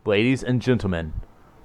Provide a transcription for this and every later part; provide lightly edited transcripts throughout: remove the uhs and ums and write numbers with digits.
Ladies and gentlemen,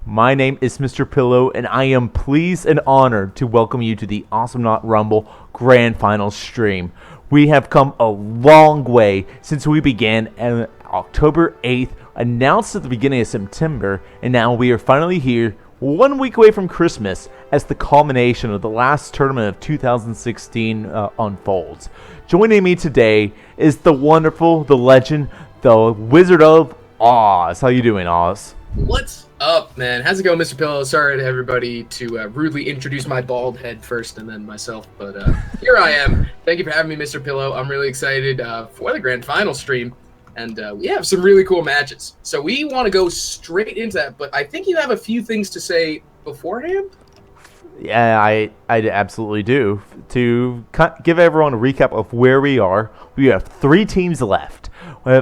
my name is Mr. Pillow, and I am pleased and honored to welcome you to the Awesomenauts Rumble Grand Finals stream. We have come a long way since we began on October 8th, announced at the beginning of September, and now we are finally here 1 week away from Christmas as the culmination of the last tournament of 2016 unfolds. Joining me today is the wonderful, the legend, the Wizard of Oz. How you doing, Oz? What's up, man? How's it going, Mr. Pillow? Sorry to everybody to rudely introduce my bald head first and then myself, but here I am. Thank you for having me, Mr. Pillow. I'm really excited for the grand final stream, and we have some really cool matches. So we want to go straight into that, but I think you have a few things to say beforehand? Yeah, I absolutely do. To give everyone a recap of where we are, we have 3 teams left.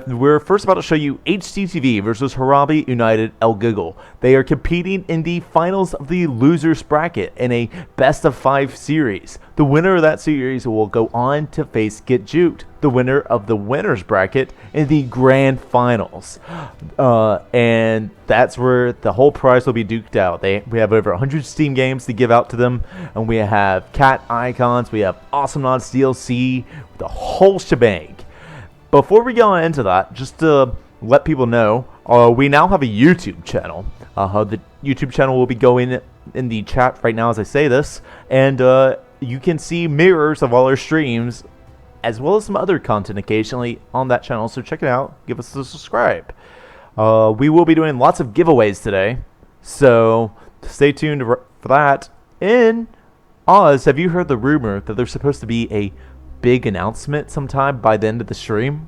We're first about to show you HDTV versus Harambe United Elegiggle. They are competing in the finals of the losers bracket in a best of 5 series. The winner of that series will go on to face Get Juked, the winner of the winners bracket, in the grand finals. And that's where the whole prize will be duked out. We have over 100 Steam games to give out to them, and we have cat icons, we have Awesomenauts DLC, the whole shebang. Before we go into that, just to let people know, we now have a YouTube channel. The YouTube channel will be going in the chat right now as I say this, and you can see mirrors of all our streams, as well as some other content occasionally on that channel, so check it out, give us a subscribe. We will be doing lots of giveaways today, so stay tuned for that. In Oz, have you heard the rumor that there's supposed to be a big announcement sometime by the end of the stream?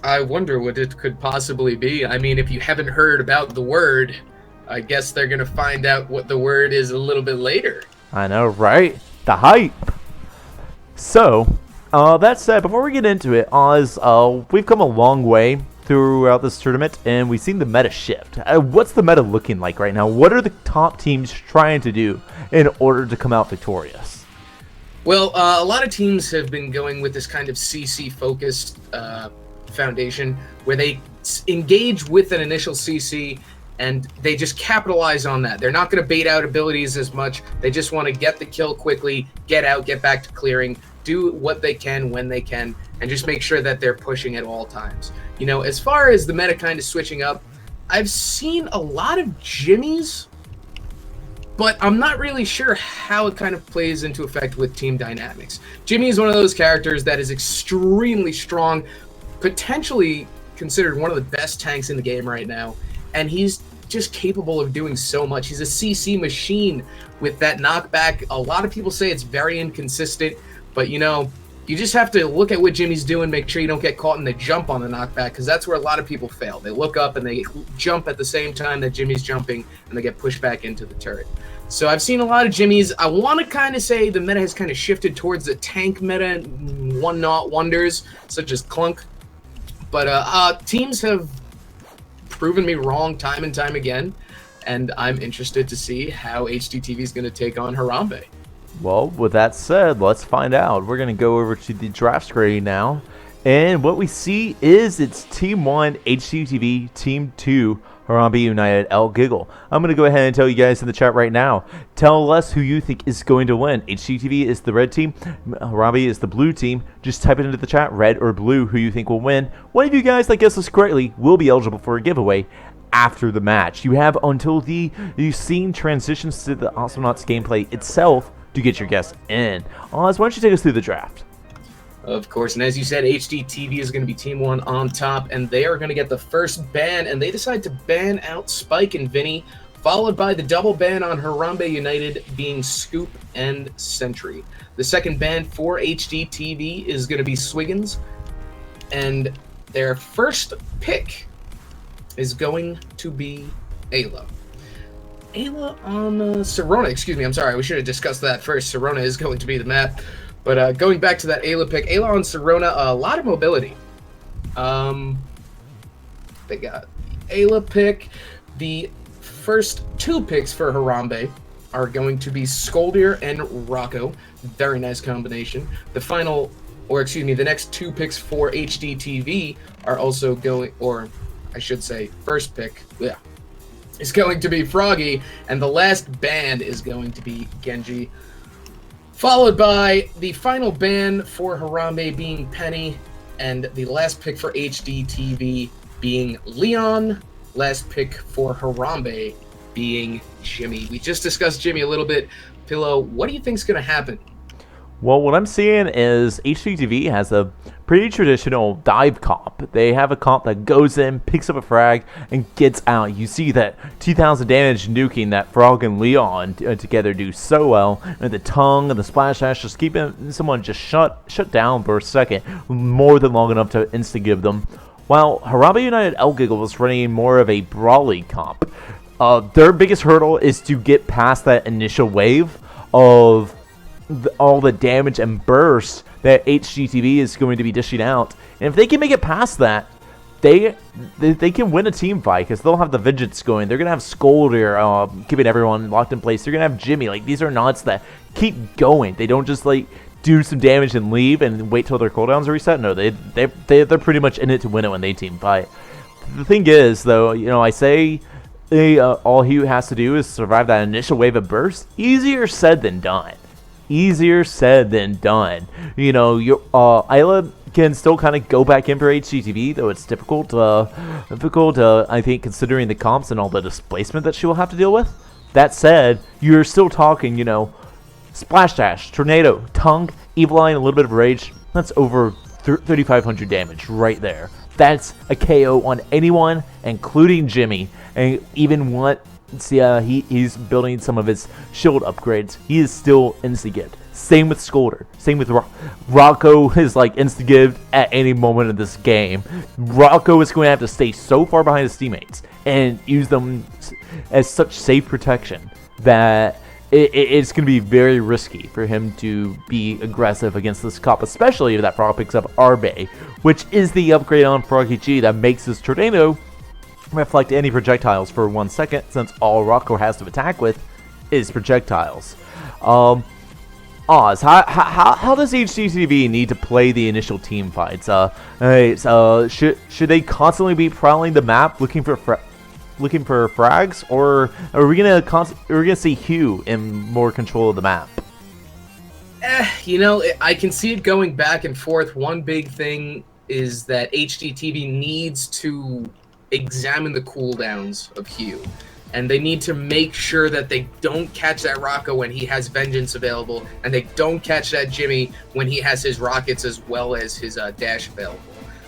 I wonder what it could possibly be. I mean, if you haven't heard about the word, I guess they're gonna find out what the word is a little bit later. I know, right? The hype. So, that said, before we get into it, Oz, we've come a long way throughout this tournament, and we've seen the meta shift. What's the meta looking like right now? What are the top teams trying to do in order to come out victorious? Well, a lot of teams have been going with this kind of CC-focused foundation where they engage with an initial CC and they just capitalize on that. They're not going to bait out abilities as much. They just want to get the kill quickly, get out, get back to clearing, do what they can when they can, and just make sure that they're pushing at all times. You know, as far as the meta kind of switching up, I've seen a lot of Jimmies, but I'm not really sure how it kind of plays into effect with team dynamics. Jimmy is one of those characters that is extremely strong, potentially considered one of the best tanks in the game right now, and he's just capable of doing so much. He's a CC machine with that knockback. A lot of people say it's very inconsistent, but you know, you just have to look at what Jimmy's doing, make sure you don't get caught in the jump on the knockback, because that's where a lot of people fail. They look up and they jump at the same time that Jimmy's jumping, and they get pushed back into the turret. So I've seen a lot of Jimmies. I want to kind of say the meta has kind of shifted towards the tank meta, one-not wonders, such as Clunk. But teams have proven me wrong time and time again, and I'm interested to see how HDTV is going to take on Harambe. Well, with that said, let's find out. We're going to go over to the draft screen now, and what we see is it's Team 1 HDTV, Team 2 Harambe United Elegiggle. I'm going to go ahead and tell you guys in the chat right now. Tell us who you think is going to win. HDTV is the red team. Harambe is the blue team. Just type it into the chat, red or blue, who you think will win. One of you guys that guesses correctly will be eligible for a giveaway after the match. You have until the scene transitions to the Awesomenauts gameplay itself to get your guess in. Oz, why don't you take us through the draft? Of course, and as you said, HDTV is going to be Team 1 on top, and they are going to get the first ban, and they decide to ban out Spike and Vinny, followed by the double ban on Harambe United being Scoop and Sentry. The second ban for HDTV is going to be Swiggins, and their first pick is going to be Ayla. Ayla on Sirona, excuse me, I'm sorry, we should have discussed that first. Sirona is going to be the map. But going back to that Ayla pick, Ayla on Sirona, a lot of mobility. They got Ayla pick. The first 2 picks for Harambe are going to be Skoldir and Rocco. Very nice combination. The final, or excuse me, the next 2 picks for HDTV are also going, or I should say first pick, is going to be Froggy, and the last ban is going to be Genji. Followed by the final ban for Harambe being Penny, and the last pick for HDTV being Leon. Last pick for Harambe being Jimmy. We just discussed Jimmy a little bit. Pillow, what do you think's going to happen? Well, what I'm seeing is HDTV has a pretty traditional dive comp. They have a comp that goes in, picks up a frag, and gets out. You see that 2,000 damage nuking that Frog and Leon together do so well. And the tongue and the splash dash just keeping someone just shut down for a second, more than long enough to insta-give them. While Harambe United Elegiggle was running more of a brawly comp. Their biggest hurdle is to get past that initial wave of all the damage and burst that HDTV is going to be dishing out. And if they can make it past that, they can win a team fight because they'll have the Vengeance going. They're going to have Scolder keeping everyone locked in place. They're going to have Jimmy. Like, these are knots that keep going. They don't just, like, do some damage and leave and wait till their cooldowns are reset. No, they're pretty much in it to win it when they team fight. The thing is, though, you know, I say all he has to do is survive that initial wave of burst. Easier said than done. Easier said than done. You know, Isla can still kind of go back in for HDTV, though it's difficult, I think, considering the comps and all the displacement that she will have to deal with. That said, you're still talking, you know, Splash Dash, Tornado, Tongue, Evil Eye, and a little bit of Rage. That's over 3,500 damage right there. That's a KO on anyone, including Jimmy. And even he's building some of his shield upgrades. He is still insta-gived. Same with Scolder. Same with Rocco is like insta-gived at any moment of this game. Rocco is going to have to stay so far behind his teammates and use them as such safe protection that it's going to be very risky for him to be aggressive against this comp, especially if that Frog picks up Arbe, which is the upgrade on Froggy G that makes his Tornado reflect any projectiles for 1 second, since all Rocco has to attack with is projectiles. Oz, how does HDTV need to play the initial team fights? Should they constantly be prowling the map looking for frags, or are we gonna see Hugh in more control of the map? You know, I can see it going back and forth. One big thing is that HDTV needs to examine the cooldowns of Hugh, and they need to make sure that they don't catch that Rocco when he has Vengeance available, and they don't catch that Jimmy when he has his rockets as well as his dash available.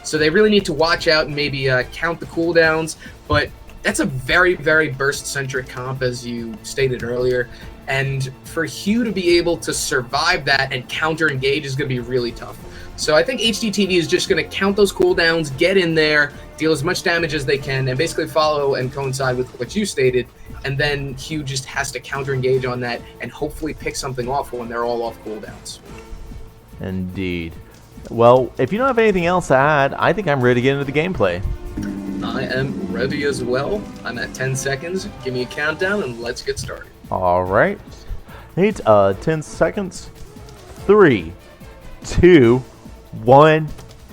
So they really need to watch out and maybe count the cooldowns, but that's a very, very burst-centric comp, as you stated earlier, and for Hugh to be able to survive that and counter-engage is going to be really tough. So I think HDTV is just going to count those cooldowns, get in there, deal as much damage as they can, and basically follow and coincide with what you stated, and then Hugh just has to counter-engage on that and hopefully pick something off when they're all off cooldowns. Indeed. Well, if you don't have anything else to add, I think I'm ready to get into the gameplay. I am ready as well. I'm at 10 seconds. Give me a countdown and let's get started. All right. 10 seconds. 3, 2, 1,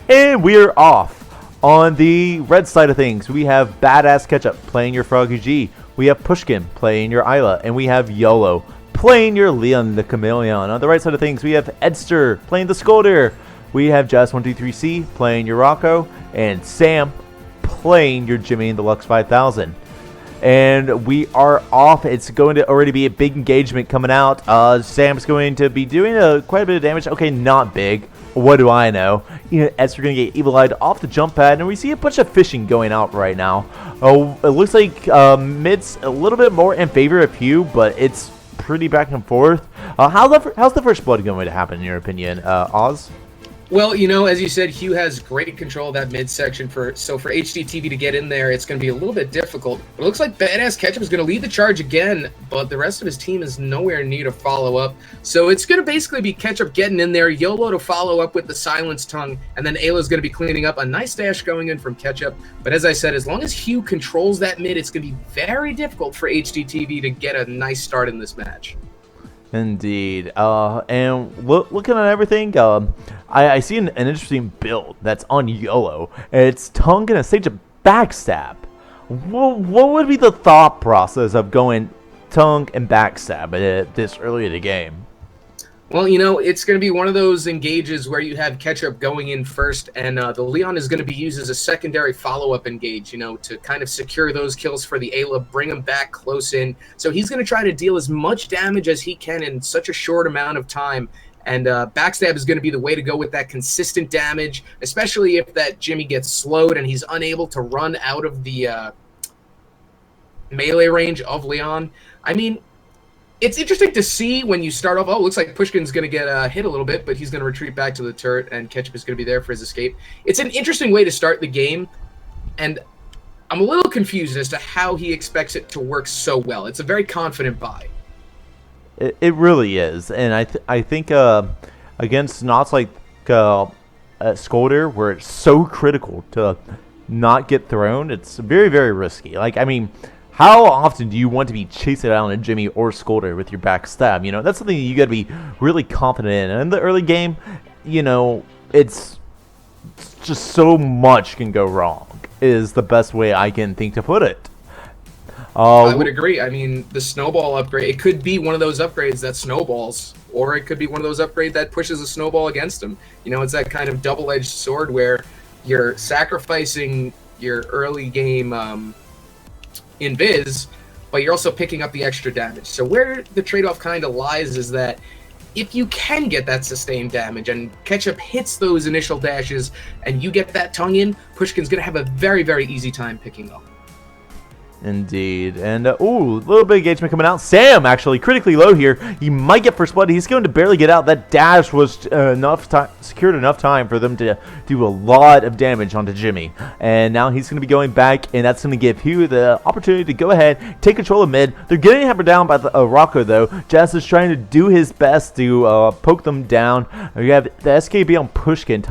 and we're off. On the red side of things, we have Badass Ketchup playing your Froggy G. We have Pushkin playing your Isla, and we have YOLO playing your Leon the Chameleon. On the right side of things, we have Edster playing the Scolder. We have Jazz123C playing your Rocco, and Sam playing your Jimmy and Deluxe 5000. And we are off. It's going to already be a big engagement coming out. Sam's going to be doing quite a bit of damage. Okay, not big. What do I know? You know, Edster going to get Evil-Eyed off the jump pad, and we see a bunch of fishing going out right now. Oh, it looks like mid's a little bit more in favor of Hugh, but it's pretty back and forth. How's the first blood going to happen, in your opinion, Oz? Well, you know, as you said, Hugh has great control of that midsection. So for HDTV to get in there, it's going to be a little bit difficult. It looks like Badass Ketchup is going to lead the charge again, but the rest of his team is nowhere near to follow up. So it's going to basically be Ketchup getting in there, YOLO to follow up with the Silence Tongue, and then Ayla's going to be cleaning up. A nice dash going in from Ketchup. But as I said, as long as Hugh controls that mid, it's going to be very difficult for HDTV to get a nice start in this match. Indeed. And looking at everything, I see an interesting build that's on YOLO. It's Tongue going to stage a backstab. What would be the thought process of going tongue and backstab this early in the game? Well, it's going to be one of those engages where you have Ketchup going in first, and the Leon is going to be used as a secondary follow-up engage, to kind of secure those kills for the Ayla, bring them back close in. So he's going to try to deal as much damage as he can in such a short amount of time. And backstab is going to be the way to go with that consistent damage, especially if that Jimmy gets slowed and he's unable to run out of the melee range of Leon. I mean, it's interesting to see when you start off, oh, looks like Pushkin's going to get hit a little bit, but he's going to retreat back to the turret, and Ketchup is going to be there for his escape. It's an interesting way to start the game, and I'm a little confused as to how he expects it to work so well. It's a very confident buy. It really is, and I think against Knots like Scolder, where it's so critical to not get thrown, it's very, very risky. Like, I mean, how often do you want to be chasing down a Jimmy or Scolder with your backstab? That's something you got to be really confident in. And in the early game, it's just so much can go wrong, is the best way I can think to put it. I would agree. I mean, the snowball upgrade, it could be one of those upgrades that snowballs, or it could be one of those upgrades that pushes a snowball against him. It's that kind of double-edged sword where you're sacrificing your early game invis, but you're also picking up the extra damage. So where the trade-off kind of lies is that if you can get that sustained damage and Ketchup hits those initial dashes and you get that tongue in, Pushkin's going to have a very, very easy time picking up. Indeed. And, ooh, a little bit of engagement coming out. Sam, actually, critically low here. He might get first blood. He's going to barely get out. That dash was secured enough time for them to do a lot of damage onto Jimmy. And now he's going to be going back, and that's going to give Hugh the opportunity to go ahead, take control of mid. They're getting hammered down by the Rocco, though. Jazz is trying to do his best to poke them down. We have the SKB on Pushkin,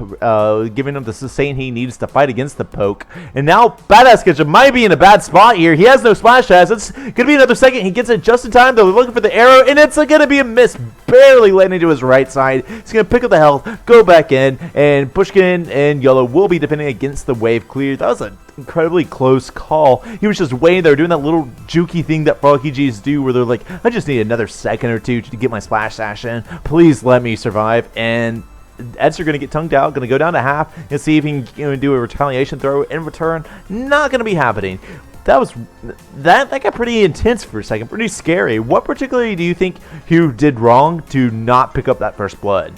giving him the sustain he needs to fight against the poke. And now Badass Ketchup might be in a bad spot here. He has no splash dash. It's going to be another second. He gets it just in time, though. Looking for the arrow, and it's going to be a miss. Barely landing to his right side. He's going to pick up the health, go back in, and Pushkin and Yellow will be defending against the wave clear. That was an incredibly close call. He was just waiting there, doing that little jukey thing that Froggy G's do, where they're like, I just need another second or two to get my splash dash in. Please let me survive. And Edster going to get tongued out, going to go down to half, and see if he can do a retaliation throw in return. Not going to be happening. That got pretty intense for a second, pretty scary. What particularly do you think Hugh did wrong to not pick up that first blood?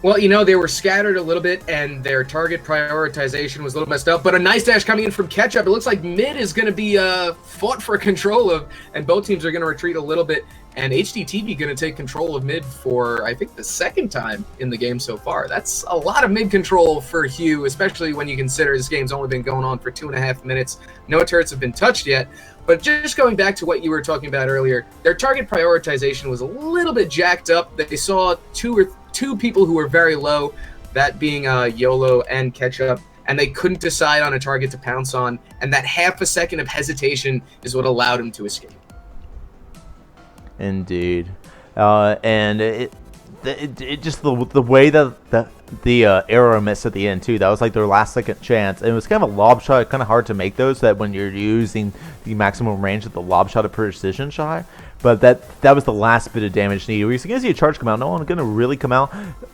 Well, they were scattered a little bit, and their target prioritization was a little messed up. But a nice dash coming in from Ketchup. It looks like mid is going to be fought for control of, and both teams are going to retreat a little bit. And HDTV going to take control of mid for, I think, the second time in the game so far. That's a lot of mid control for Hugh, especially when you consider this game's only been going on for 2.5 minutes. No turrets have been touched yet. But just going back to what you were talking about earlier, their target prioritization was a little bit jacked up. They saw two people who were very low, that being YOLO and Ketchup, and they couldn't decide on a target to pounce on. And that half a second of hesitation is what allowed him to escape. Indeed. And it just the way that the arrow missed at the end too, that was like their last second chance, and it was kind of a lob shot, kind of hard to make those, that when you're using the maximum range of the lob shot, a precision shot. But that was the last bit of damage needed. We're going to see a charge come out. No one going to really come out.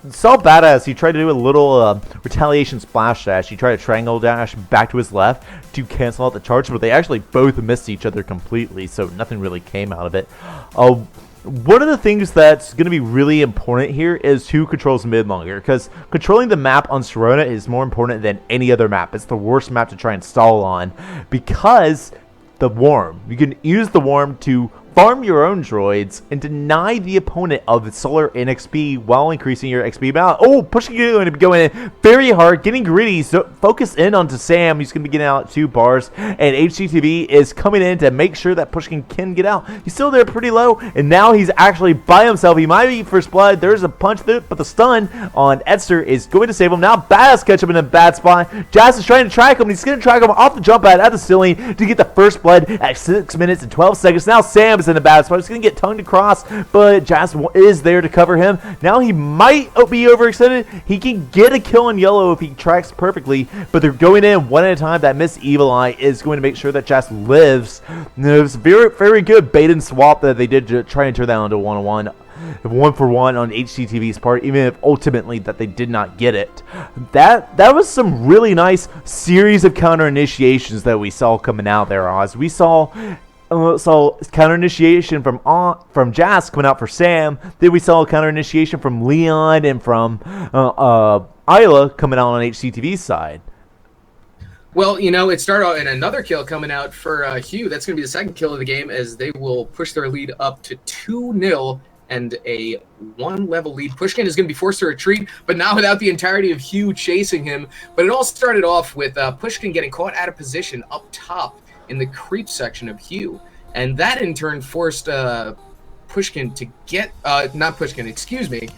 Saw Badass. He tried to do a little retaliation splash dash. He tried a triangle dash back to his left to cancel out the charge, but they actually both missed each other completely, so nothing really came out of it. One of the things that's going to be really important here is who controls mid longer, because controlling the map on Serona is more important than any other map. It's the worst map to try and stall on, because the worm. You can use the worm to farm your own droids and deny the opponent of solar and XP while increasing your XP balance. Oh, Pushkin going to be going in very hard, getting greedy. So focus in onto Sam. He's going to be getting out 2 bars, and HDTV is coming in to make sure that Pushkin can get out. He's still there pretty low, and now he's actually by himself. He might be first blood. There's a punch there, but the stun on Edster is going to save him. Now Badass Ketchup in a bad spot. Jazz is trying to track him. He's going to track him off the jump pad at the ceiling to get the first blood at 6 minutes and 12 seconds. Now Sam is in a bad spot. He's going to get tongued across, but Jazz is there to cover him. Now he might be overextended. He can get a kill in yellow if he tracks perfectly, but they're going in one at a time. That Miss Evil Eye is going to make sure that Jazz lives. And it was very, very good bait and swap that they did to try and turn that into a 1-for-1 on HDTV's part, even if ultimately that they did not get it. That was some really nice series of counter initiations that we saw coming out there, Oz. We saw counter initiation from Jazz coming out for Sam. Then we saw counter initiation from Leon and from Isla coming out on HDTV's side. Well, you know, it started out in another kill coming out for Hugh. That's going to be the second kill of the game, as they will push their lead up to 2-0 and a 1-level lead. Pushkin is going to be forced to retreat, but not without the entirety of Hugh chasing him. But it all started off with Pushkin getting caught out of position up top in the creep section of Hugh. And that in turn forced Pushkin to get, not Pushkin, excuse me.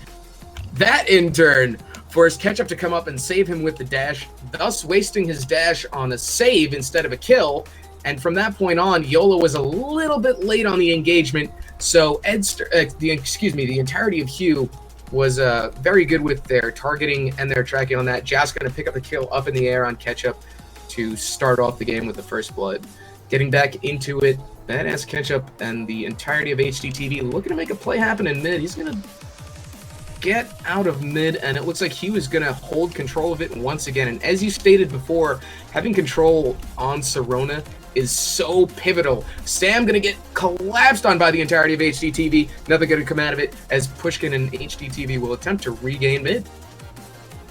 That in turn forced Ketchup to come up and save him with the dash, thus wasting his dash on a save instead of a kill. And from that point on, YOLO was a little bit late on the engagement, so the entirety of Hugh was very good with their targeting and their tracking on that. Jazz going to pick up the kill up in the air on Ketchup to start off the game with the first blood. Getting back into it, Badass Ketchup and the entirety of HDTV looking to make a play happen in mid. He's going to get out of mid, and it looks like Hugh is going to hold control of it once again. And as you stated before, having control on Sirona is so pivotal. Sam going to get collapsed on by the entirety of HDTV. Nothing going to come out of it, as Pushkin and HDTV will attempt to regain mid.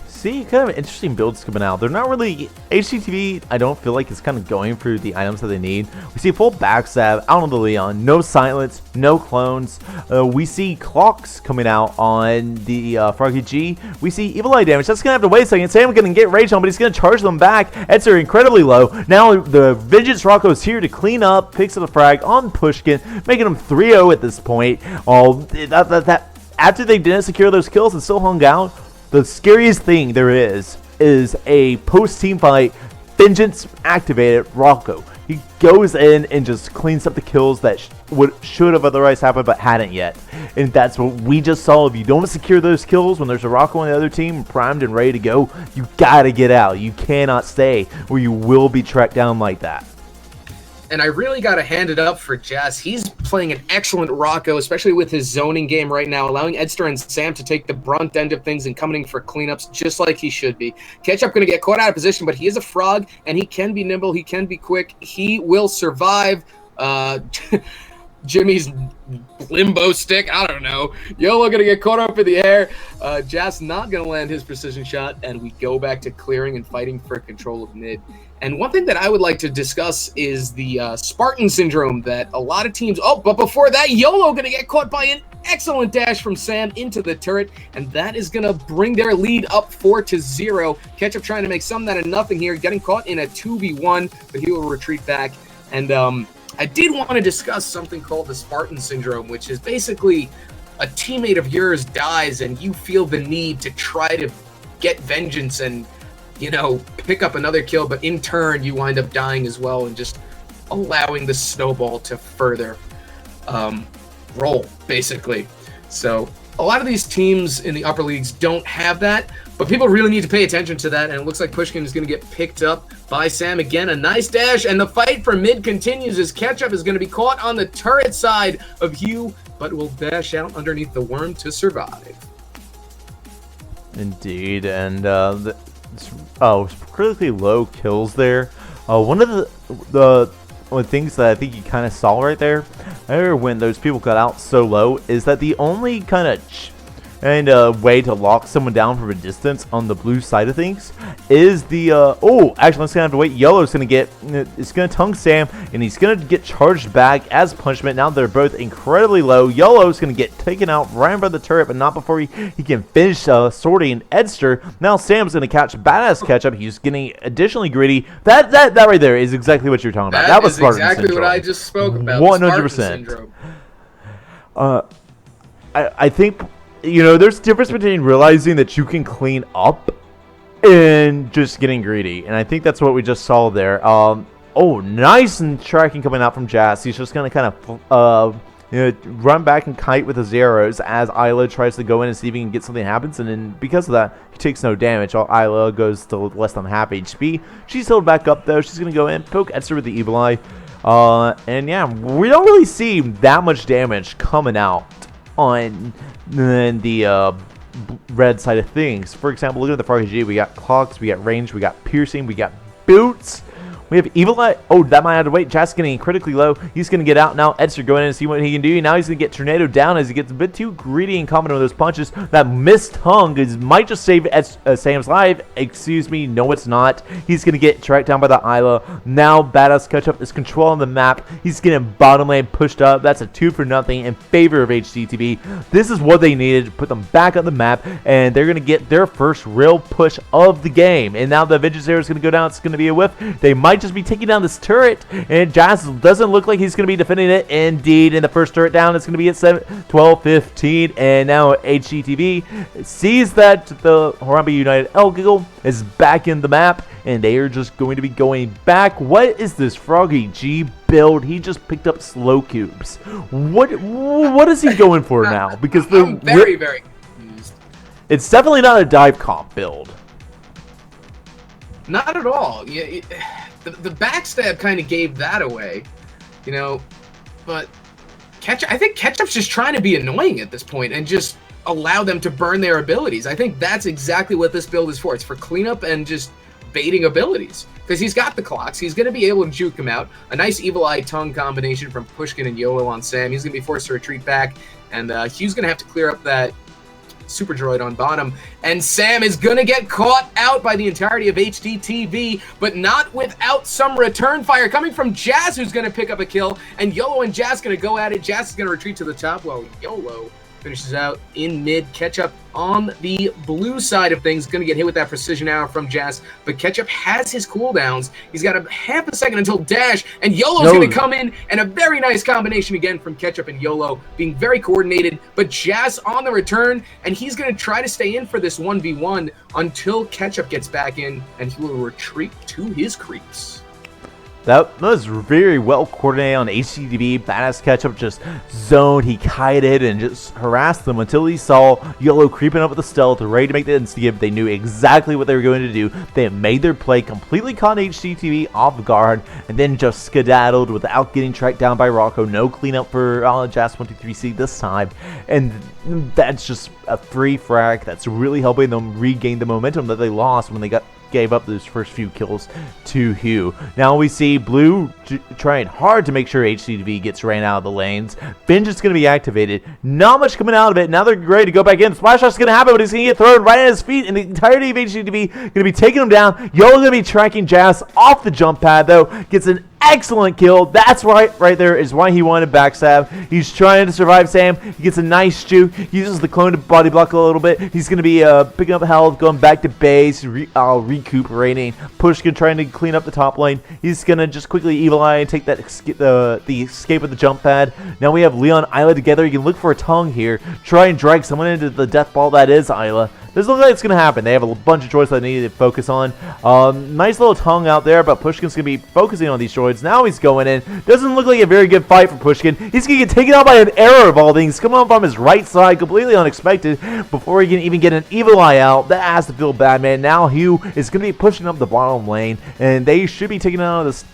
See, kind of interesting builds coming out. They're not really... HDTV, I don't feel like it's kind of going through the items that they need. We see full backstab out on the Leon. No silence, no clones. We see clocks coming out on the Froggy G. We see Evil Eye damage. That's going to have to wait a second. Sam going to get rage on, but he's going to charge them back. Edster incredibly low. Now the Vengeance Rocco is here to clean up. Picks up the frag on Pushkin, making him 3-0 at this point. After they didn't secure those kills and still hung out, the scariest thing there is a post-team fight Vengeance activated Rocco. He goes in and just cleans up the kills that should have otherwise happened but hadn't yet. And that's what we just saw. If you don't secure those kills when there's a Rocco on the other team primed and ready to go, you gotta get out. You cannot stay, or you will be tracked down like that. And I really got to hand it up for Jazz. He's playing an excellent Rocco, especially with his zoning game right now, allowing Edster and Sam to take the brunt end of things and coming in for cleanups just like he should be. Ketchup going to get caught out of position, but he is a frog, and he can be nimble. He can be quick. He will survive. Jimmy's limbo stick, I don't know. YOLO going to get caught up in the air. Jazz not going to land his precision shot, and we go back to clearing and fighting for control of mid. And one thing that I would like to discuss is the Spartan syndrome that a lot of teams... Oh, but before that, YOLO going to get caught by an excellent dash from Sam into the turret, and that is going to bring their lead up 4-0. Ketchup trying to make something out of nothing here, getting caught in a 2v1, but he will retreat back. And I did want to discuss something called the Spartan syndrome, which is basically a teammate of yours dies and you feel the need to try to get vengeance and, you know, pick up another kill, but in turn you wind up dying as well and just allowing the snowball to further roll, basically. So a lot of these teams in the upper leagues don't have that, but people really need to pay attention to that, and it looks like Pushkin is going to get picked up by Sam again. A nice dash, and the fight for mid continues as Ketchup is going to be caught on the turret side of Hugh, but will dash out underneath the worm to survive. Indeed, and critically low kills there. One of the things that I think you kind of saw right there, when those people got out so low, is that the only kind of way to lock someone down from a distance on the blue side of things is the actually let's have to wait. Yellow's gonna tongue Sam, and he's gonna get charged back as punishment. Now they're both incredibly low. Yellow's gonna get taken out right by the turret, but not before he can finish sorting Edster. Now Sam's gonna catch Badass Ketchup. He's getting additionally greedy. That right there is exactly what you're talking about. That was Spartan exactly syndrome. What I just spoke about. 100%. I think, you know, there's a difference between realizing that you can clean up and just getting greedy, and I think that's what we just saw there. Oh, nice and tracking coming out from Jazz. He's just going to kind of run back and kite with his arrows as Isla tries to go in and see if he can get something happens. And then because of that, he takes no damage. Isla goes to less than half HP. She's held back up, though. She's going to go in, poke Esther with the Evil Eye. And yeah, we don't really see that much damage coming out on the red side of things. For example, look at the Froggy G. We got clogs, we got range, we got piercing, we got boots. We have Evil Eye. Oh, that might have to wait. Jazz getting critically low. He's going to get out now. Edster going in and see what he can do. Now he's going to get Tornado down as he gets a bit too greedy and confident with those punches. That missed tongue might just save Sam's life. Excuse me. No, it's not. He's going to get tracked down by the Isla. Now Badass Ketchup is controlling the map. He's getting bottom lane pushed up. That's a 2-for-0 in favor of HDTV. This is what they needed to put them back on the map, and they're going to get their first real push of the game. And now the Vengeance Arrow is going to go down. It's going to be a whiff. They might just be taking down this turret, and Jazz doesn't look like he's going to be defending it. Indeed, in the first turret down, it's going to be at 12, 15, and now HDTV sees that the Harambe United Elegiggle is back in the map, and they are just going to be going back. What is this Froggy G build? He just picked up slow cubes. What is he going for now? Because I'm very confused. It's definitely not a dive comp build. Not at all. Yeah, the backstab kind of gave that away, you know. But I think Ketchup's just trying to be annoying at this point and just allow them to burn their abilities. I think that's exactly what this build is for. It's for cleanup and just baiting abilities. Because he's got the clocks. He's going to be able to juke him out. A nice Evil Eye tongue combination from Pushkin and YOLO on Sam. He's going to be forced to retreat back. And Hugh's going to have to clear up that Super Droid on bottom, and Sam is gonna get caught out by the entirety of HDTV, but not without some return fire coming from Jazz, who's gonna pick up a kill, and YOLO and Jazz gonna go at it. Jazz is gonna retreat to the top while YOLO finishes out in mid. Ketchup on the blue side of things, gonna get hit with that precision arrow from Jazz, but Ketchup has his cooldowns. He's got a half a second until dash, and YOLO's gonna come in, and a very nice combination again from Ketchup and YOLO, being very coordinated, but Jazz on the return, and he's gonna try to stay in for this 1v1 until Ketchup gets back in, and he will retreat to his creeps. That was very well coordinated on HDTV. Badass Ketchup just zoned, he kited, and just harassed them until he saw YOLO creeping up with the stealth, ready to make the insta-give. They knew exactly what they were going to do. They made their play, completely caught HDTV off guard, and then just skedaddled without getting tracked down by Rocco. No cleanup for Jazz123C this time. And that's just a free frag that's really helping them regain the momentum that they lost when they gave up those first few kills to Hugh. Now we see Blue trying hard to make sure HDTV gets ran out of the lanes. Binge is going to be activated. Not much coming out of it. Now they're ready to go back in. Splash Shot's going to happen, but he's going to get thrown right at his feet, and the entirety of HDTV going to be taking him down. YOLO going to be tracking Jazz off the jump pad, though. Gets an excellent kill. That's right there is why he wanted backstab. He's trying to survive Sam. He gets a nice juke. He uses the clone to body block a little bit. He's going to be picking up health, going back to base, recuperating. Pushkin trying to clean up the top lane. He's going to just quickly Evil Eye and take that the escape with the jump pad. Now we have Leon Isla together. You can look for a tongue here. Try and drag someone into the death ball that is Isla. Doesn't look like it's going to happen. They have a bunch of droids that they need to focus on. Nice little tongue out there, but Pushkin's going to be focusing on these droids. Now he's going in. Doesn't look like a very good fight for Pushkin. He's going to get taken out by an arrow of all things. Coming up from his right side, completely unexpected. Before he can even get an Evil Eye out, that has to feel bad, man. Now Hugh is going to be pushing up the bottom lane, and they should be taking this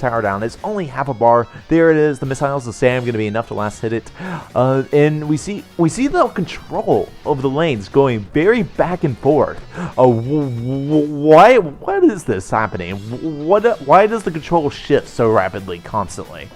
tower down. It's only half a bar. There it is. The missiles of Sam going to be enough to last hit it. And we see the control of the lanes going very back and forth. Why is this happening? Why does the control shift so rapidly constantly?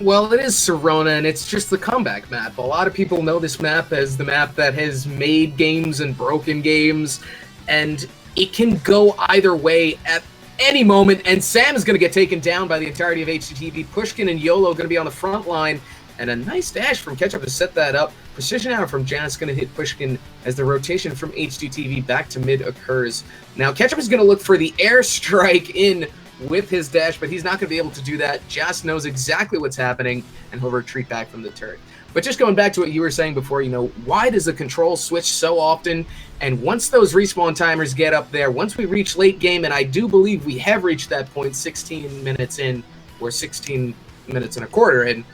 Well, it is Serona, and it's just the comeback map. A lot of people know this map as the map that has made games and broken games, and it can go either way at any moment, and Sam is going to get taken down by the entirety of HDTV. Pushkin and YOLO going to be on the front line, and a nice dash from Ketchup to set that up. Precision arrow from Jazz going to hit Pushkin as the rotation from HDTV back to mid occurs. Now Ketchup is going to look for the airstrike in with his dash, but he's not going to be able to do that. Jazz knows exactly what's happening, and he'll retreat back from the turret. But just going back to what you were saying before, why does the control switch so often? And once those respawn timers get up there, once we reach late game, and I do believe we have reached that point 16 minutes in, or 16 minutes and a quarter in,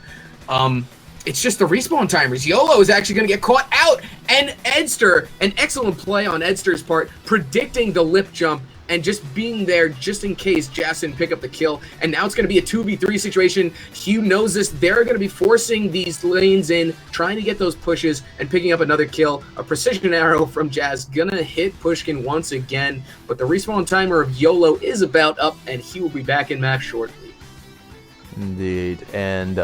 it's just the respawn timers. YOLO is actually going to get caught out, and Edster, an excellent play on Edster's part, predicting the lip jump and just being there just in case Jas didn't pick up the kill. And now it's going to be a 2v3 situation. Hugh knows this. They're going to be forcing these lanes in, trying to get those pushes and picking up another kill. A precision arrow from Jas going to hit Pushkin once again, but the respawn timer of YOLO is about up, and he will be back in map shortly. Indeed, and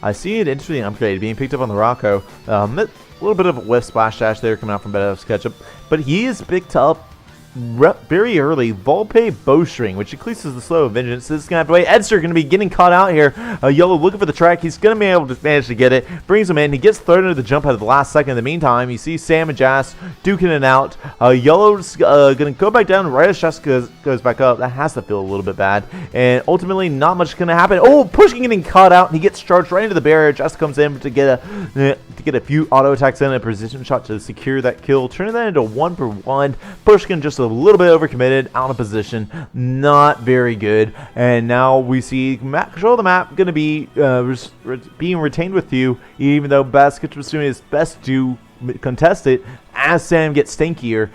I see an interesting upgrade being picked up on the Rocco. A little bit of a whiff splash dash there coming out from Bedev's Ketchup, but he is picked up very early Volpe Bowstring, which increases the slow of vengeance. This is going to have to wait. Edster going to be getting caught out here. YOLO looking for the track. He's going to be able to manage to get it. Brings him in. He gets thrown into the jump out of the last second. In the meantime, you see Sam and Jas duking it out. YOLO's going to go back down right as Jas goes back up. That has to feel a little bit bad. And ultimately, not much going to happen. Oh, Pushkin getting caught out. And he gets charged right into the barrier. Jas comes in to get a few auto attacks in, a precision shot to secure that kill. Turning that into 1-for-1. Pushkin just a little bit overcommitted, out of position, not very good. And now we see control of the map going to be being retained with you, even though Basket was doing his best to contest it. As Sam gets stinkier,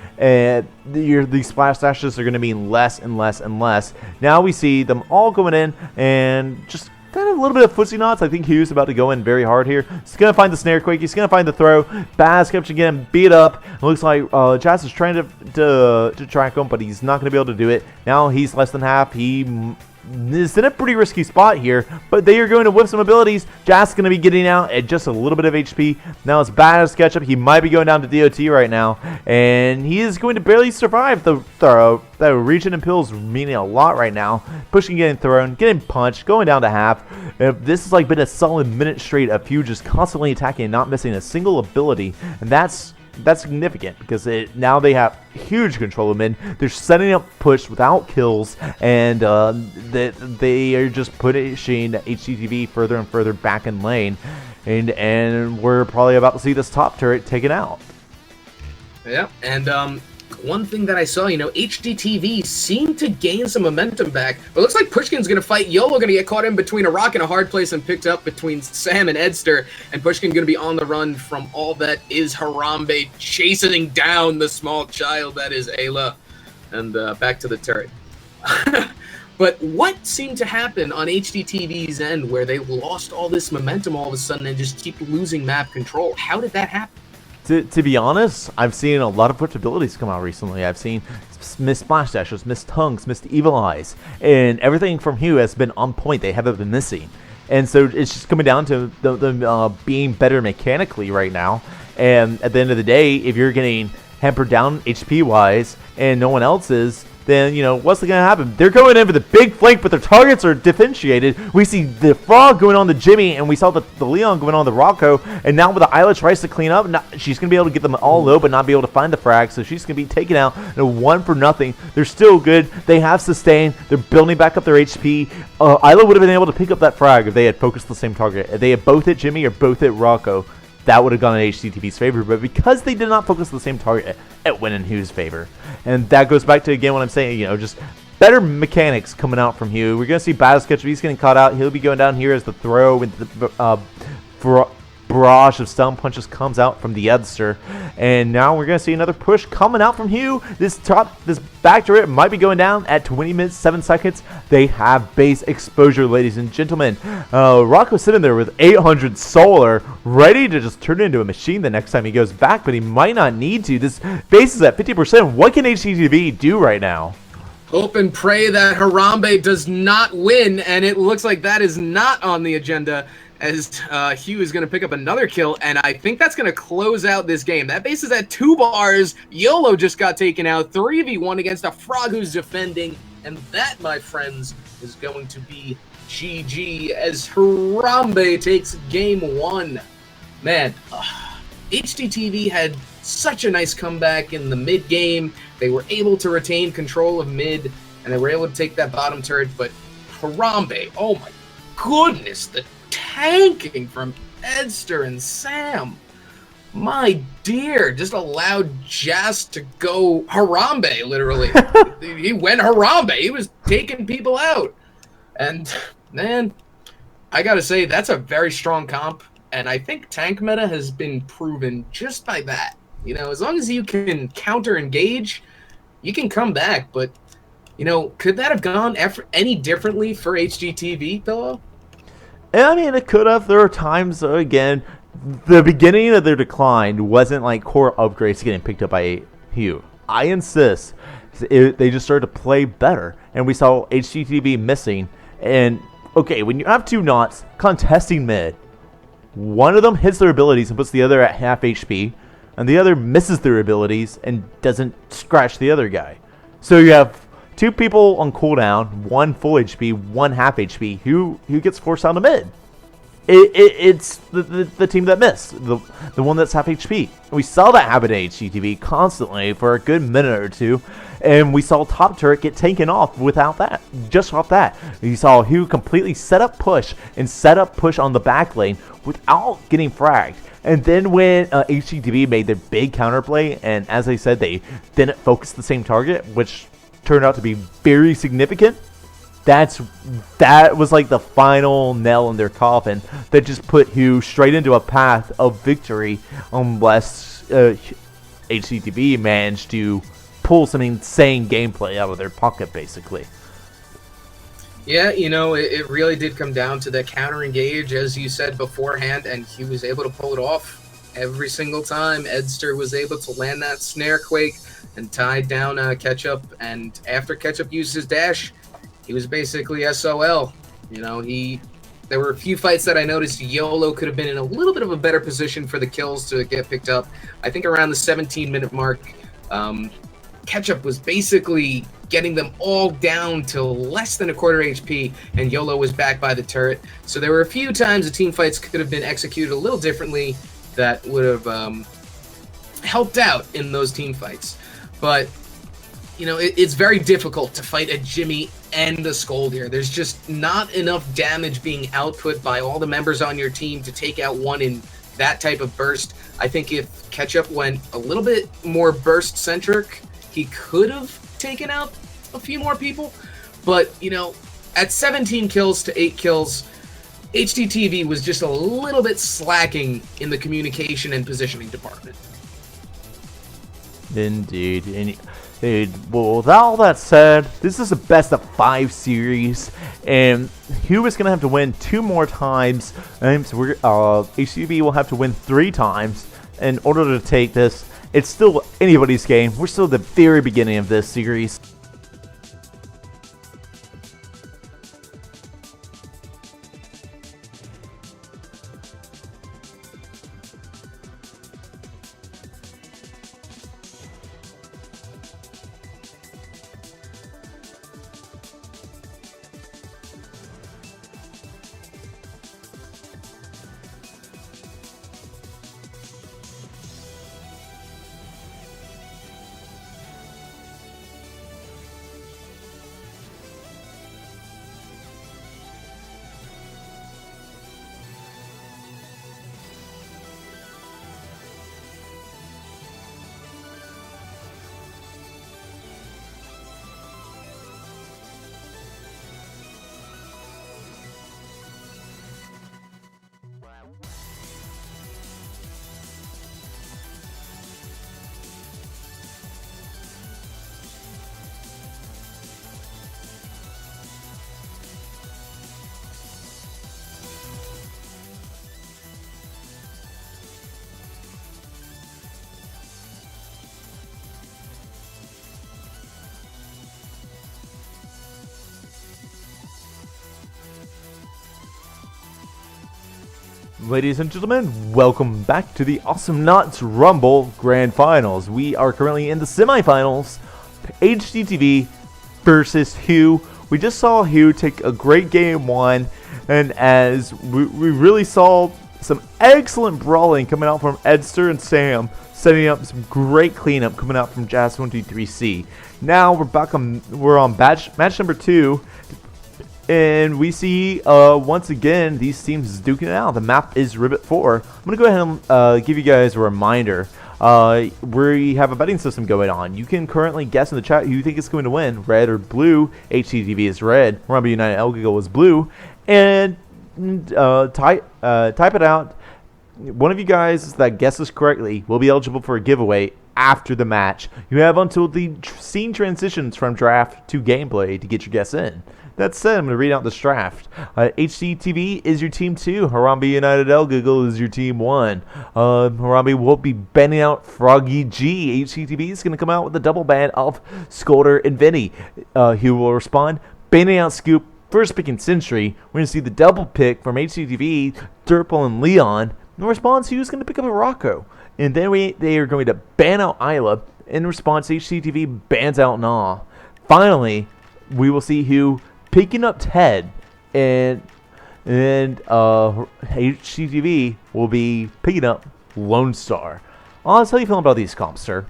these splash dashes are going to be less and less and less. Now we see them all going in and just kind of a little bit of footsie knots. I think Hugh's about to go in very hard here. He's going to find the snare quick. He's going to find the throw. Baz kept getting beat up. It looks like Jas is trying to track him, but he's not going to be able to do it. Now he's less than half. He is in a pretty risky spot here, but they are going to whip some abilities. Jas is going to be getting out at just a little bit of HP. Now it's Baz Ketchup. He might be going down to DOT right now, and he is going to barely survive the throw. That region and pills meaning a lot right now. Pushing, getting thrown, getting punched, going down to half. This has like been a solid minute straight of Hugh just constantly attacking and not missing a single ability, and that's significant because now they have huge control of mid. They're setting up push without kills, and they are just pushing HDTV further and further back in lane, and we're probably about to see this top turret taken out. Yeah, and one thing that I saw, HDTV seemed to gain some momentum back, but it looks like Pushkin's going to fight. YOLO going to get caught in between a rock and a hard place and picked up between Sam and Edster, and Pushkin going to be on the run from all that is Harambe chasing down the small child that is Ayla, and back to the turret. But what seemed to happen on HDTV's end where they lost all this momentum all of a sudden and just keep losing map control? How did that happen? To be honest, I've seen a lot of push abilities come out recently. I've seen missed splash dashes, missed tongues, missed evil eyes, and everything from Hugh has been on point. They haven't been missing, and so it's just coming down to them being better mechanically right now. And at the end of the day, if you're getting hampered down HP wise and no one else is, then what's going to happen? They're going in for the big flank, but their targets are differentiated. We see the Frog going on the Jimmy, and we saw the Leon going on the Rocco, and now with the Isla tries to clean up, she's going to be able to get them all low, but not be able to find the frag, so she's going to be taken out in a 1-for-0. They're still good. They have sustain. They're building back up their HP. Isla would have been able to pick up that frag if they had focused the same target. If they had both hit Jimmy or both hit Rocco, that would have gone in HDTV's favor, but because they did not focus the same target, it went in Hugh's favor. And that goes back to, again, what I'm saying, just better mechanics coming out from Hugh. We're going to see Baz Ketchup. He's getting caught out. He'll be going down here as the throw with the barrage of stun punches comes out from the Edster. And now we're going to see another push coming out from Hugh. This back turret might be going down at 20 minutes, 7 seconds. They have base exposure, ladies and gentlemen. Rocco's sitting there with 800 solar, ready to just turn it into a machine the next time he goes back, but he might not need to. This base is at 50%. What can HDTV do right now? Hope and pray that Harambe does not win, and it looks like that is not on the agenda, as Hugh is going to pick up another kill, and I think that's going to close out this game. That base is at 2 bars. YOLO just got taken out. 3v1 against a Frog who's defending, and that, my friends, is going to be GG as Harambe takes game 1. Man, HDTV had such a nice comeback in the mid game. They were able to retain control of mid, and they were able to take that bottom turret, but Harambe, oh my goodness, the tanking from Edster and Sam, my dear, just allowed Jas to go Harambe, literally. He went Harambe. He was taking people out. And, man, I gotta say, that's a very strong comp. And I think tank meta has been proven just by that. You know, as long as you can counter-engage, you can come back. But, you know, could that have gone any differently for HDTV, Pillow? I mean, it could have. There are times, again, the beginning of their decline wasn't like core upgrades getting picked up by Hugh. I insist. They just started to play better. And we saw HDTV missing. And, okay, when you have two Nauts contesting mid, one of them hits their abilities and puts the other at half HP, and the other misses their abilities and doesn't scratch the other guy. So you have two people on cooldown, one full HP, one half HP. Who gets forced out of mid? It's the team that missed, the one that's half HP. And we saw that happen in HDTV constantly for a good minute or two, and we saw top turret get taken off without that, just off that. You saw Hugh completely set up push on the back lane without getting fragged. And then when HDTV made their big counterplay, and as I said, they didn't focus the same target, which turned out to be very significant. That was like the final nail in their coffin that just put Hugh straight into a path of victory unless HDTV managed to pull some insane gameplay out of their pocket, basically. Yeah, you know, it really did come down to the counter engage, as you said beforehand, and he was able to pull it off every single time. Edster was able to land that snare quake and tie down Ketchup, and after Ketchup used his dash, he was basically SOL. You know, there were a few fights that I noticed YOLO could have been in a little bit of a better position for the kills to get picked up. I think around the 17-minute mark, Ketchup was basically getting them all down to less than a quarter HP, and YOLO was back by the turret. So there were a few times the team fights could have been executed a little differently that would have helped out in those team fights. But, you know, it's very difficult to fight a Jimmy and a Scold here. There's just not enough damage being output by all the members on your team to take out one in that type of burst. I think if Ketchup went a little bit more burst-centric, he could have taken out a few more people. But, you know, at 17 kills to 8 kills, HDTV was just a little bit slacking in the communication and positioning department. Indeed. Well, with all that said, this is a best of 5 series, and Hugh is going to have to win 2 more times, and so HDTV will have to win 3 times in order to take this. It's still anybody's game. We're still at the very beginning of this series. Ladies and gentlemen, welcome back to the Awesomenauts Rumble Grand Finals. We are currently in the semifinals. HDTV versus Hugh. We just saw Hugh take a great game 1, and as we really saw some excellent brawling coming out from Edster and Sam, setting up some great cleanup coming out from Jas 123C. Now we're on match number 2. And we see, once again, these teams duking it out. The map is Ribbit 4. I'm going to go ahead and give you guys a reminder. We have a betting system going on. You can currently guess in the chat who you think is going to win, red or blue. HDTV is red. Harambe United Elegiggle is blue. And type it out. One of you guys that guesses correctly will be eligible for a giveaway after the match. You have until the scene transitions from draft to gameplay to get your guess in. That said, I'm going to read out this draft. HDTV is your team 2. Harambe United Elegiggle is your team 1. Harambe will be banning out Froggy G. HDTV is going to come out with a double ban of Scolder and Vinny. He will respond, banning out Scoop, first picking Sentry. We're going to see the double pick from HDTV, Durple and Leon. In response, who's going to pick up a Rocco. And then they are going to ban out Isla. In response, HDTV bans out Nah. Finally, we will see who picking up Ted, and HDTV will be picking up Lone Star. Oz, how do you feel about these comps, sir?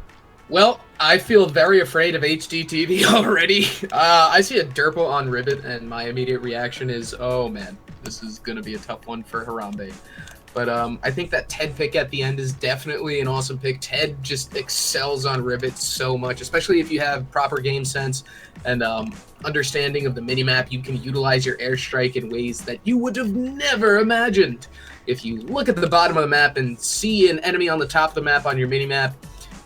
Well, I feel very afraid of HDTV already. I see a Durple on Ribbit, and my immediate reaction is, oh man, this is going to be a tough one for Harambe. But I think that Ted pick at the end is definitely an awesome pick. Ted just excels on Ribbit so much, especially if you have proper game sense and understanding of the minimap. You can utilize your airstrike in ways that you would have never imagined. If you look at the bottom of the map and see an enemy on the top of the map on your minimap,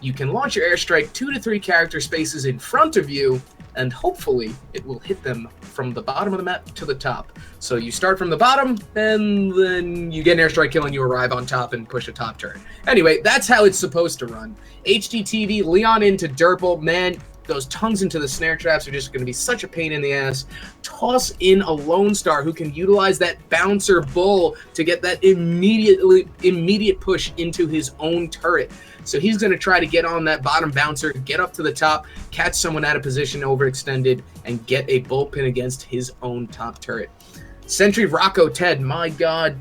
you can launch your airstrike 2 to 3 character spaces in front of you, and hopefully it will hit them from the bottom of the map to the top. So you start from the bottom, and then you get an airstrike kill, and you arrive on top and push a top turret. Anyway, that's how it's supposed to run. HDTV, Leon into Durple, man, those tongues into the snare traps are just going to be such a pain in the ass. Toss in a Lone Star who can utilize that bouncer bull to get that immediate push into his own turret. So he's going to try to get on that bottom bouncer, get up to the top, catch someone out of position overextended, and get a bullpen against his own top turret. Sentry Rocco Ted, my God,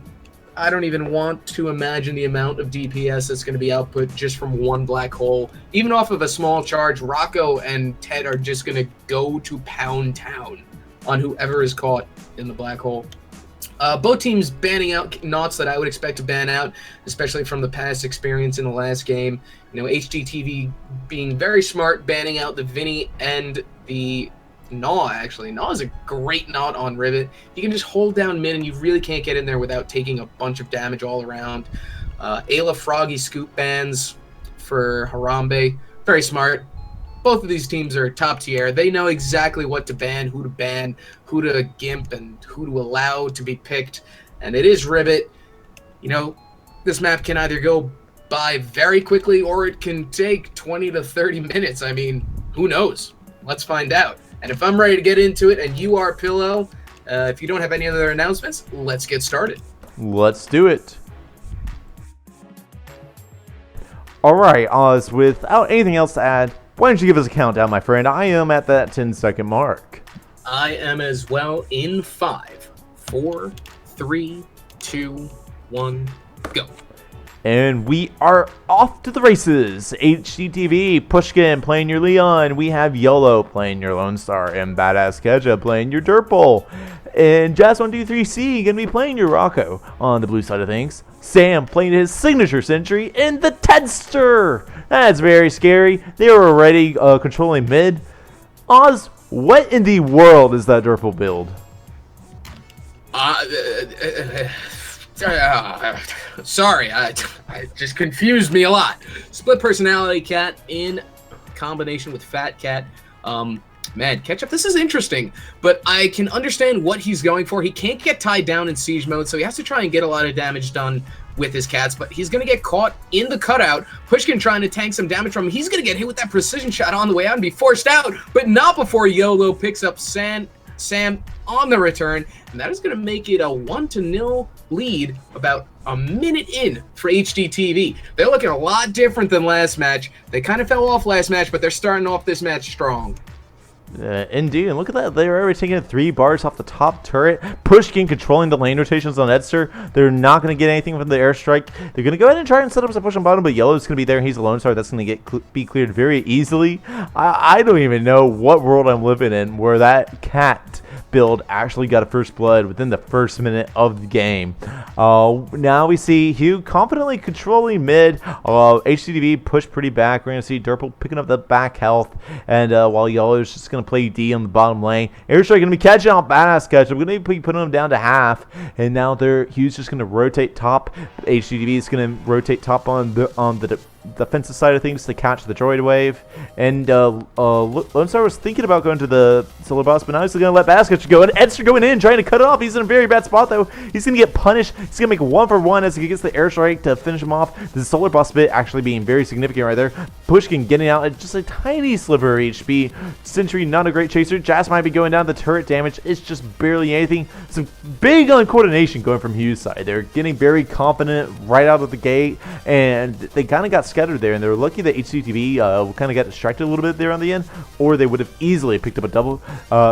I don't even want to imagine the amount of DPS that's going to be output just from one black hole. Even off of a small charge, Rocco and Ted are just going to go to pound town on whoever is caught in the black hole. Both teams banning out Nauts that I would expect to ban out, especially from the past experience in the last game. You know, HDTV being very smart, banning out the Vinny and the Gnaw, actually. Gnaw is a great Naut on Rivet. You can just hold down mid and you really can't get in there without taking a bunch of damage all around. Ayla Froggy Scoop bans for Harambe. Very smart. Both of these teams are top tier. They know exactly what to ban, who to gimp, and who to allow to be picked. And it is Ribbit. You know, this map can either go by very quickly or it can take 20 to 30 minutes. I mean, who knows? Let's find out. And if I'm ready to get into it and you are, Pillow, if you don't have any other announcements, let's get started. Let's do it. All right, Oz, without anything else to add, why don't you give us a countdown, my friend? I am at that 10-second mark. I am as well in 5, 4, 3, 2, 1, go. And we are off to the races. HDTV, Pushkin playing your Leon. We have YOLO playing your Lone Star. And Badass Kedja playing your Durple. And Jazz123C going to be playing your Rocco on the blue side of things. Sam playing his signature Sentry in the Tedster. That's very scary. They were already controlling mid. Oz, what in the world is that Durple build? Sorry, I just confused me a lot. Split personality cat in combination with fat cat. Man, Ketchup, this is interesting, but I can understand what he's going for. He can't get tied down in siege mode, so he has to try and get a lot of damage done with his cats, but he's going to get caught in the cutout. Pushkin trying to tank some damage from him. He's going to get hit with that precision shot on the way out and be forced out, but not before YOLO picks up Sam on the return, and that is going to make it a 1-0 lead about a minute in for HDTV. They're looking a lot different than last match. They kind of fell off last match, but they're starting off this match strong. Indeed, and look at that. They're already taking 3 bars off the top turret. Pushkin controlling the lane rotations on Edster. They're not going to get anything from the airstrike. They're going to go ahead and try and set up some push on bottom, but Yellow's going to be there. He's a Lone Star. That's going to be cleared very easily. I don't even know what world I'm living in where that cat build actually got a first blood within the first minute of the game. Now we see Hugh confidently controlling mid. HDTV pushed pretty back. We're going to see Durple picking up the back health. And while Yellow's just going to play D on the bottom lane. Airstrike going to be catching out Badass Catch. I'm going to be putting him down to half. And now Hugh's just going to rotate top. HDTV is going to rotate top on the defensive side of things to catch the droid wave. And Lone Star was thinking about going to the solar boss, but now he's going to let Basket go. And Edster going in, trying to cut it off. He's in a very bad spot, though. He's going to get punished. He's going to make 1-for-1 as he gets the airstrike to finish him off. The solar boss bit actually being very significant right there. Pushkin getting out at just a tiny sliver of HP. Sentry, not a great chaser. Jas might be going down. The turret damage is just barely anything. Some big uncoordination going from Hugh's side. They're getting very confident right out of the gate, and they kind of got scattered there, and they were lucky that HDTV kind of got distracted a little bit there on the end, or they would have easily picked up a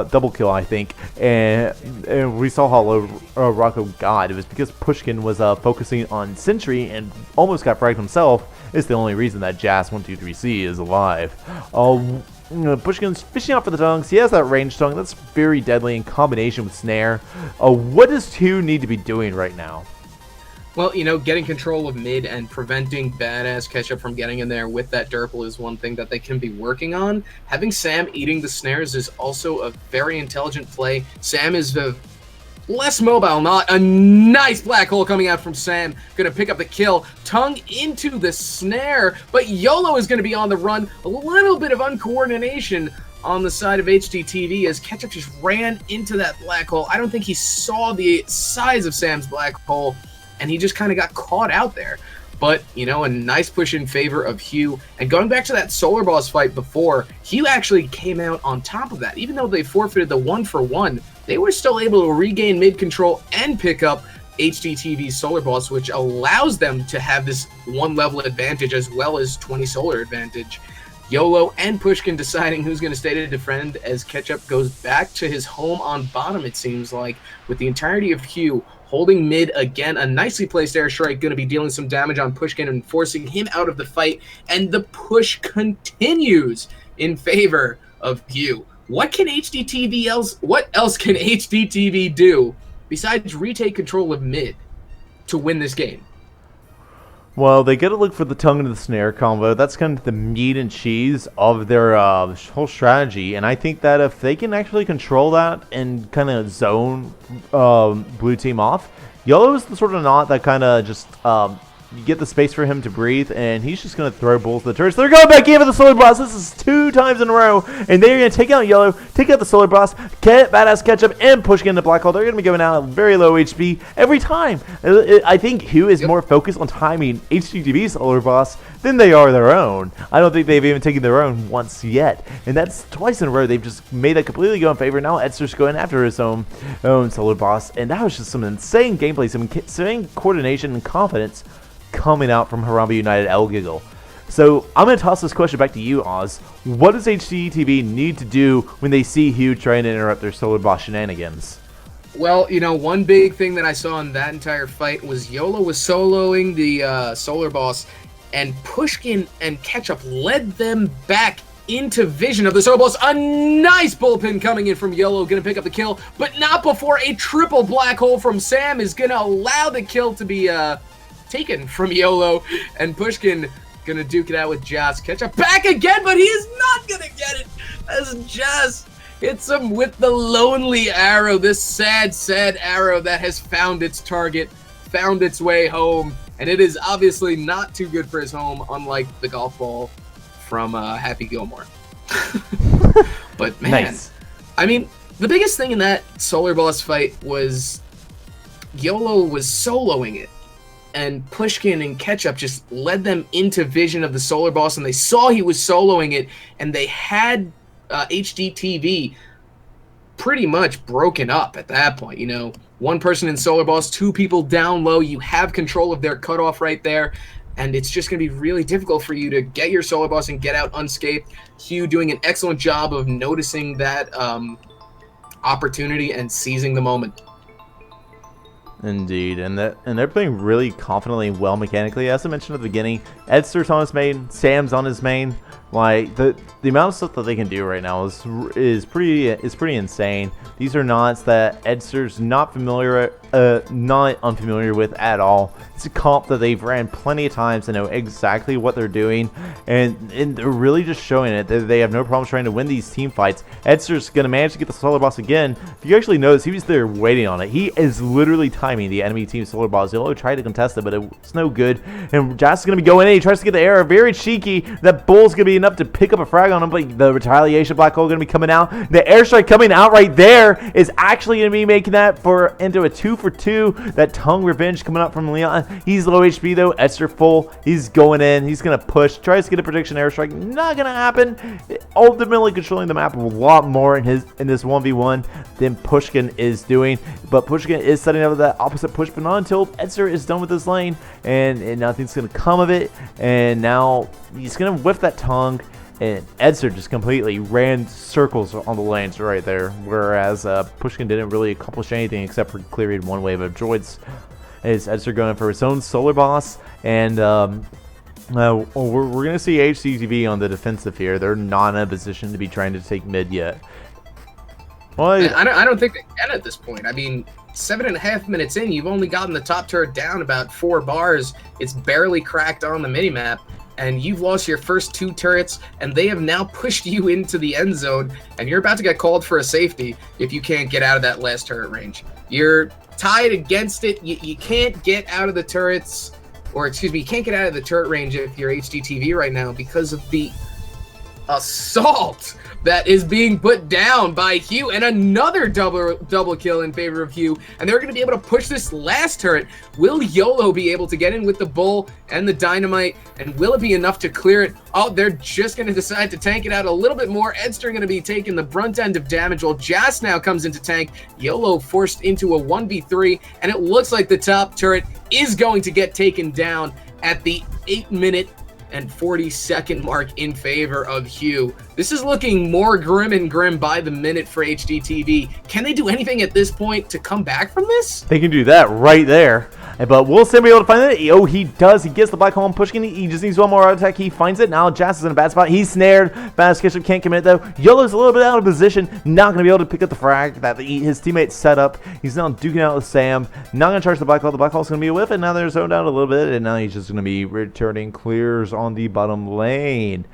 double kill, I think. And we saw how Rocco got. It was because Pushkin was focusing on Sentry and almost got fragged himself. It's the only reason that Jas123C is alive. Pushkin's fishing out for the tongues. He has that ranged tongue. That's very deadly in combination with Snare. What does 2 need to be doing right now? Well, getting control of mid and preventing Badass Ketchup from getting in there with that Durple is one thing that they can be working on. Having Sam eating the snares is also a very intelligent play. Sam is less mobile, not a nice black hole coming out from Sam. Gonna pick up the kill. Tongue into the snare, but YOLO is gonna be on the run. A little bit of uncoordination on the side of HDTV as Ketchup just ran into that black hole. I don't think he saw the size of Sam's black hole, and he just kind of got caught out there. But, a nice push in favor of Hugh. And going back to that Solar Boss fight before, Hugh actually came out on top of that. Even though they forfeited the 1-for-1, they were still able to regain mid control and pick up HDTV's Solar Boss, which allows them to have this 1 level advantage as well as 20 solar advantage. YOLO and Pushkin deciding who's going to stay to defend as Ketchup goes back to his home on bottom, it seems like, with the entirety of Hugh holding mid again. A nicely placed airstrike going to be dealing some damage on Pushkin and forcing him out of the fight, and the push continues in favor of Hugh. What else can HDTV do besides retake control of mid to win this game? Well, they got to look for the tongue and the snare combo. That's kind of the meat and cheese of their whole strategy. And I think that if they can actually control that and kind of zone blue team off, Yellow is the sort of knot that kind of just you get the space for him to breathe, and he's just going to throw bullets at the turrets. They're going back in for the Solar Boss. This is 2 times in a row, and they're going to take out Yellow, take out the Solar Boss, get Badass Ketchup, and push in the Black Hole. They're going to be going out at very low HP every time. I think Hugh is more focused on timing HDTV's Solar Boss than they are their own. I don't think they've even taken their own once yet, and that's twice in a row. They've just made that completely go in favor. Now Edster's going after his own Solar Boss, and that was just some insane gameplay, some insane coordination and confidence coming out from Harambe United Elegiggle. So I'm going to toss this question back to you, Oz. What does HDTV need to do when they see Hugh trying to interrupt their Solar Boss shenanigans? Well, one big thing that I saw in that entire fight was YOLO was soloing the Solar Boss, and Pushkin and Ketchup led them back into vision of the Solar Boss. A nice bullpen coming in from YOLO, going to pick up the kill, but not before a triple black hole from Sam is going to allow the kill to be taken from YOLO, and Pushkin gonna duke it out with Jas. Ketchup back again, but he is not gonna get it as Jas hits him with the lonely arrow, this sad arrow that has found its target, found its way home, and it is obviously not too good for his home, unlike the golf ball from Happy Gilmore. But man, nice. I mean, the biggest thing in that Solar Boss fight was YOLO was soloing it, and Pushkin and Ketchup just led them into vision of the Solar Boss, and they saw he was soloing it, and they had HDTV pretty much broken up at that point. One person in Solar Boss, 2 people down low. You have control of their cutoff right there, and it's just going to be really difficult for you to get your Solar Boss and get out unscathed. Hugh doing an excellent job of noticing that opportunity and seizing the moment. Indeed, and they're playing really confidently and well mechanically. As I mentioned at the beginning, Edster's on his main, Sam's on his main. Like the amount of stuff that they can do right now is pretty insane. These are knots that Edster's not unfamiliar with at all. It's a comp that they've ran plenty of times and know exactly what they're doing, and they're really just showing it. They have no problem trying to win these team fights. Edster's gonna manage to get the solar boss again. If you actually notice, he was there waiting on it. He is literally timing the enemy team solar boss. He'll try to contest it, but it's no good. And Jazz is gonna be going in. He tries to get the arrow, very cheeky. That bull's gonna be enough to pick up a frag on him, but the retaliation black hole gonna be coming out. The airstrike coming out right there is actually gonna be making that into a 2-for-2. That tongue revenge coming out from Leon. He's low HP though. Edster full. He's going in. He's gonna push. Tries to get a prediction airstrike. Not gonna happen. Ultimately controlling the map a lot more in this 1v1 than Pushkin is doing. But Pushkin is setting up that opposite push, but not until Edster is done with this lane, and nothing's gonna come of it. And now he's gonna whiff that tongue, and Edster just completely ran circles on the lanes right there, whereas Pushkin didn't really accomplish anything except for clearing one wave of droids. Is Edster going for his own solar boss, and we're going to see HDTV on the defensive here. They're not in a position to be trying to take mid yet. Well, I don't think they can at this point. I mean, 7.5 minutes in, you've only gotten the top turret down about 4 bars. It's barely cracked on the minimap, and you've lost your first 2 turrets, and they have now pushed you into the end zone, and you're about to get called for a safety if you can't get out of that last turret range. You're tied against it. You can't get out of the turrets, or excuse me, you can't get out of the turret range if you're HDTV right now because of the assault that is being put down by Hugh, and another double kill in favor of Hugh, and they're going to be able to push this last turret. Will YOLO be able to get in with the bull and the dynamite, and will it be enough to clear it? Oh, they're just going to decide to tank it out a little bit more. Edster going to be taking the brunt end of damage, while Jas now comes into tank. YOLO forced into a 1v3, and it looks like the top turret is going to get taken down at the 8-minute and 40-second mark in favor of Hugh. This is looking more grim and grim by the minute for HDTV. Can they do anything at this point to come back from this? They can do that right there. But will Sam be able to find it? Oh, he does. He gets the black hole and Pushkin. He just needs one more auto attack. He finds it. Now Jas is in a bad spot. He's snared. Bad Sketchup can't commit though. YOLO's a little bit out of position. Not going to be able to pick up the frag that his teammates set up. He's now duking out with Sam. Not going to charge the black hole. The black hole's going to be a whiff, and now they're zoned out a little bit, and now he's just going to be returning clears on the bottom lane.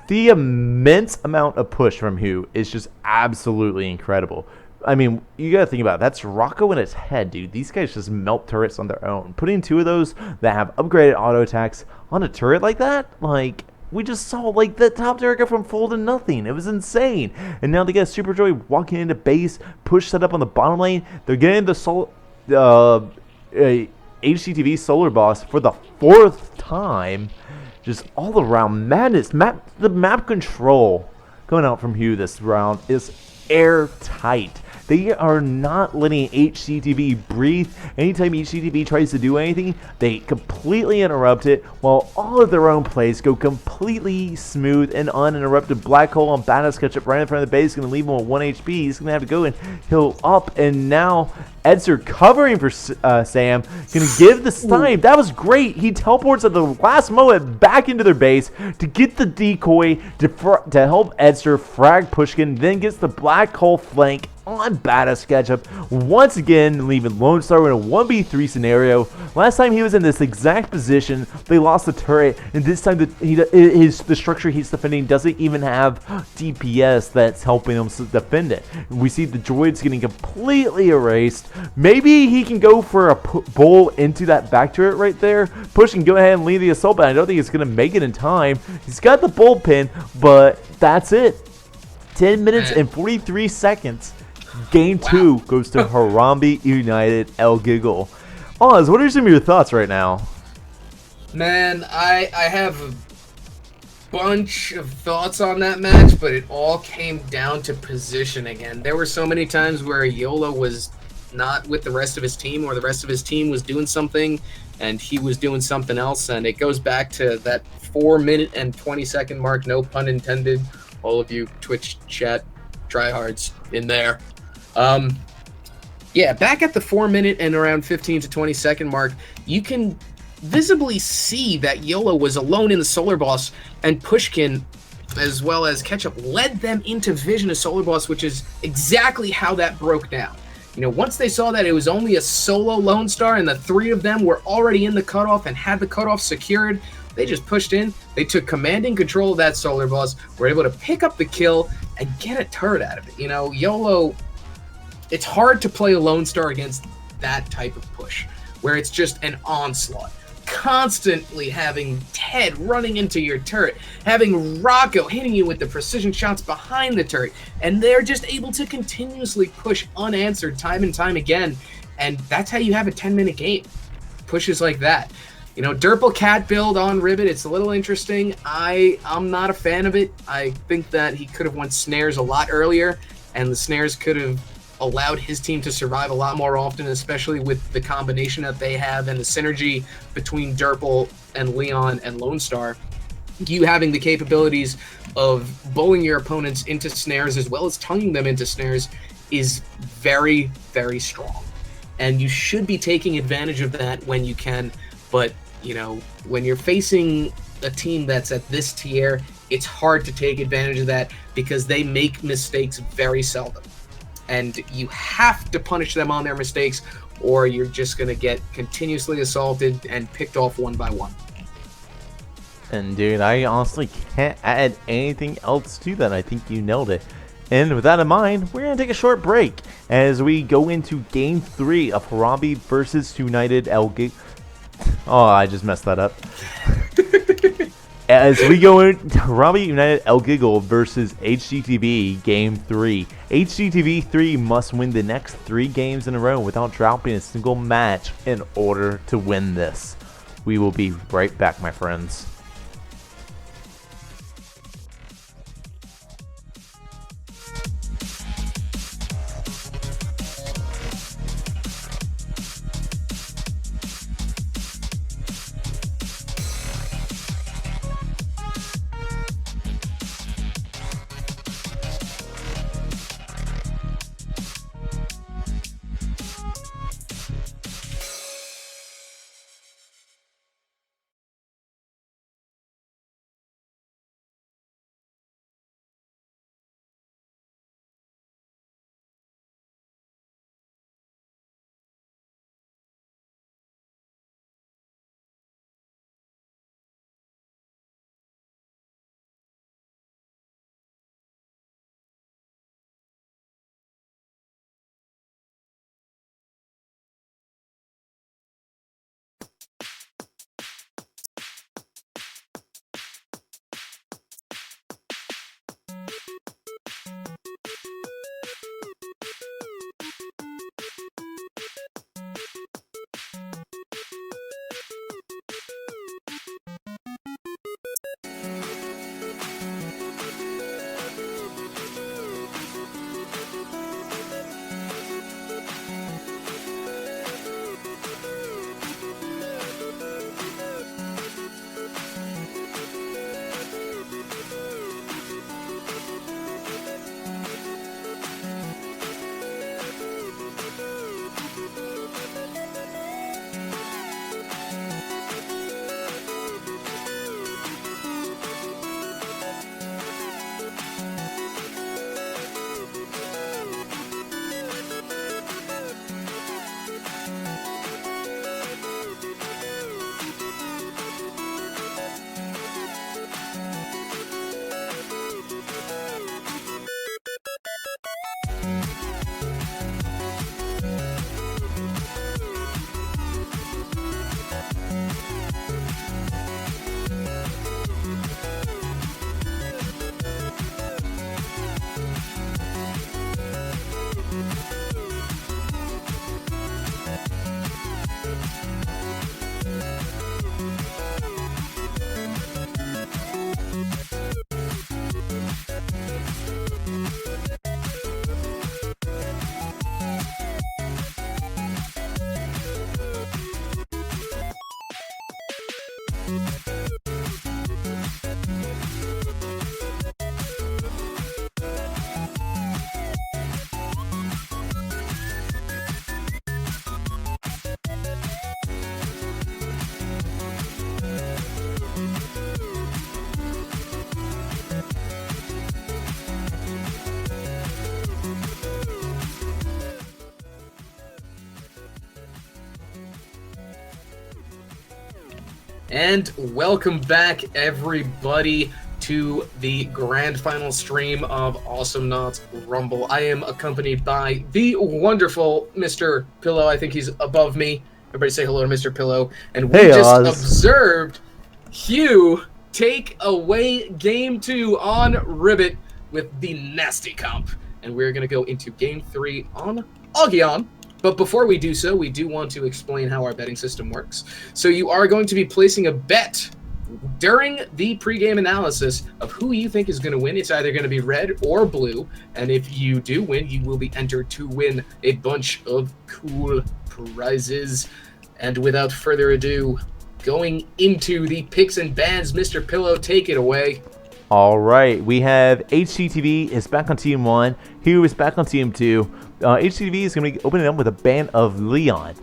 The immense amount of push from Hugh is just absolutely incredible. I mean, you gotta think about it. That's Rocco in his head, dude. These guys just melt turrets on their own. Putting 2 of those that have upgraded auto attacks on a turret like that, like, we just saw, like, the top turret go from full to nothing. It was insane. And now they get a Super Droid walking into base, push set up on the bottom lane. They're getting the HDTV solar boss for the 4th time. Just all around madness. The map control going out from Hugh this round is airtight. They are not letting HDTV breathe. Anytime HDTV tries to do anything, they completely interrupt it, while all of their own plays go completely smooth and uninterrupted. Black hole on Badass Ketchup right in front of the base, going to leave him with 1 HP. He's going to have to go and heal up, and now Edster covering for Sam, going to give the stun. That was great. He teleports at the last moment back into their base to get the decoy to help Edster frag Pushkin, then gets the black hole flank on Badass Ketchup, once again leaving Lone Star in a 1v3 scenario. Last time he was in this exact position, they lost the turret, and this time the structure he's defending doesn't even have DPS that's helping him defend it. We see the droids getting completely erased. Maybe he can go for a bull into that back turret right there. Push can go ahead and lead the assault, but I don't think he's going to make it in time. He's got the bullpen, but that's it. 10 minutes and 43 seconds. Game 2 goes to Harambe United Elegiggle. Oz, what are some of your thoughts right now? Man, I have a bunch of thoughts on that match, but it all came down to position again. There were so many times where YOLO was not with the rest of his team, or the rest of his team was doing something and he was doing something else, and it goes back to that 4-minute and 20-second mark, no pun intended. All of you Twitch chat tryhards in there. Yeah, back at the 4-minute and around 15 to 20 second mark, you can visibly see that YOLO was alone in the Solar Boss, and Pushkin, as well as Ketchup, led them into vision of Solar Boss, which is exactly how that broke down. Once they saw that it was only a solo Lone Star and the three of them were already in the cutoff and had the cutoff secured, they just pushed in. They took commanding control of that Solar Boss, were able to pick up the kill and get a turret out of it. YOLO, it's hard to play a Lone Star against that type of push, where it's just an onslaught. Constantly having Ted running into your turret, having Rocco hitting you with the precision shots behind the turret, and they're just able to continuously push unanswered time and time again, and that's how you have a 10-minute game. Pushes like that. Derpal Cat build on Ribbit, it's a little interesting. I'm not a fan of it. I think that he could have won snares a lot earlier, and the snares could have allowed his team to survive a lot more often, especially with the combination that they have and the synergy between Derpal and Leon and Lone Star. You having the capabilities of bowling your opponents into snares as well as tonguing them into snares is very, very strong. And you should be taking advantage of that when you can. But, when you're facing a team that's at this tier, it's hard to take advantage of that because they make mistakes very seldom. And you have to punish them on their mistakes, or you're just going to get continuously assaulted and picked off one by one. And dude, I honestly can't add anything else to that. I think you nailed it. And with that in mind, we're going to take a short break as we go into Game 3 of Harambe versus United Elegiggle. Oh, I just messed that up. As we go into Harambe United Elegiggle versus HDTV Game 3. HDTV 3 must win the next 3 games in a row without dropping a single match in order to win this. We will be right back, my friends. And welcome back, everybody, to the grand final stream of Awesomenauts Rumble. I am accompanied by the wonderful Mr. Pillow. I think he's above me. Everybody say hello to Mr. Pillow. And we just observed Hugh take away Game 2 on Ribbit with the nasty comp. And we're going to go into Game 3 on Aughion. But before we do so, we do want to explain how our betting system works. So you are going to be placing a bet during the pregame analysis of who you think is going to win. It's either going to be red or blue. And if you do win, you will be entered to win a bunch of cool prizes. And without further ado, going into the picks and bans, Mr. Pillow, take it away. All right, we have HDTV is back on Team 1. Hugh is back on Team 2. HDTV is going to be opening up with a ban of Leon.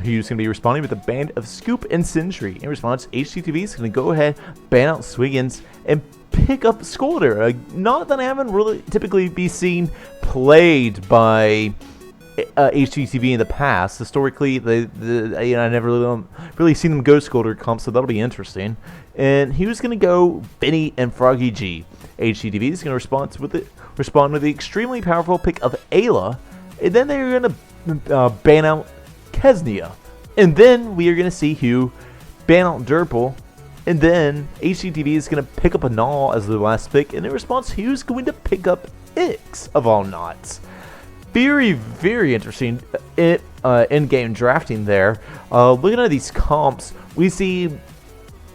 Hugh's going to be responding with a ban of Scoop and Sentry. In response, HDTV is going to go ahead, ban out Swiggins, and pick up Scolder. Not that I haven't really typically be seen played by HDTV in the past. Historically, I never really seen them go Scolder comp, so that'll be interesting. And he was going to go Benny and Froggy G. HDTV is going to respond with the extremely powerful pick of Ayla, and then they're going to ban out Kesnia. And then we are going to see Hugh ban out Durple, and then HDTV is going to pick up a Null as the last pick, and in response, Hugh's going to pick up Ix of all knots. Very, very interesting in-game drafting there. Looking at these comps, we see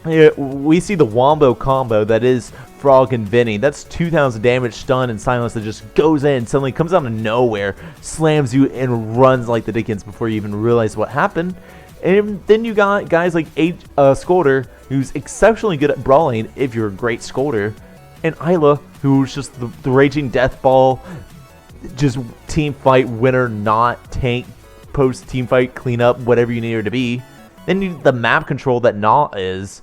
the Wombo combo that is Frog and Vinny. That's 2,000 damage, stun, and silence that just goes in, suddenly comes out of nowhere, slams you, and runs like the Dickens before you even realize what happened. And then you got guys like Scolder, who's exceptionally good at brawling if you're a great Scolder, and Isla, who's just the raging death ball, just team fight winner, not tank, post team fight cleanup, whatever you need her to be. Then the map control that Na is.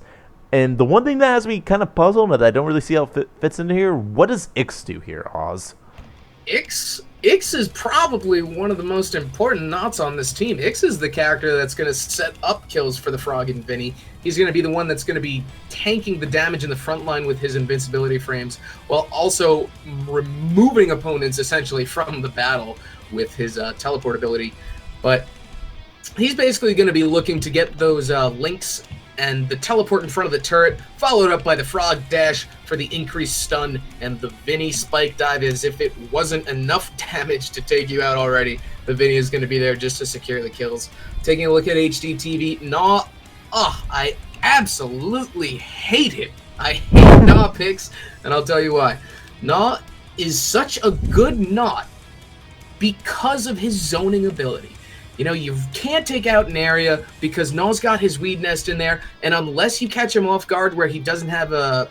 And the one thing that has me kind of puzzled that I don't really see how it fits into here, what does Ix do here, Oz? Ix is probably one of the most important knots on this team. Ix is the character that's going to set up kills for the Frog and Vinny. He's going to be the one that's going to be tanking the damage in the front line with his invincibility frames, while also removing opponents essentially from the battle with his teleport ability. But he's basically going to be looking to get those links and the teleport in front of the turret, followed up by the Frog Dash for the increased stun, and the Vinny Spike Dive. As if it wasn't enough damage to take you out already, the Vinny is going to be there just to secure the kills. Taking a look at HDTV, Na, I absolutely hate it. I hate Na picks, and I'll tell you why. Na is such a good Knot because of his zoning ability. You know, you can't take out an area because Null's got his Weed Nest in there, and unless you catch him off guard where he doesn't have a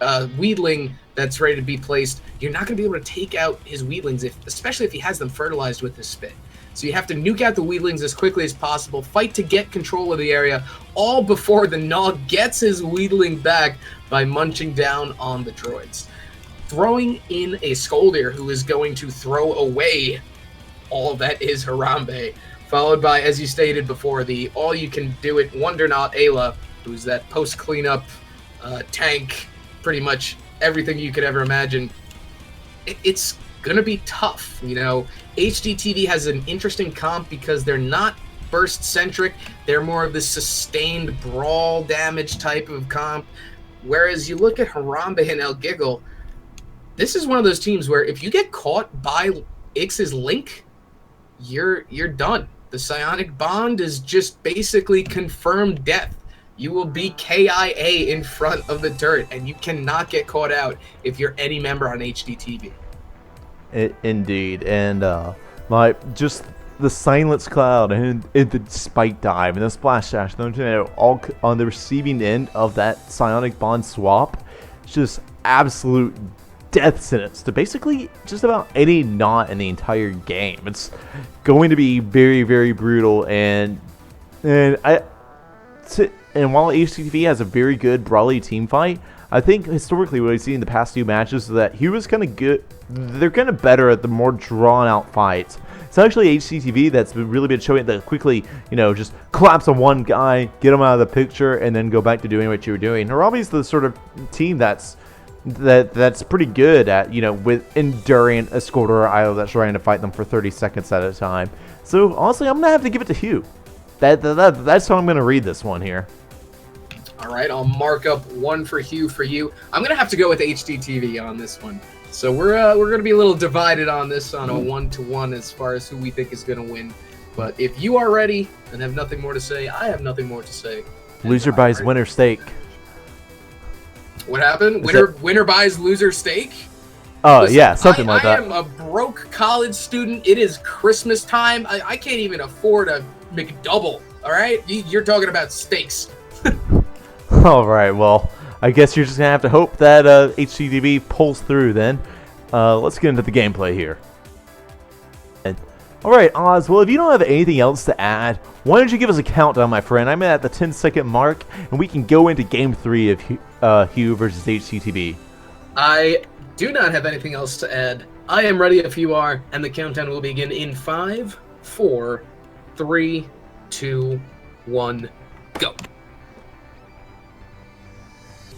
Weedling that's ready to be placed, you're not going to be able to take out his Weedlings, especially if he has them fertilized with his spit. So you have to nuke out the Weedlings as quickly as possible, fight to get control of the area, all before the Null gets his Weedling back by munching down on the droids. Throwing in a Scolder who is going to throw away all that is Harambe, followed by, as you stated before, the all-you-can-do-it Wondernot Ayla, who's that post-cleanup tank, pretty much everything you could ever imagine. It's going to be tough, you know. HDTV has an interesting comp because they're not burst-centric. They're more of the sustained brawl damage type of comp, whereas you look at Harambe and Elegiggle, this is one of those teams where if you get caught by Ix's Link, you're done. The psionic bond is just basically confirmed death. You will be KIA in front of the turret, and you cannot get caught out if you're any member on HDTV. Indeed, and just the silence cloud and the spike dive and the splash dash, all on the receiving end of that psionic bond swap. It's just absolute death sentence to basically just about any knot in the entire game. It's going to be very, very brutal, and while HTTV has a very good brawly team fight, I think historically what I've seen in the past few matches is that he was kind of good. They're kind of better at the more drawn out fights. It's actually HDTV that's really been showing that quickly, just collapse on one guy, get him out of the picture, and then go back to doing what you were doing. Harambe's the sort of team that's pretty good at, with enduring a squad or idol that's trying to fight them for 30 seconds at a time. So honestly, I'm gonna have to give it to Hugh. That's how I'm gonna read this one here. All right, I'll mark up 1 for Hugh for you. I'm gonna have to go with HDTV on this one. So we're gonna be a little divided on this on a 1-to-1 as far as who we think is gonna win. But if you are ready and have nothing more to say, I have nothing more to say. Loser buys winner steak. What happened? Winner buys loser steak? Oh, Listen, yeah, something like that. I am a broke college student. It is Christmas time. I can't even afford a McDouble, all right? You're talking about steaks. All right, well, I guess you're just going to have to hope that HDTV pulls through then. Let's get into the gameplay here. All right, Oz, well, if you don't have anything else to add, why don't you give us a countdown, my friend? I'm at the 10-second mark, and we can go into Game 3 of Hugh versus HDTV. I do not have anything else to add. I am ready if you are, and the countdown will begin in 5, 4, 3, 2, 1, go.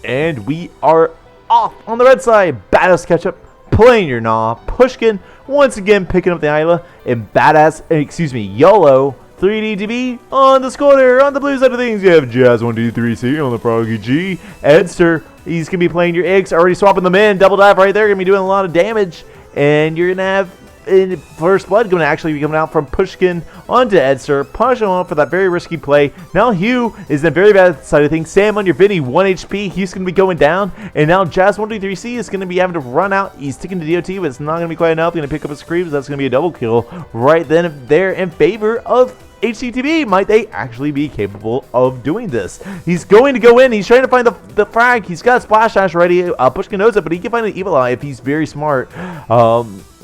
And we are off on the red side. Badass Ketchup playing your Gnaw. Pushkin once again picking up the Isla. And YOLO 3DTV on the squatter. On the blue side of things, you have Jazz123C on the Froggy G. Edster, he's going to be playing your X. Already swapping them in. Double dive right there. Going to be doing a lot of damage. And you're going to have in First Blood going to actually be coming out from Pushkin onto Edster, punishing him on for that very risky play. Now Hugh is in the very bad side of things. Sam on your Vinny, 1 HP. He's going to be going down. And now Jazz123C is going to be having to run out. He's sticking to DOT, but it's not going to be quite enough. Going to pick up his creeps. That's going to be a double kill right then and there in favor of HDTV. Might they actually be capable of doing this? He's going to go in. He's trying to find the frag. He's got a splash dash ready. Pushkin knows it, but he can find an evil eye if he's very smart.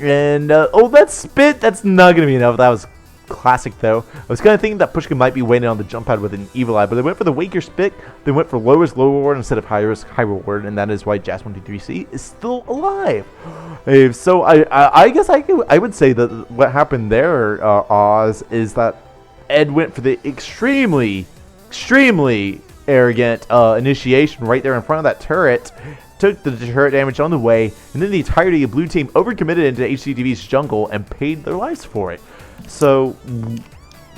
That spit, that's not going to be enough. That was classic, though. I was kind of thinking that Pushkin might be waiting on the jump pad with an evil eye, but they went for the weaker spit. They went for low risk, low reward instead of high risk, high reward, and that is why Jazz123C is still alive. So I guess I would say that what happened there, Oz, is that Ed went for the extremely arrogant initiation right there in front of that turret. Took the turret damage on the way, and then the entirety of blue team overcommitted into HDTV's jungle and paid their lives for it. So,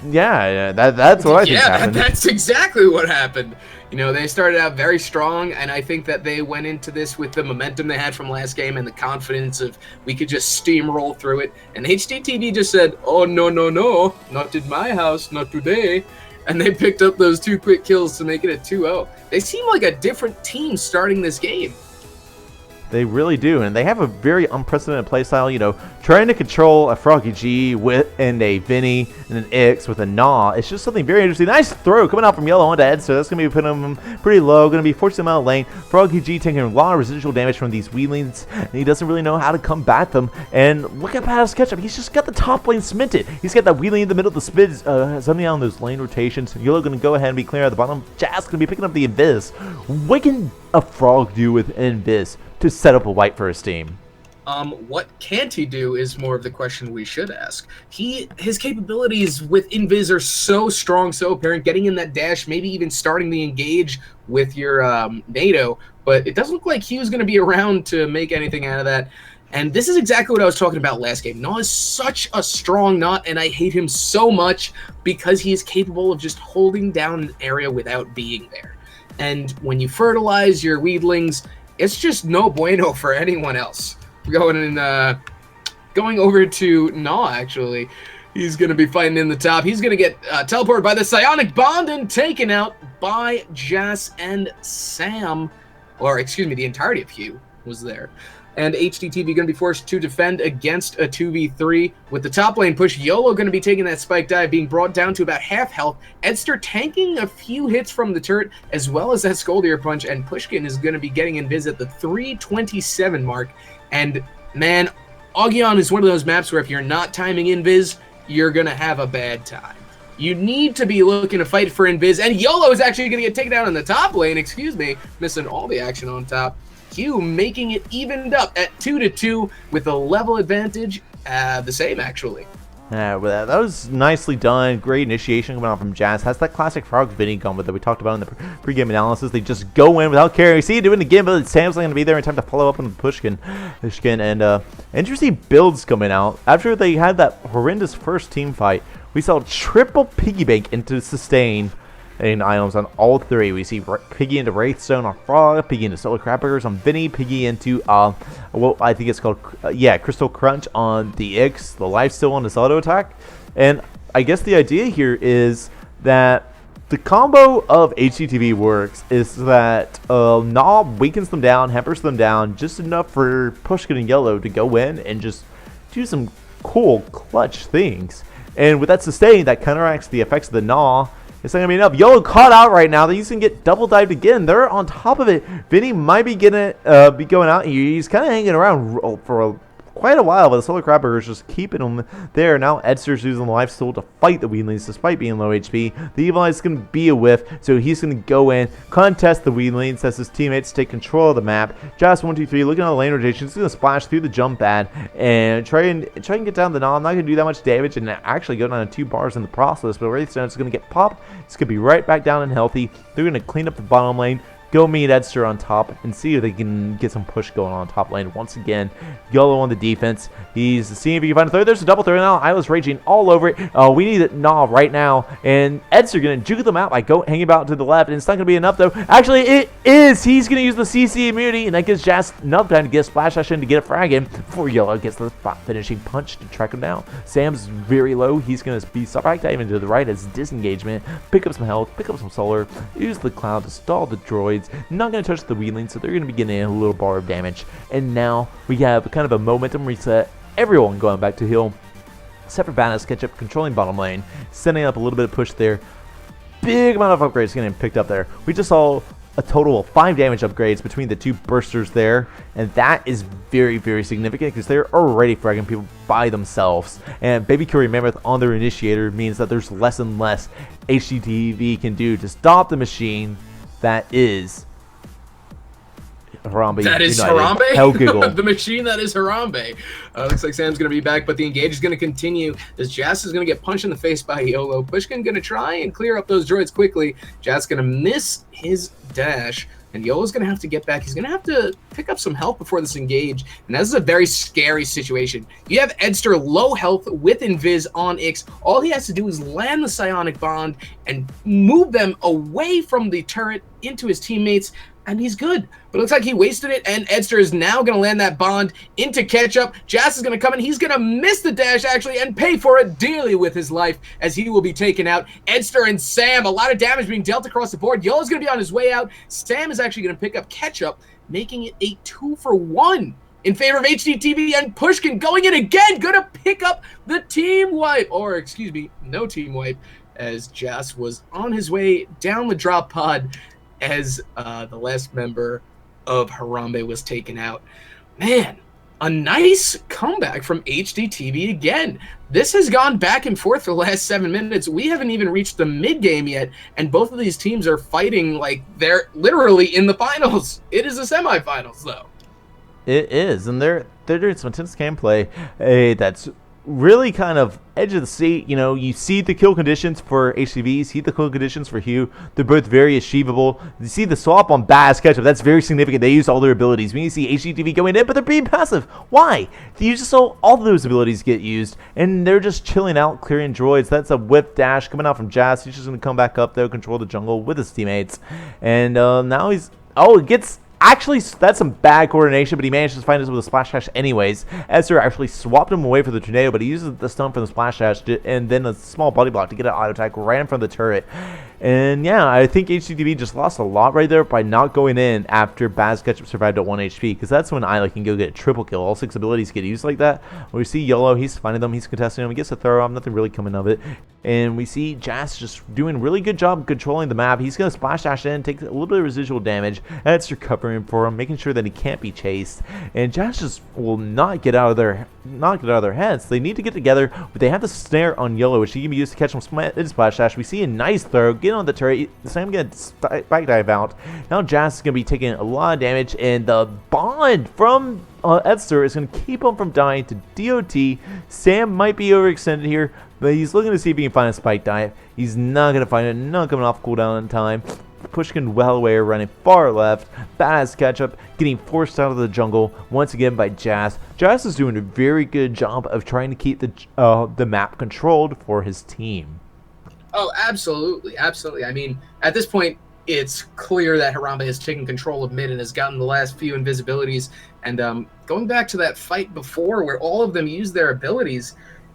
yeah, that's what I think happened. Yeah, that's exactly what happened. They started out very strong, and I think that they went into this with the momentum they had from last game and the confidence of we could just steamroll through it. And HDTV just said, oh, no, not in my house, not today. And they picked up those 2 quick kills to make it a 2-0. They seem like a different team starting this game. They really do, and they have a very unprecedented playstyle, trying to control a Froggy G and a Vinny and an X with a Gnaw. It's just something very interesting. Nice throw coming out from Yellow onto Ed, so that's going to be putting him pretty low, going to be forcing him out of lane. Froggy G taking a lot of residual damage from these wheelings, and he doesn't really know how to combat them. And look at Badass Ketchup, he's just got the top lane cemented. He's got that wheeling in the middle of the spid, something out on those lane rotations. Yellow going to go ahead and be clear at the bottom. Jazz going to be picking up the Invis. What can a Frog do with Invis to set up a white for his team? What can't he do is more of the question we should ask. His capabilities with Invis are so strong, so apparent, getting in that dash, maybe even starting the engage with your NATO, but it doesn't look like Hugh's going to be around to make anything out of that. And this is exactly what I was talking about last game. Gnaw is such a strong Knot, and I hate him so much because he is capable of just holding down an area without being there. And when you fertilize your weedlings, it's just no bueno for anyone else. Going over to Gnaw, actually. He's going to be fighting in the top. He's going to get teleported by the Psionic Bond and taken out by Jazz and Sam. Or, excuse me, the entirety of Hugh was there. And HDTV going to be forced to defend against a 2v3. With the top lane push, YOLO going to be taking that spike dive, being brought down to about half health. Edster tanking a few hits from the turret, as well as that Scoldier punch. And Pushkin is going to be getting Invis at the 327 mark. And, man, Augion is one of those maps where if you're not timing Invis, you're going to have a bad time. You need to be looking to fight for Invis. And YOLO is actually going to get taken down in the top lane, missing all the action on top. Hugh making it evened up at 2-2 with a level advantage, the same actually. Well, that was nicely done. Great initiation coming out from Jazz. Has that classic frog Vinny combo that we talked about in the pre-game analysis. They just go in without caring. See it doing it again, but Sam's not going to be there in time to follow up on the Pushkin. And interesting builds coming out. After they had that horrendous first team fight, we saw triple piggy bank into sustain and items on all three. We see Piggy into Wraithstone on Frog, Piggy into Solar Crabburgers on Vinny, Piggy into what I think it's called, Crystal Crunch on the Ix, the lifesteal on his auto attack. And I guess the idea here is that the combo of HDTV works is that Knob weakens them down, hampers them down just enough for Pushkin and Yellow to go in and just do some cool clutch things. And with that sustain, that counteracts the effects of the Gnaw. It's not going to be enough. Yellow caught out right now. He's going to get double dived again. They're on top of it. Vinny might be getting be going out. He's kind of hanging around for quite a while, but the Solar Crabburger is just keeping him there. Now Edster's using the lifesteal to fight the Weedlings despite being low HP. The Evil Eye's going to be a whiff, so he's going to go in, contest the Weedlings as his teammates take control of the map. Jazz 1-2-3 looking at the lane rotation. He's going to splash through the jump pad and try and get down the Gnaw. Not going to do that much damage and actually go down to 2 bars in the process, but Wraithstone is going to get popped. It's going to be right back down and healthy. They're going to clean up the bottom lane, go meet Edster on top, and see if they can get some push going on top lane. Once again, Yellow on the defense. He's seeing if he can find a third. There's a double throw now. Isla's raging all over it. We need it Gnaw right now. And Edster going to juke them out by hanging about to the left. And it's not going to be enough, though. Actually, it is. He's going to use the CC immunity, and that gives Jazz enough time to get a splash dash in to get a frag in before Yellow gets the finishing punch to track him down. Sam's very low. He's going to be back diving to the right as disengagement. Pick up some health, pick up some solar, use the cloud to stall the droids. Not going to touch the Weedling, so they're going to be getting a little bar of damage. And now we have kind of a momentum reset. Everyone going back to heal, except for Bannis Ketchup controlling bottom lane, setting up a little bit of push there. Big amount of upgrades getting picked up there. We just saw a total of 5 damage upgrades between the 2 bursters there, and that is very, very significant because they're already fragging people by themselves. And Baby Curry Mammoth on their initiator means that there's less and less HDTV can do to stop the machine that is Harambe. That is United. Harambe? Elegiggle. The machine that is Harambe. Looks like Sam's going to be back, but the engage is going to continue as Jazz is going to get punched in the face by Yolo. Pushkin going to try and clear up those droids quickly. Jazz going to miss his dash, and Yolo's going to have to get back. He's going to have to pick up some health before this engage, and this is a very scary situation. You have Edster low health with Invis on Ix. All he has to do is land the Psionic Bond and move them away from the turret into his teammates, and he's good. But it looks like he wasted it, and Edster is now going to land that bond into Ketchup. Jazz is going to come in. He's going to miss the dash, actually, and pay for it dearly with his life as he will be taken out. Edster and Sam, a lot of damage being dealt across the board. Yolo's going to be on his way out. Sam is actually going to pick up Ketchup, making it a 2-for-1 in favor of HDTV, and Pushkin going in again, going to pick up the team wipe, or excuse me, no team wipe, as Jazz was on his way down the drop pod as the last member of Harambe was taken out. Man, a nice comeback from HDTV again. This has gone back and forth for the last 7 minutes. We haven't even reached the mid-game yet, and both of these teams are fighting like they're literally in the finals. It is the semifinals, though. It is, and they're doing some intense gameplay. That's really kind of edge of the seat. You know, you see the kill conditions for HCV, you see the kill conditions for Hugh. They're both very achievable. You see the swap on Bass Ketchup. That's very significant. They use all their abilities. When you see HDTV going in, but they're being passive. Why? You just saw all those abilities get used, and they're just chilling out, clearing droids. That's a whip dash coming out from Jazz. He's just going to come back up there, control the jungle with his teammates. And now he's... Oh, it gets... Actually, that's some bad coordination, but he managed to find us with a splash dash anyways. Esther actually swapped him away for the tornado, but he uses the stun for the splash dash and then a small body block to get an auto attack right in front of the turret. And yeah, I think HDTV just lost a lot right there by not going in after Baz Ketchup survived at 1 HP, because that's when Isla can go get a triple kill. All 6 abilities get used like that. When we see Yellow, he's finding them, he's contesting them, he gets a throw, nothing really coming of it. And we see Jazz just doing a really good job controlling the map. He's going to splash dash in, take a little bit of residual damage, and it's recovering for him, making sure that he can't be chased. And Jazz just will not get out of their heads. They need to get together, but they have the snare on Yellow, which he can be used to catch him in splash dash. We see a nice throw, get on the turret, Sam going to back dive out. Now Jazz is going to be taking a lot of damage, and the bond from Edster is going to keep him from dying to DOT. Sam might be overextended here, but he's looking to see if he can find a spike dive. He's not going to find it, not coming off cooldown in time. Pushkin well away, running far left. Badass Ketchup getting forced out of the jungle once again by Jazz. Jazz is doing a very good job of trying to keep the map controlled for his team. Oh, absolutely, absolutely. I mean, at this point, it's clear that Harambe has taken control of mid and has gotten the last few invisibilities. And going back to that fight before where all of them used their abilities,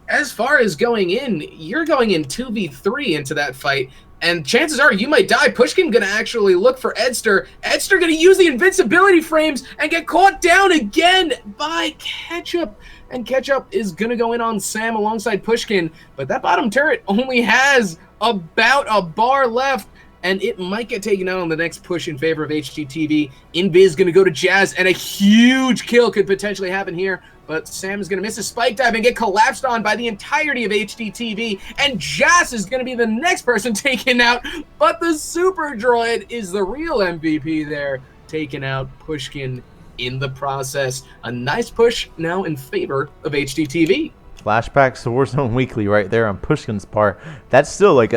as far as going in, you're going in 2v3 into that fight. And chances are you might die. Pushkin going to actually look for Edster. Edster going to use the invincibility frames and get caught down again by Ketchup. And Ketchup is going to go in on Sam alongside Pushkin. But that bottom turret only has about a bar left. And it might get taken out on the next push in favor of HDTV. Invis going to go to Jazz. And a huge kill could potentially happen here. But Sam is going to miss a spike dive and get collapsed on by the entirety of HDTV. And Jazz is going to be the next person taken out. But the Super Droid is the real MVP there, taking out Pushkin in the process. A nice push now in favor of HDTV. Flashbacks to Warzone Weekly right there on Pushkin's part. That's still like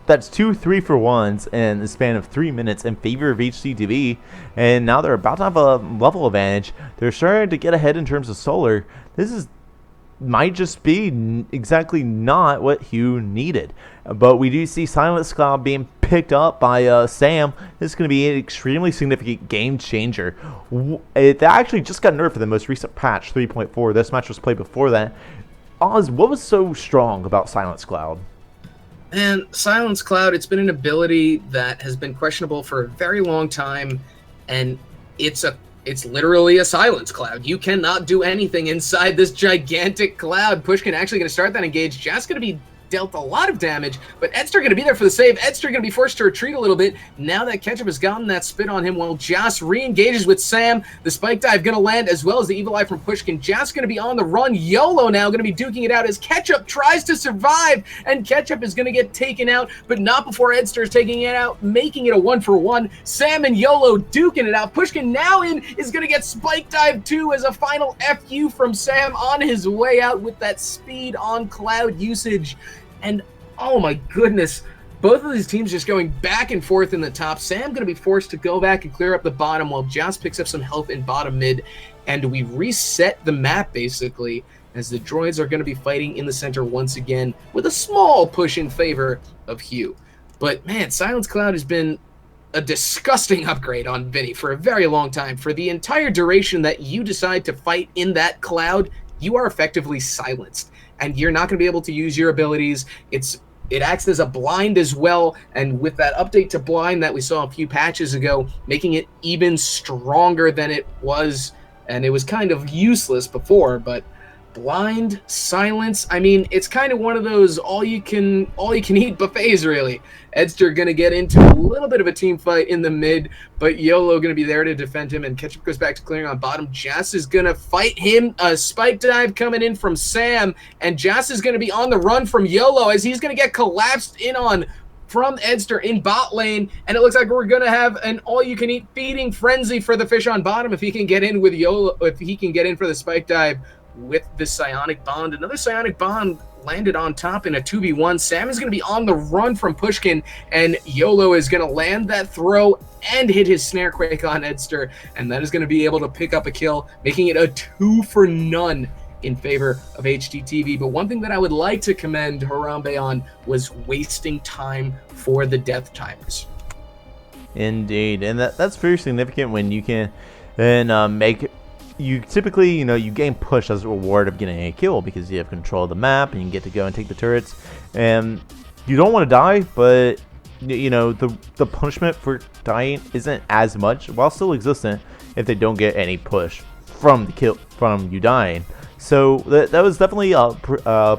that's 2 3-for-1s in the span of 3 minutes in favor of HDTV, and now they're about to have a level advantage. They're starting to get ahead in terms of solar. This might just be exactly not what Hugh needed, but we do see Silence Cloud being picked up by Sam. This is going to be an extremely significant game changer. It actually just got nerfed for the most recent patch 3.4. This match was played before that. Oz, what was so strong about Silence Cloud? And Silence Cloud, it's been an ability that has been questionable for a very long time, and it's literally a silence cloud. You cannot do anything inside this gigantic cloud. Pushkin actually going to start that engage. Jazz going to be dealt a lot of damage, but Edster going to be there for the save. Edster going to be forced to retreat a little bit now that Ketchup has gotten that spit on him while Jazz re-engages with Sam. The spike dive going to land as well as the evil eye from Pushkin. Jazz going to be on the run. YOLO now going to be duking it out as Ketchup tries to survive, and Ketchup is going to get taken out, but not before Edster is taking it out, making it a 1-for-1. Sam and YOLO duking it out. Pushkin now is going to get spike dive too as a final FU from Sam on his way out with that speed on cloud usage. And oh my goodness, both of these teams just going back and forth in the top. Sam going to be forced to go back and clear up the bottom while Jazz picks up some help in bottom mid. And we reset the map basically as the droids are going to be fighting in the center once again with a small push in favor of Hugh. But man, Silence Cloud has been a disgusting upgrade on Vinny for a very long time. For the entire duration that you decide to fight in that cloud, you are effectively silenced. And you're not going to be able to use your abilities. It acts as a blind as well, and with that update to blind that we saw a few patches ago, making it even stronger than it was, and it was kind of useless before, but blind, silence, I mean, it's kind of one of those all you can eat buffets, really. Edster going to get into a little bit of a team fight in the mid, but YOLO going to be there to defend him, and Ketchup goes back to clearing on bottom. Jazz is going to fight him. A spike dive coming in from Sam, and Jazz is going to be on the run from YOLO as he's going to get collapsed in on from Edster in bot lane, and it looks like we're going to have an all-you-can-eat feeding frenzy for the fish on bottom if he can get in with YOLO, if he can get in for the spike dive with the Psionic Bond. Another Psionic Bond landed on top in a 2v1. Sam is going to be on the run from Pushkin, and YOLO is going to land that throw and hit his snare quake on Edster, and that is going to be able to pick up a kill, making it a 2-for-none in favor of HDTV. But one thing that I would like to commend Harambe on was wasting time for the death timers. Indeed, and that's very significant when you can then make. You typically, you gain push as a reward of getting a kill because you have control of the map and you get to go and take the turrets. And you don't want to die, but the punishment for dying isn't as much, while still existent, if they don't get any push from the kill from you dying. So that was definitely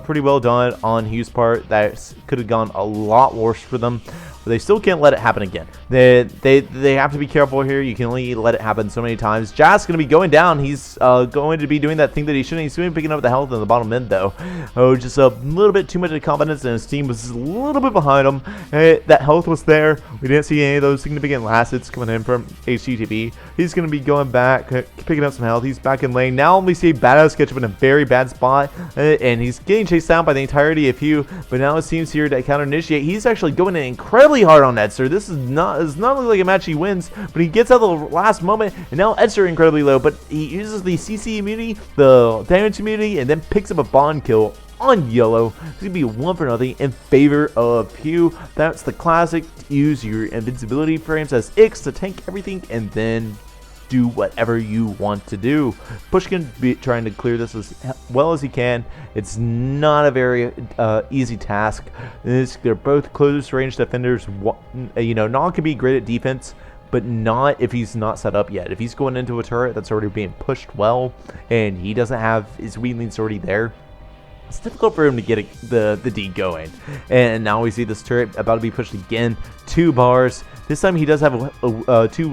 pretty well done on Hugh's part. That could have gone a lot worse for them. but they still can't let it happen again. They have to be careful here. You can only let it happen so many times. Jazz going to be going down. He's going to be doing that thing that he shouldn't. He's going to be picking up the health in the bottom mid, though. Oh, just a little bit too much of confidence, and his team was a little bit behind him. That health was there. We didn't see any of those significant last hits coming in from HDTV. He's going to be going back, picking up some health. He's back in lane. Now we see Badass catch up in a very bad spot, and he's getting chased down by the entirety of Hugh, but now it seems here to counter initiate. He's actually going in incredibly hard on Edster. This is not looking like a match he wins, but he gets out the last moment, and now Edster incredibly low, but he uses the CC immunity, the damage immunity, and then picks up a bond kill on yellow. It's gonna be 1-0 in favor of Hugh. That's the classic. Use your invincibility frames as X to tank everything, and then do whatever you want to do. Pushkin trying to clear this as well as he can. It's not a very easy task. They're both close range defenders. Nog can be great at defense, but not if he's not set up yet. If he's going into a turret that's already being pushed well, and he doesn't have his weak links already there, it's difficult for him to get the D going. And now we see this turret about to be pushed again. 2 bars. This time he does have 2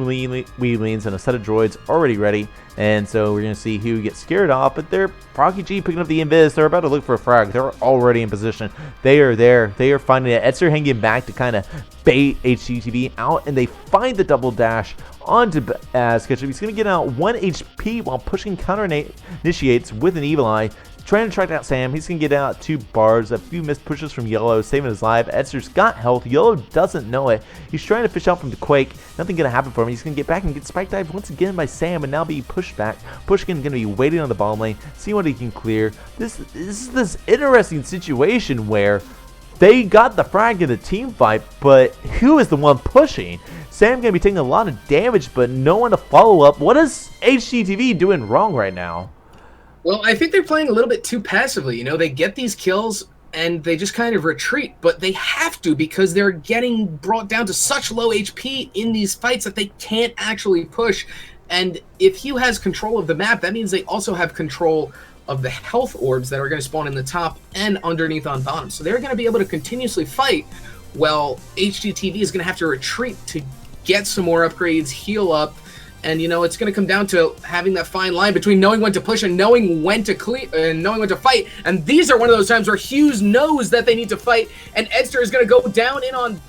weed leans and a set of droids already ready. And so we're going to see Hugh get scared off. But they're Procky G picking up the invis. They're about to look for a frag. They're already in position. They are there. They are finding it. Edster hanging back to kind of bait HDTV out. And they find the double dash onto Sketchup. He's going to get out 1 HP while pushing counter initiates with an Evil Eye. Trying to track out Sam. He's going to get out 2 bars, a few missed pushes from Yellow, saving his life. Edster's got health. Yellow doesn't know it. He's trying to fish out from the Quake. Nothing going to happen for him. He's going to get back and get spike dived once again by Sam and now be pushed back. Pushkin going to be waiting on the bottom lane, see what he can clear. This is this interesting situation where they got the frag in the team fight, but who is the one pushing? Sam going to be taking a lot of damage, but no one to follow up. What is HDTV doing wrong right now? Well, I think they're playing a little bit too passively. They get these kills and they just kind of retreat, but they have to because they're getting brought down to such low HP in these fights that they can't actually push. And if Hugh has control of the map, that means they also have control of the health orbs that are going to spawn in the top and underneath on bottom. So they're going to be able to continuously fight, while HDTV is going to have to retreat to get some more upgrades, heal up. And it's going to come down to having that fine line between knowing when to push and knowing when to knowing when to fight. And these are one of those times where Hughes knows that they need to fight, and Edster is going to go down in on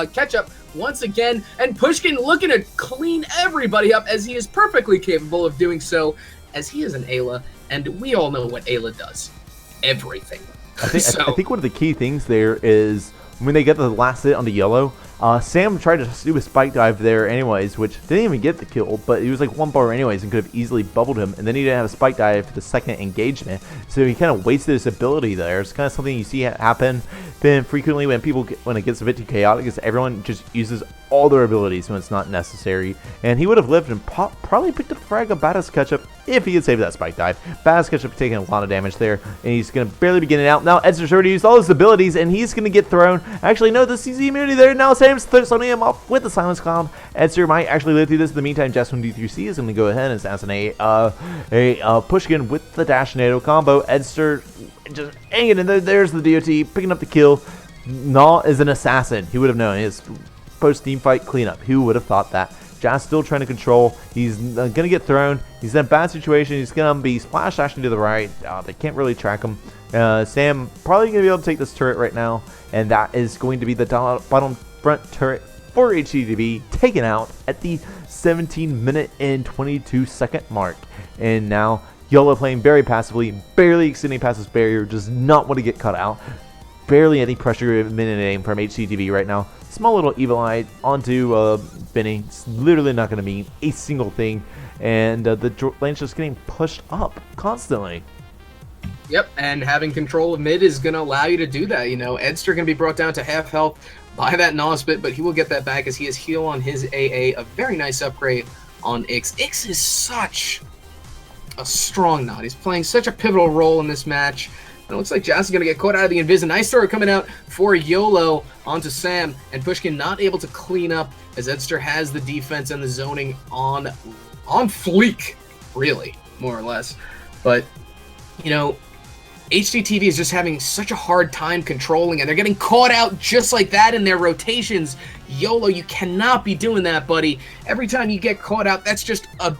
Ketchup once again. And Pushkin looking to clean everybody up, as he is perfectly capable of doing so, as he is an Ayla, and we all know what Ayla does: everything. I think one of the key things there is when they get the last hit on the Yellow. Sam tried to do a spike dive there anyways, which didn't even get the kill, but he was like 1 bar anyways and could have easily bubbled him, and then he didn't have a spike dive for the second engagement, so he kind of wasted his ability there. It's kind of something you see happen then frequently when it gets a bit too chaotic, is everyone just uses all their abilities when it's not necessary, and he would have lived and probably picked up the frag of Badass Ketchup if he had saved that spike dive. Badass Ketchup taking a lot of damage there, and he's going to barely be getting out. Now Edster's already used all his abilities, and he's going to get thrown. Actually, no, the CC immunity there. Now Sam's throwing him off with the Silence Cloud. Edster might actually live through this. In the meantime, Jas1d3c is going to go ahead and assassinate Pushkin with the Dash NATO combo. Edster just hanging in there. There's the DOT picking up the kill. Naw is an assassin. He would have known. His post-team fight cleanup. Who would have thought that? Jas still trying to control. He's going to get thrown. He's in a bad situation. He's going to be splash dashing to the right. They can't really track him. Sam probably going to be able to take this turret right now, and that is going to be the bottom front turret for HDTV, taken out at the 17-minute and 22-second mark. And now Yolo playing very passively, barely extending past this barrier, does not want to get cut out. Barely any pressure emanating from HDTV right now. Small little Evil Eye onto Benny. It's literally not going to mean a single thing. And the lane's just getting pushed up constantly. Yep, and having control of mid is going to allow you to do that. Edster going to be brought down to half health by that Nosbit, but he will get that back as he has heal on his AA. A very nice upgrade on Ix. Ix is such a strong Nod. He's playing such a pivotal role in this match. And it looks like Jas is going to get caught out of the invis. A nice throw coming out for YOLO onto Sam, and Pushkin not able to clean up as Edster has the defense and the zoning on fleek, really, more or less. But, HDTV is just having such a hard time controlling, and they're getting caught out just like that in their rotations. YOLO, you cannot be doing that, buddy. Every time you get caught out, that's just a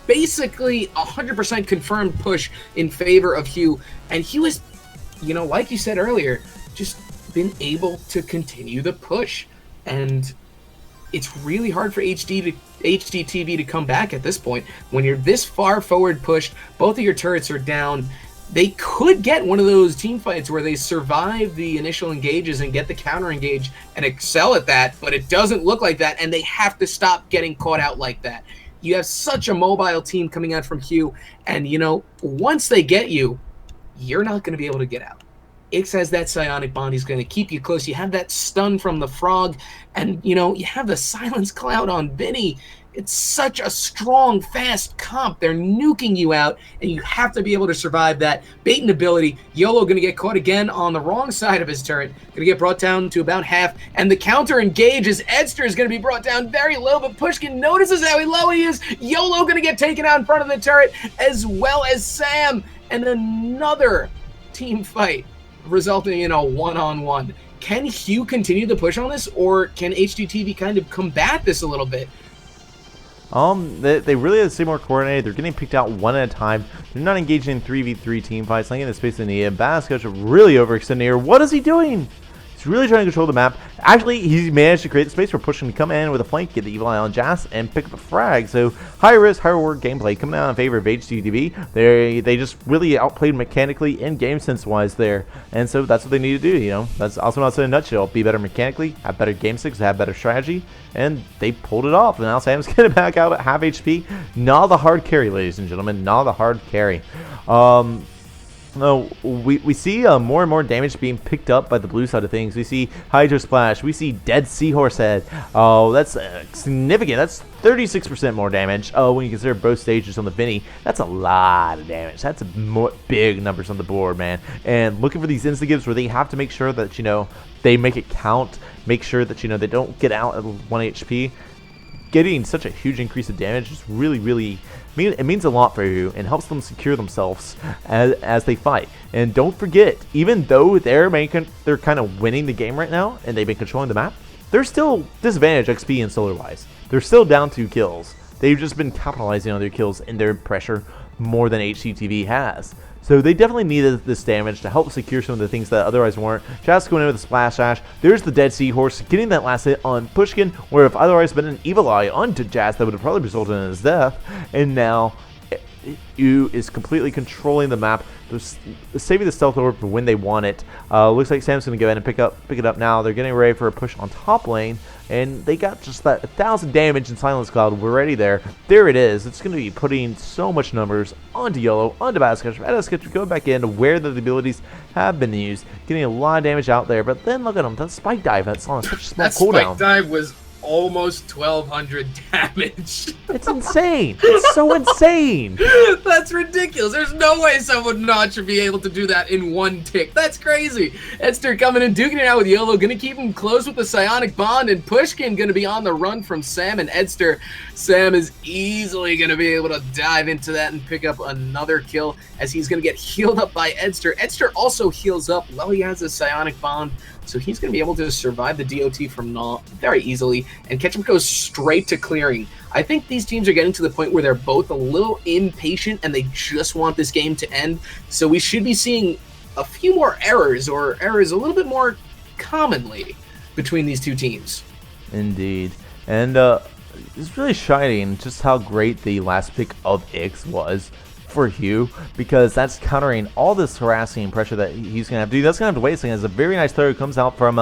basically 100% confirmed push in favor of Hugh. And Hugh has, like you said earlier, just been able to continue the push. And it's really hard for HDTV to come back at this point. When you're this far forward pushed, both of your turrets are down. They could get one of those team fights where they survive the initial engages and get the counter engage and excel at that, but it doesn't look like that, and they have to stop getting caught out like that. You have such a mobile team coming out from Hugh, and once they get you, you're not going to be able to get out. Ix has that psionic bond. He's going to keep you close. You have that stun from the frog, and you have the silence cloud on Vinny. It's such a strong, fast comp. They're nuking you out, and you have to be able to survive that. Baiting ability, YOLO going to get caught again on the wrong side of his turret. Going to get brought down to about half, and the counter engage as Edster is going to be brought down very low, but Pushkin notices how low he is. YOLO going to get taken out in front of the turret, as well as Sam, and another team fight resulting in a one-on-one. Can Hugh continue the push on this, or can HDTV kind of combat this a little bit? They really have to stay more coordinated. They're getting picked out one at a time. They're not engaging in 3v3 team fights, not getting the space they need. And Basketch really overextending here. What is he doing? He's really trying to control the map. Actually, he's managed to create the space for Pushkin to come in with a flank, get the Evil Eye on Jas, and pick up a frag. So, high risk, high reward gameplay coming out in favor of HDTV. They just really outplayed mechanically and game sense-wise there. And so, that's what they need to do, That's Awesomenauts in a nutshell. Be better mechanically, have better game sense, have better strategy. And they pulled it off. And now Sam's getting back out at half HP. Not the hard carry, ladies and gentlemen. Not the hard carry. No, we see more and more damage being picked up by the blue side of things. We see Hydro Splash. We see Dead Seahorse Head. Oh, that's significant. That's 36% more damage. Oh, when you consider both stages on the Vinny, that's a lot of damage. That's big numbers on the board, man. And looking for these insta-gives where they have to make sure that, they make it count. Make sure that, they don't get out at 1 HP. Getting such a huge increase of damage is really it means a lot for you and helps them secure themselves as they fight. And don't forget, even though they're kind of winning the game right now and they've been controlling the map, they're still disadvantaged XP and solar wise. They're still down 2 kills. They've just been capitalizing on their kills and their pressure more than HDTV has. So they definitely needed this damage to help secure some of the things that otherwise weren't. Jas going in with a Splash Dash. There's the Dead Seahorse getting that last hit on Pushkin, where if otherwise been an Evil Eye onto Jas, that would have probably resulted in his death. And now U is completely controlling the map, saving the stealth orb for when they want it. Looks like Sam's going to go ahead and pick it up now. They're getting ready for a push on top lane, and they got just that 1,000 damage in Silence Cloud. We're ready there. There it is. It's going to be putting so much numbers onto YOLO, onto Basketch. Basketch going back into where the abilities have been used, getting a lot of damage out there. But then look at him, that spike dive that's on such a small cooldown. That spike dive was almost 1,200 damage. It's insane. It's so insane. That's ridiculous. There's no way someone not should be able to do that in one tick. That's crazy. Edster coming in, duking it out with YOLO, gonna keep him close with the psionic bond, and Pushkin gonna be on the run from Sam and Edster. Sam is easily gonna be able to dive into that and pick up another kill as he's gonna get healed up by Edster. Edster also heals up while he has a psionic bond, so he's going to be able to survive the DOT from Gnaw very easily, and Ketchup goes straight to clearing. I think these teams are getting to the point where they're both a little impatient and they just want this game to end, so we should be seeing a few more errors, or errors a little bit more commonly between these two teams. Indeed. And it's really shining just how great the last pick of Ix was for Hugh, because that's countering all this harassing pressure that he's going to have to do. That's going to have to wait. As a very nice throw comes out from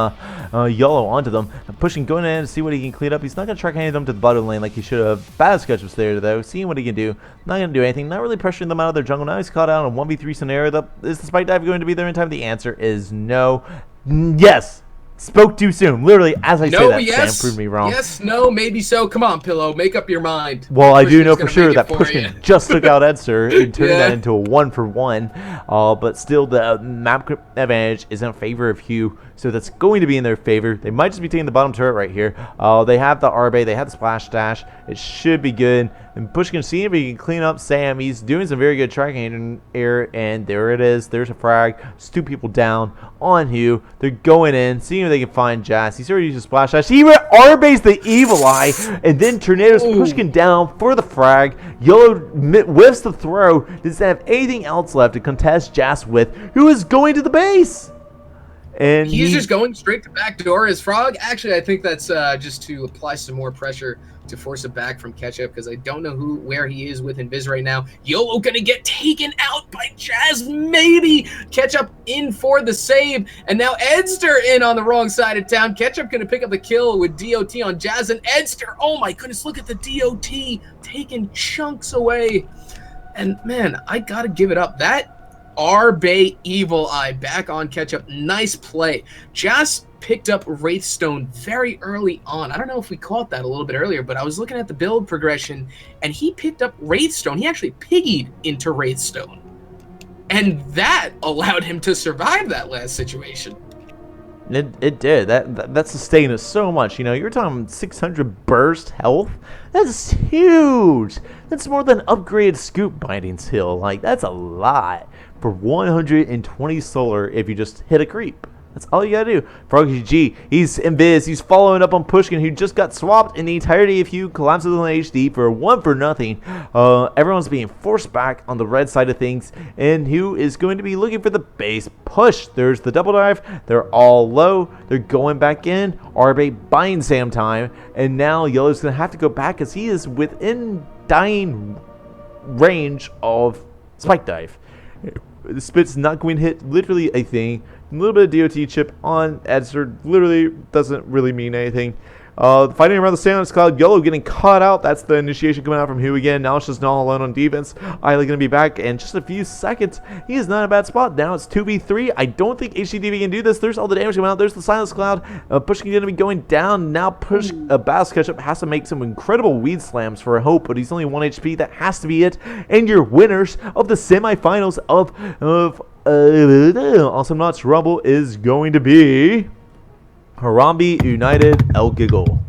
YOLO onto them, pushing, going in to see what he can clean up. He's not going to track any of them to the bottom lane like he should have. Basketch was there though, seeing what he can do. Not going to do anything, not really pressuring them out of their jungle. Now he's caught out in a 1v3 scenario. Is the spike dive going to be there in time? The answer is no. Yes! Spoke too soon. Literally, as I say that, yes, Sam proved me wrong. Yes, no, maybe so. Come on, Pillow. Make up your mind. Well, I do know for sure that Pushkin just took out Edster and turned that into a 1-for-1. But still, the map advantage is in favor of Hugh, so that's going to be in their favor. They might just be taking the bottom turret right here. They have the Harambe. They have the Splash Dash. It should be good. And Pushkin seeing if he can clean up Sam. He's doing some very good tracking in air, and there it is. There's a frag. There's 2 people down on Hugh. They're going in, seeing if they can find Jazz. He's already used a splash dash. He Arbe's the evil eye, and then Tornado's Pushkin down for the frag. Yellow whiffs the throw. Doesn't have anything else left to contest Jazz with, who is going to the base. And he's just going straight to backdoor his frog. Actually, I think that's just to apply some more pressure to force it back from Ketchup, because I don't know where he is with Invis right now. YOLO gonna get taken out by Jazz, maybe. Ketchup in for the save, and now Edster in on the wrong side of town. Ketchup gonna pick up the kill with DOT on Jazz, and Edster, oh my goodness, look at the DOT taking chunks away. And man, I gotta give it up. That Arbe Evil Eye back on Ketchup. Nice play. Jazz picked up Wraithstone very early on. I don't know if we caught that a little bit earlier, but I was looking at the build progression, and he picked up Wraithstone. He actually piggied into Wraithstone, and that allowed him to survive that last situation. It did. That sustained us so much. You know, you're talking 600 burst health. That's huge. That's more than upgraded scoop bindings heal. Like, that's a lot for 120 solar if you just hit a creep. That's all you gotta do. Froggy G, he's Invis. He's following up on Pushkin, who just got swapped, in the entirety of Hugh collapses on HD for 1-0. Everyone's being forced back on the red side of things, and Hugh is going to be looking for the base push. There's the double dive. They're all low. They're going back in. Arbe buying Sam time, and now Yellow's gonna have to go back as he is within dying range of Spike Dive. The Spit's not going to hit literally a thing. A little bit of DOT chip on Edster literally doesn't really mean anything. Fighting around the Silence Cloud, YOLO getting caught out. That's the initiation coming out from Hugh again. Now it's just not alone on defense. Iley going to be back in just a few seconds. He is not in a bad spot. Now it's 2v3. I don't think HDTV can do this. There's all the damage coming out. There's the Silence Cloud. Pushkin going to be going down. Now Bass Ketchup has to make some incredible weed slams for a hope, but he's only 1 HP. That has to be it. And your winners of the semifinals of Awesomenauts Rumble is going to be Harambe United Elegiggle.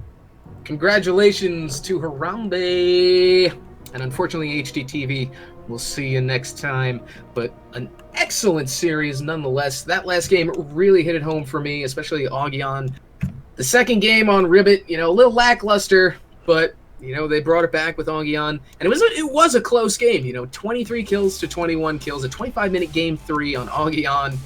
Congratulations to Harambe. And unfortunately, HDTV, we'll see you next time. But an excellent series nonetheless. That last game really hit it home for me, especially Augion. The second game on Ribbit, you know, a little lackluster, but you know, they brought it back with Augion, and it was a close game. You know, 23 kills to 21 kills, a 25-minute game 3 on Augion.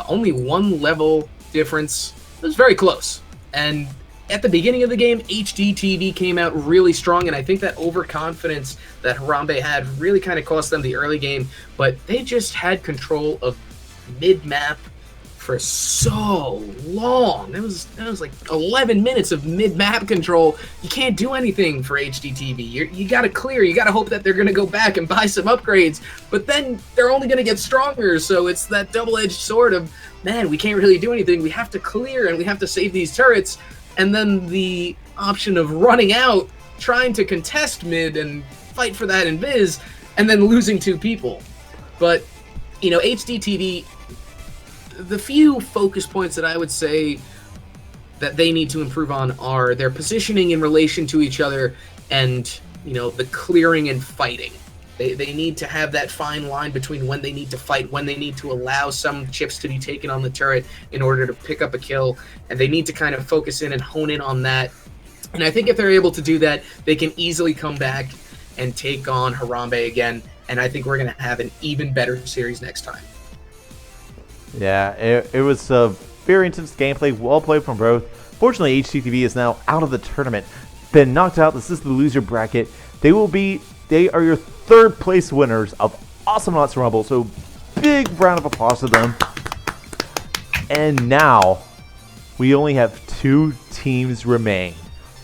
Only 1 level difference. It was very close. And at the beginning of the game, HDTV came out really strong, and I think that overconfidence that Harambe had really kind of cost them the early game, but they just had control of mid-map for so long. It was like 11 minutes of mid-map control. You can't do anything for HDTV. You got to clear. You got to hope that they're going to go back and buy some upgrades, but then they're only going to get stronger, so it's that double-edged sword of, man, we can't really do anything. We have to clear, and we have to save these turrets, and then the option of running out, trying to contest mid and fight for that invis, and then losing 2 people. But, you know, HDTV, the few focus points that I would say that they need to improve on are their positioning in relation to each other and, you know, the clearing and fighting. They need to have that fine line between when they need to fight, when they need to allow some chips to be taken on the turret in order to pick up a kill, and they need to kind of focus in and hone in on that. And I think if they're able to do that, they can easily come back and take on Harambe again, and I think we're going to have an even better series next time. Yeah, it was a very intense gameplay, well played from both. Fortunately, HDTV is now out of the tournament, been knocked out. This is the loser bracket. They are your 3rd place winners of Awesomenauts Rumble, so big round of applause to them. And now, we only have 2 teams remain.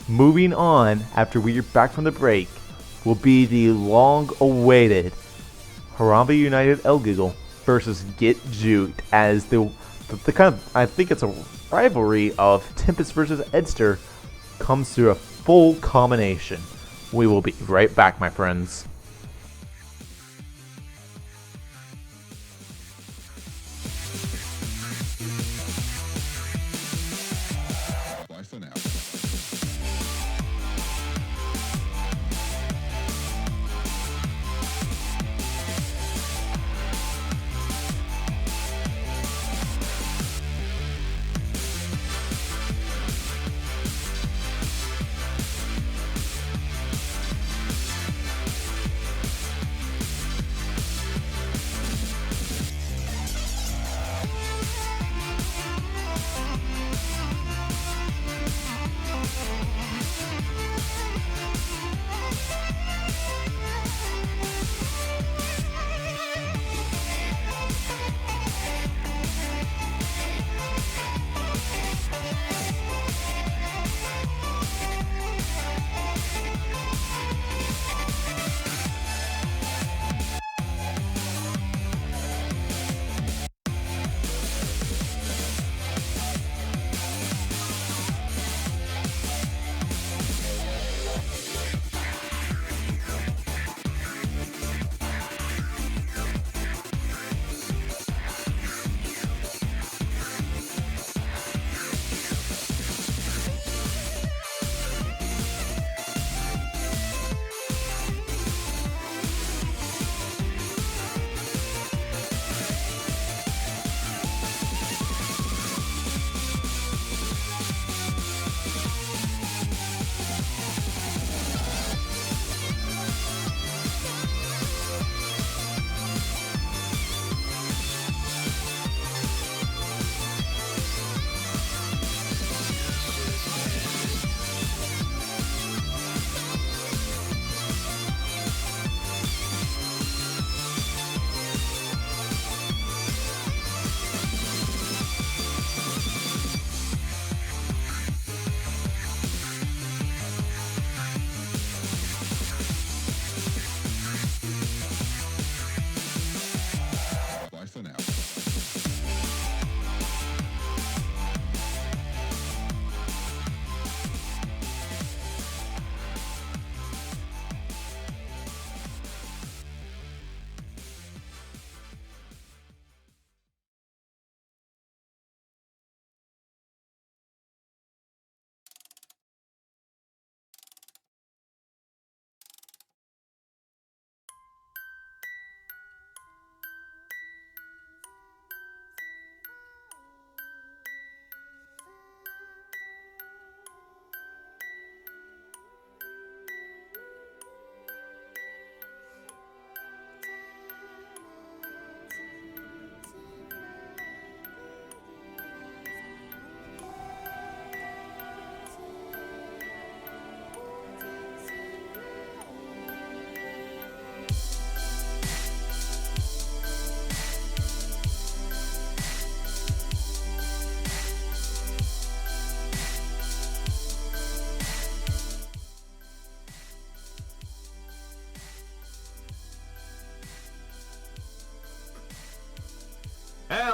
Moving on, after we are back from the break, will be the long-awaited Harambe United Elegiggle versus Get Juked, as the kind of, I think it's a rivalry of Tempest versus Edster comes to a full culmination. We will be right back, my friends. Bye for now.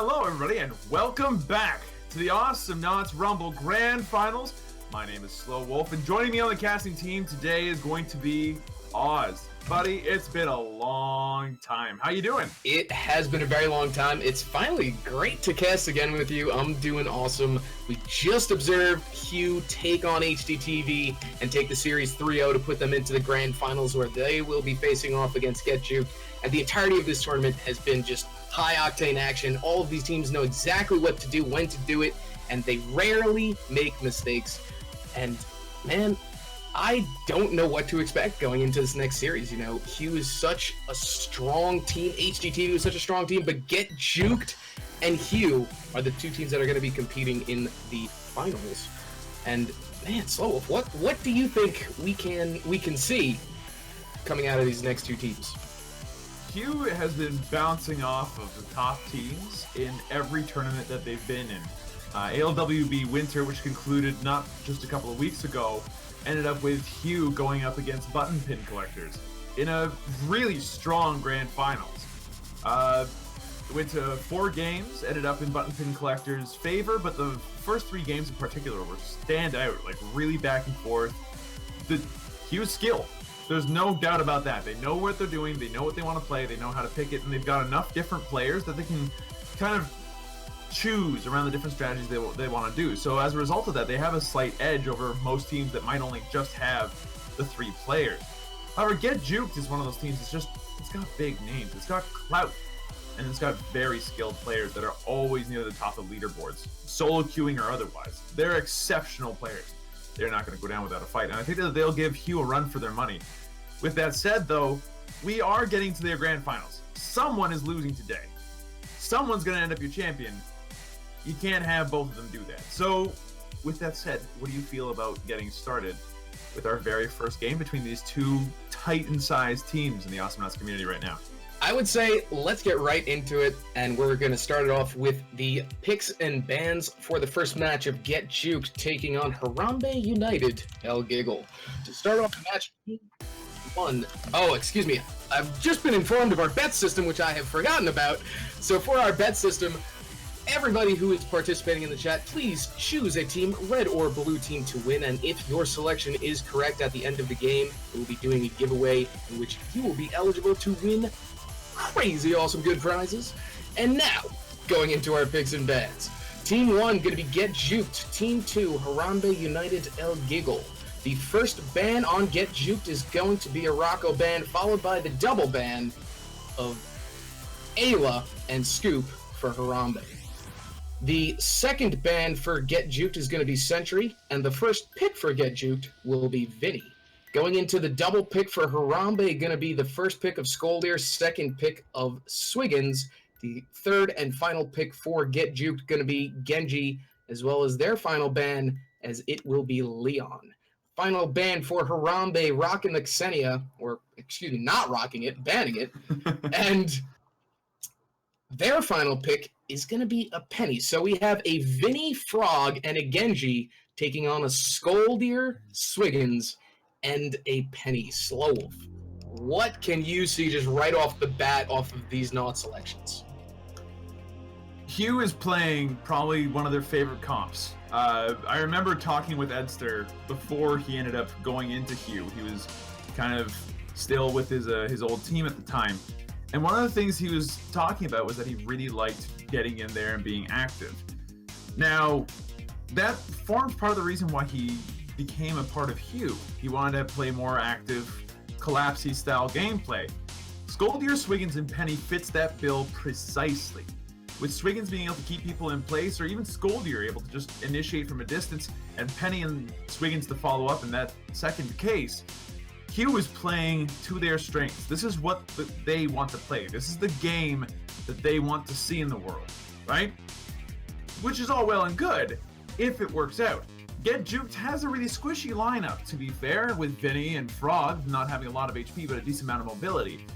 Hello, everybody, and welcome back to the Awesomenauts Rumble Grand Finals. My name is Slow Wolf, and joining me on the casting team today is going to be Oz. Buddy, it's been a long time. How you doing? It has been a very long time. It's finally great to cast again with you. I'm doing awesome. We just observed Hugh take on HDTV and take the series 3-0 to put them into the grand finals where they will be facing off against Get Juked. And the entirety of this tournament has been just high-octane action. All of these teams know exactly what to do, when to do it, and they rarely make mistakes. And, man, I don't know what to expect going into this next series. You know, Hugh is such a strong team. HDTV is such a strong team, but Get Juked and Hugh are the two teams that are going to be competing in the finals. And man, Slow Wolf, what do you think we can see coming out of these next two teams? Hugh has been bouncing off of the top teams in every tournament that they've been in. ALWB Winter, which concluded not just a couple of weeks ago, ended up with Hugh going up against button pin collectors in a really strong grand finals. Went to 4 games, ended up in button pin collectors' favor, but the first 3 games in particular were stand out, like really back and forth. Hugh's skill, there's no doubt about that. They know what they're doing, they know what they want to play, they know how to pick it, and they've got enough different players that they can kind of choose around the different strategies they want to do. So as a result of that, they have a slight edge over most teams that might only just have the 3 players. However, Get Juked is one of those teams it's got big names, it's got clout, and it's got very skilled players that are always near the top of leaderboards, solo queuing or otherwise. They're exceptional players. They're not going to go down without a fight, and I think that they'll give Hugh a run for their money. With that said, though, we are getting to their grand finals. Someone is losing today. Someone's going to end up your champion. You can't have both of them do that. So, with that said, what do you feel about getting started with our very first game between these two Titan-sized teams in the Awesomenauts community right now? I would say let's get right into it, and we're going to start it off with the picks and bans for the first match of Get Juked taking on Harambe United Elegiggle. To start off match 1. Oh, excuse me. I've just been informed of our bet system, which I have forgotten about. So for our bet system, everybody who is participating in the chat, please choose a team, red or blue team, to win. And if your selection is correct at the end of the game, we'll be doing a giveaway in which you will be eligible to win crazy awesome good prizes. And now, going into our picks and bans. Team 1 going to be Get Juked. Team 2, Harambe United Elegiggle. The first ban on Get Juked is going to be a Rocco ban, followed by the double ban of Ayla and Scoop for Harambe. The second ban for Get Juked is going to be Sentry, and the first pick for Get Juked will be Vinny. Going into the double pick for Harambe, going to be the first pick of Skoldir, second pick of Swiggins. The third and final pick for Get Juked going to be Genji, as well as their final ban, as it will be Leon. Final ban for Harambe, rocking the Xenia, or excuse me, not rocking it, banning it, and their final pick is going to be a Penny. So we have a Vinny Frog and a Genji taking on a Skoldir, Swiggins, and a Penny. Slow Wolf, what can you see just right off the bat off of these not selections? Hugh is playing probably one of their favorite comps. I remember talking with Edster before he ended up going into Hugh. He was kind of still with his old team at the time. And one of the things he was talking about was that he really liked getting in there and being active. Now, that forms part of the reason why he became a part of Hugh. He wanted to play more active, collapsy style gameplay. Skoldir, Swiggins, and Penny fits that bill precisely. With Swiggins being able to keep people in place, or even Skoldir able to just initiate from a distance, and Penny and Swiggins to follow up in that second case, Hugh is playing to their strengths. This is what they want to play. This is the game that they want to see in the world, right? Which is all well and good, if it works out. Get Juked has a really squishy lineup, to be fair, with Vinny and Frog not having a lot of HP but a decent amount of mobility.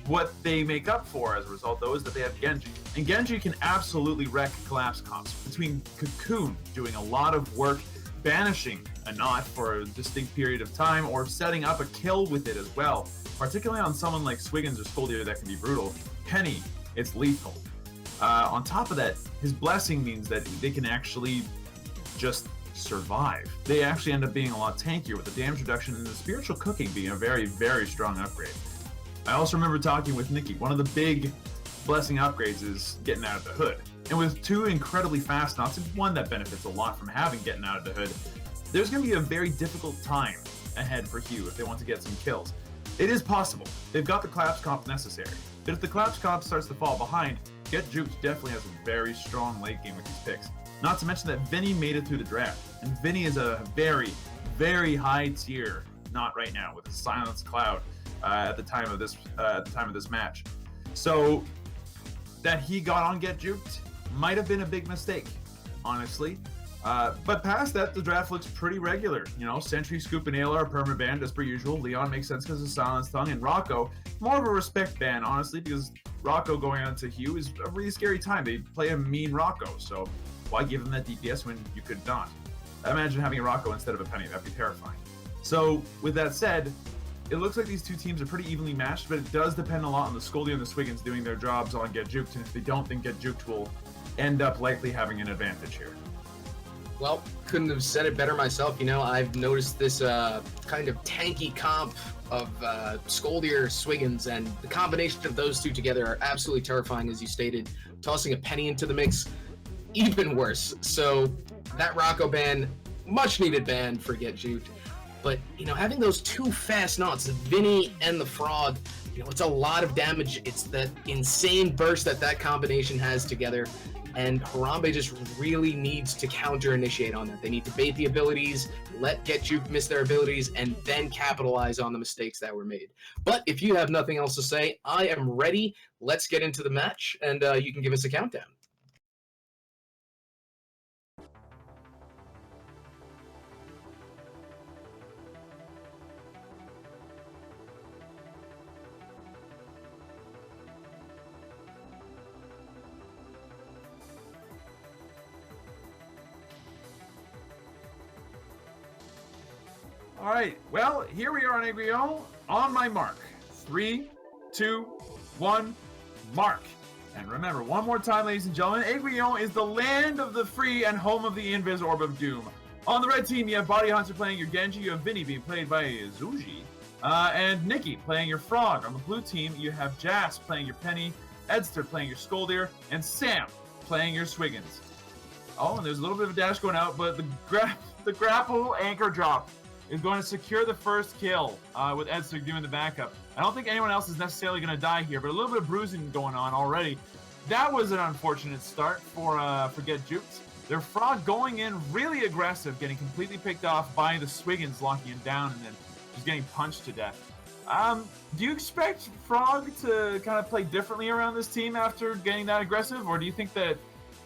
What they make up for as a result, though, is that they have Genji. And Genji can absolutely wreck collapse comps. Between Cocoon doing a lot of work banishing a knot for a distinct period of time, or setting up a kill with it as well, particularly on someone like Swiggins or Skoldir that can be brutal. Penny, it's lethal. On top of that, his blessing means that they can actually just survive. They actually end up being a lot tankier with the damage reduction and the spiritual cooking being a very, very strong upgrade. I also remember talking with Nikki. One of the big blessing upgrades is getting out of the hood. And with 2 incredibly fast knots and one that benefits a lot from having getting out of the hood, there's going to be a very difficult time ahead for Hugh if they want to get some kills. It is possible. They've got the collapse comp necessary. But if the collapse comp starts to fall behind, Get Juked definitely has a very strong late game with these picks. Not to mention that Vinny made it through the draft. And Vinny is a very, very high tier, not right now, with the Silence Cloud at the time of this match. So that he got on Get Juked might have been a big mistake, honestly. But past that, the draft looks pretty regular. You know, Sentry, Scoop, and Ayla are perma banned as per usual. Leon makes sense because of Silence Tongue, and Rocco, more of a respect ban, honestly, because Rocco going on to Hugh is a really scary time. They play a mean Rocco, so why give him that DPS when you could not? Imagine having a Rocco instead of a Penny. That'd be terrifying. So, with that said, it looks like these 2 teams are pretty evenly matched, but it does depend a lot on the Scoldy and the Swiggins doing their jobs on Get Juked, and if they don't, then Get Juked will end up likely having an advantage here. Well, couldn't have said it better myself. You know, I've noticed this kind of tanky comp of Scoldier, Swiggins, and the combination of those 2 together are absolutely terrifying, as you stated. Tossing a Penny into the mix, even worse. So that Rocco ban, much needed ban for Get Juked. But, you know, having those 2 fast knots, the Vinny and the Frog, you know, it's a lot of damage. It's that insane burst that combination has together. And Harambe just really needs to counter-initiate on that. They need to bait the abilities, let Get Juked miss their abilities, and then capitalize on the mistakes that were made. But if you have nothing else to say, I am ready. Let's get into the match, and you can give us a countdown. All right, well, here we are on Awesomenauts. On my mark. 3, 2, 1, mark. And remember, one more time, ladies and gentlemen, Awesomenauts is the land of the free and home of the Invis Orb of Doom. On the red team, you have Body Hunter playing your Genji, you have Vinny being played by Zuji, and Nikki playing your Frog. On the blue team, you have Jas playing your Penny, Edster playing your Scoldier, and Sam playing your Swiggins. Oh, and there's a little bit of a dash going out, but the grapple anchor drop is going to secure the first kill with Edster doing the backup. I don't think anyone else is necessarily going to die here, but a little bit of bruising going on already. That was an unfortunate start for Get Juked. Their Frog going in really aggressive, getting completely picked off by the Swiggins, locking him down, and then just getting punched to death. Do you expect Frog to kind of play differently around this team after getting that aggressive, or do you think that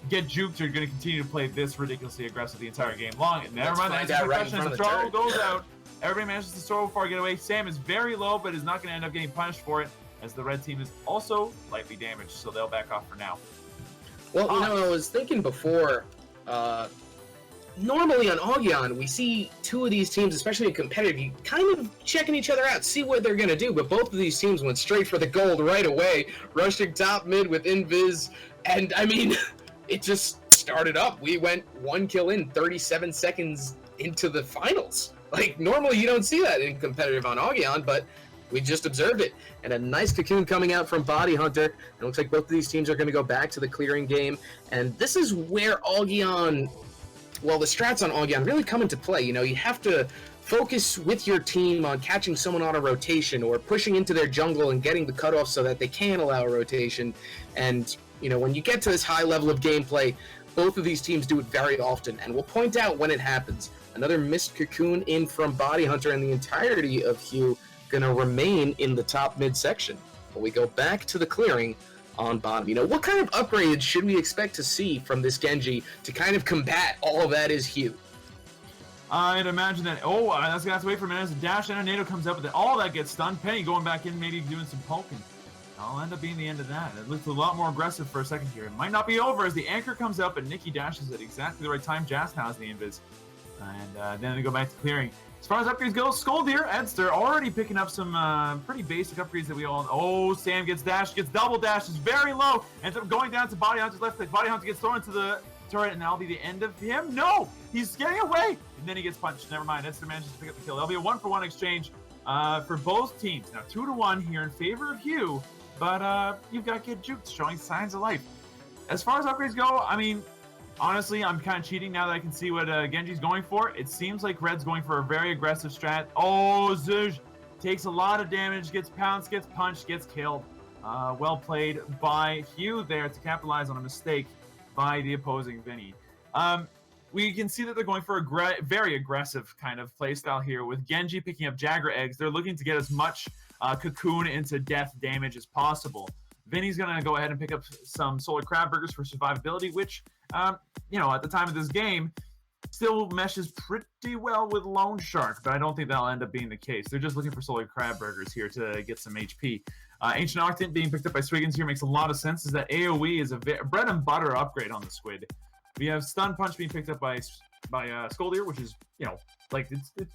Get Juked are going to continue to play this ridiculously aggressive the entire game long? Never mind, that's a question. As the throw goes out, everybody manages to throw before I get away. Sam is very low, but is not going to end up getting punished for it, as the red team is also lightly damaged, so they'll back off for now. Well, you know, I was thinking before, normally on Augyon, we see 2 of these teams, especially in competitive, you kind of checking each other out, see what they're going to do, but both of these teams went straight for the gold right away, rushing top mid with Invis, and I mean, it just started up. We went 1 kill in 37 seconds into the finals. Like, normally you don't see that in competitive on Augyon, but we just observed it. And a nice cocoon coming out from Body Hunter. It looks like both of these teams are going to go back to the clearing game. And this is where Augyon, well, the strats on Augyon really come into play. You know, you have to focus with your team on catching someone on a rotation or pushing into their jungle and getting the cutoff so that they can allow a rotation. And, you know, when you get to this high level of gameplay, both of these teams do it very often. And we'll point out when it happens. Another missed cocoon in from Body Hunter, and the entirety of Hugh going to remain in the top mid section. But we go back to the clearing on bottom. You know, what kind of upgrades should we expect to see from this Genji to kind of combat all that is Hugh? I'd imagine that, that's going to have to wait for a minute as a dash and a NATO comes up, but then all that gets stunned. Penny going back in, maybe doing some poking. I'll end up being the end of that. It looks a lot more aggressive for a second here. It might not be over as the anchor comes up, but Nikki dashes at exactly the right time. Jas now has the invis. And then they go back to clearing. As far as upgrades go, Skoldir, Edster already picking up some pretty basic upgrades that we all. Oh, Sam gets dashed, gets double dashed, is very low, ends up going down to Body Hunter's left click. Body Hunter gets thrown into the turret, and that'll be the end of him. No, he's getting away, and then he gets punched. Never mind, Edster manages to pick up the kill. That'll be a 1-for-1 exchange for both teams. Now 2-to-1 here in favor of Hugh, but you've got Get Juked showing signs of life. As far as upgrades go, I mean, honestly, I'm kind of cheating now that I can see what Genji's going for. It seems like Red's going for a very aggressive strat. Oh, Zuj takes a lot of damage, gets pounced, gets punched, gets killed. Well played by Hugh there to capitalize on a mistake by the opposing Vinny. We can see that they're going for a very aggressive kind of playstyle here with Genji picking up Jagger eggs. They're looking to get as much cocoon into death damage as possible. Vinny's going to go ahead and pick up some Solar Crab Burgers for survivability, which, you know, at the time of this game, still meshes pretty well with Lone Shark, but I don't think that'll end up being the case. They're just looking for Solar Crab Burgers here to get some HP. Ancient Octant being picked up by Swiggins here makes a lot of sense, is that AoE is a bread and butter upgrade on the Squid. We have Stun Punch being picked up by Skoldir, which is, you know, like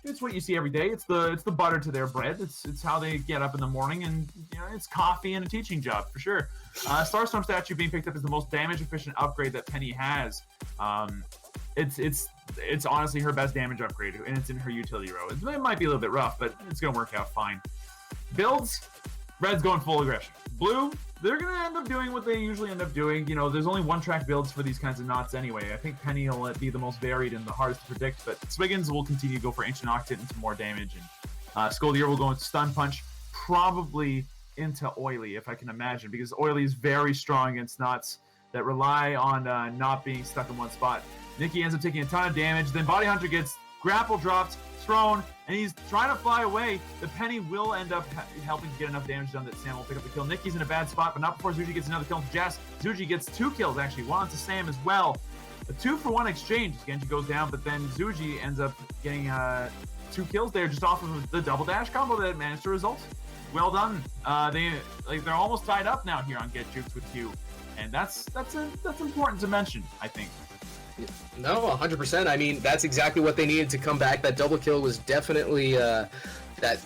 it's what you see every day. It's the butter to their bread. It's how they get up in the morning, and you know, it's coffee and a teaching job for sure. Starstorm statue being picked up is the most damage efficient upgrade that Penny has. It's honestly her best damage upgrade, and it's in her utility row. It might be a little bit rough, but it's gonna work out fine. Builds, Red's going full aggression. Blue, they're going to end up doing what they usually end up doing. You know, there's only one-track builds for these kinds of knots anyway. I think Penny will be the most varied and the hardest to predict, but Swiggins will continue to go for Ancient Octant and some more damage, and Skoldir will go into Stun Punch, probably into Oily, if I can imagine, because Oily is very strong against knots that rely on not being stuck in one spot. Nikki ends up taking a ton of damage, then Body Hunter gets grapple dropped, thrown, and he's trying to fly away. The Penny will end up helping to get enough damage done that Sam will pick up the kill. Nikki's in a bad spot, but not before Zuji gets another kill into Jazz. Zuji gets 2 kills, actually, one onto Sam as well. A 2-for-1 exchange. Genji goes down, but then Zuji ends up getting 2 kills there just off of the double dash combo that managed to result. Well done. They're almost tied up now here on Get Juked with Q, and that's important to mention, I think. No, 100%. I mean, that's exactly what they needed to come back. That double kill was definitely that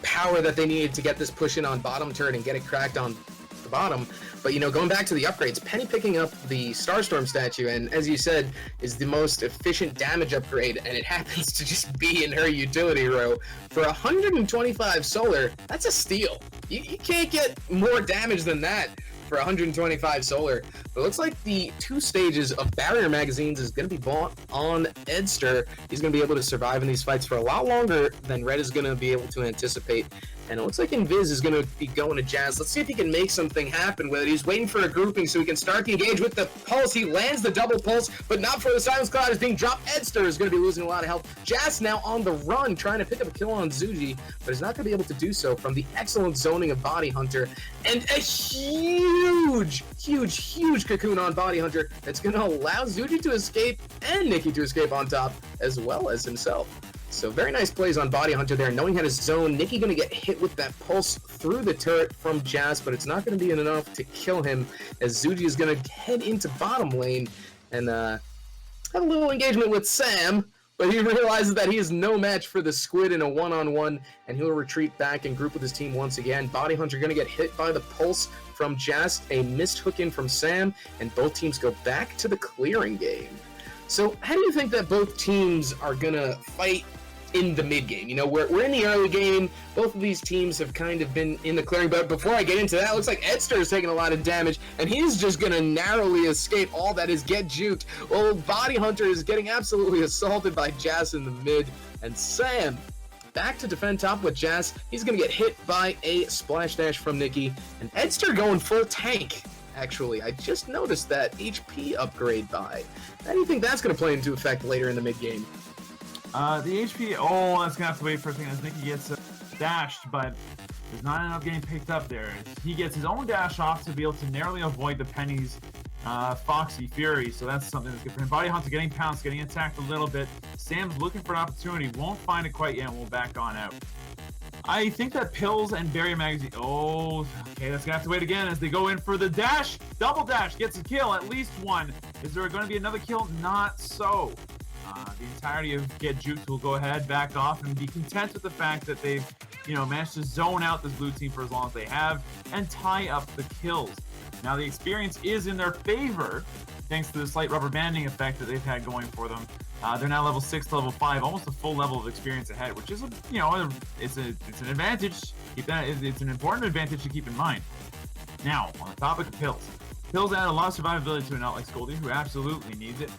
power that they needed to get this push in on bottom turret and get it cracked on the bottom. But, you know, going back to the upgrades, Penny picking up the Starstorm statue, and as you said, is the most efficient damage upgrade, and it happens to just be in her utility row. For 125 solar, that's a steal. You can't get more damage than that for 125 solar. But it looks like the 2 stages of barrier magazines is going to be bought on Edster. He's going to be able to survive in these fights for a lot longer than Red is going to be able to anticipate. And it looks like Invis is going to be going to Jazz. Let's see if he can make something happen with it. He's waiting for a grouping so he can start the engage with the pulse. He lands the double pulse, but not before the Silence Cloud is being dropped. Edster is going to be losing a lot of health. Jazz now on the run, trying to pick up a kill on Zuji, but he's not going to be able to do so from the excellent zoning of Body Hunter. And a huge cocoon on Body Hunter that's going to allow Zuji to escape and Nikki to escape on top, as well as himself. So very nice plays on Body Hunter there, knowing how to zone. Nikki going to get hit with that pulse through the turret from Jazz, but it's not going to be enough to kill him, as Zuji is going to head into bottom lane and have a little engagement with Sam, but he realizes that he is no match for the Squid in a one-on-one, and he'll retreat back and group with his team once again. Body Hunter going to get hit by the pulse from Jazz, a missed hook in from Sam, and both teams go back to the clearing game. So how do you think that both teams are going to fight in the mid game? You know, we're in the early game. Both of these teams have kind of been in the clearing, but before I get into that, it looks like Edster is taking a lot of damage, and he's just going to narrowly escape all that is Get Juked. Well, Body Hunter is getting absolutely assaulted by Jazz in the mid, and Sam back to defend top with Jazz. He's going to get hit by a splash dash from Nikki, and Edster going full tank. Actually, I just noticed that HP upgrade buy. How do you think that's going to play into effect later in the mid game? The HP, oh, that's going to have to wait for a second as Nikki gets dashed, but there's not enough getting picked up there. He gets his own dash off to be able to narrowly avoid the Penny's Foxy Fury, so that's something that's good for him. Body Hunter getting pounced, getting attacked a little bit. Sam's looking for an opportunity, won't find it quite yet, and we'll back on out. I think that Pills and Barrier Magazine, oh, okay, that's going to have to wait again as they go in for the dash. Double dash, gets a kill, at least one. Is there going to be another kill? Not so. The entirety of Get Juked will go ahead, back off, and be content with the fact that they've, managed to zone out this blue team for as long as they have and tie up the kills. Now, the experience is in their favor, thanks to the slight rubber banding effect that they've had going for them. They're now level 6 to level 5, almost a full level of experience ahead, which is, it's an advantage. It's an important advantage to keep in mind. Now, on the topic of pills. Pills add a lot of survivability to a nut like Scoldy, who absolutely needs it.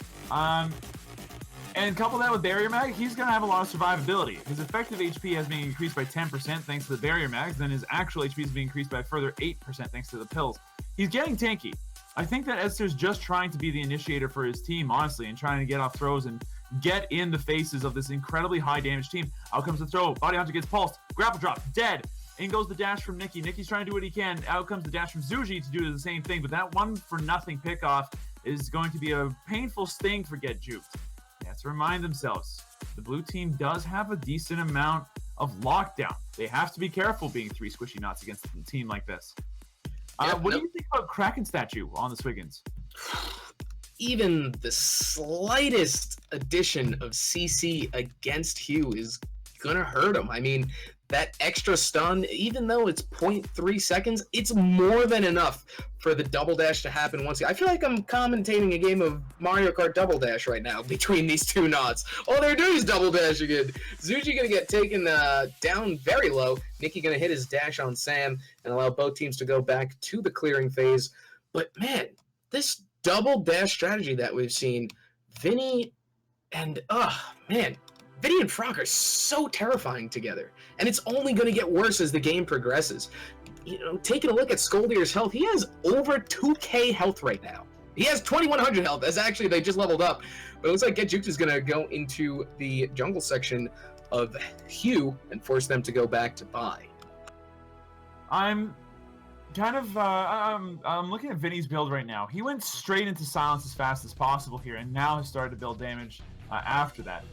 And couple that with Barrier Mag, he's going to have a lot of survivability. His effective HP has been increased by 10% thanks to the Barrier Mags, then his actual HP is being increased by a further 8% thanks to the pills. He's getting tanky. I think that Esther's just trying to be the initiator for his team, honestly, and trying to get off throws and get in the faces of this incredibly high damage team. Out comes the throw. Body Hunter gets pulsed. Grapple drop. Dead. In goes the dash from Nikki. Nikki's trying to do what he can. Out comes the dash from Zuji to do the same thing, but that one for nothing pickoff is going to be a painful sting for Get Juked. They have to remind themselves, the blue team does have a decent amount of lockdown. They have to be careful being 3 squishy nuts against a team like this. What do you think about Kraken statue on the Swiggins? Even the slightest addition of CC against Hugh is gonna hurt him. I mean, that extra stun, even though it's 0.3 seconds, it's more than enough for the double dash to happen once. I feel like I'm commentating a game of Mario Kart Double Dash right now between these two knots. All they're doing is double dash again. Zuji gonna get taken down very low. Nikki gonna hit his dash on Sam and allow both teams to go back to the clearing phase. But man, this double dash strategy that we've seen, Vinny and Vinny and Frog are so terrifying together, and it's only going to get worse as the game progresses. Taking a look at Scoldier's health, he has over 2k health right now. He has 2100 health, as actually they just leveled up. But it looks like Get Juked is going to go into the jungle section of Hugh and force them to go back to bye. I'm kind of, I'm looking at Vinny's build right now. He went straight into silence as fast as possible here, and now has started to build damage after that.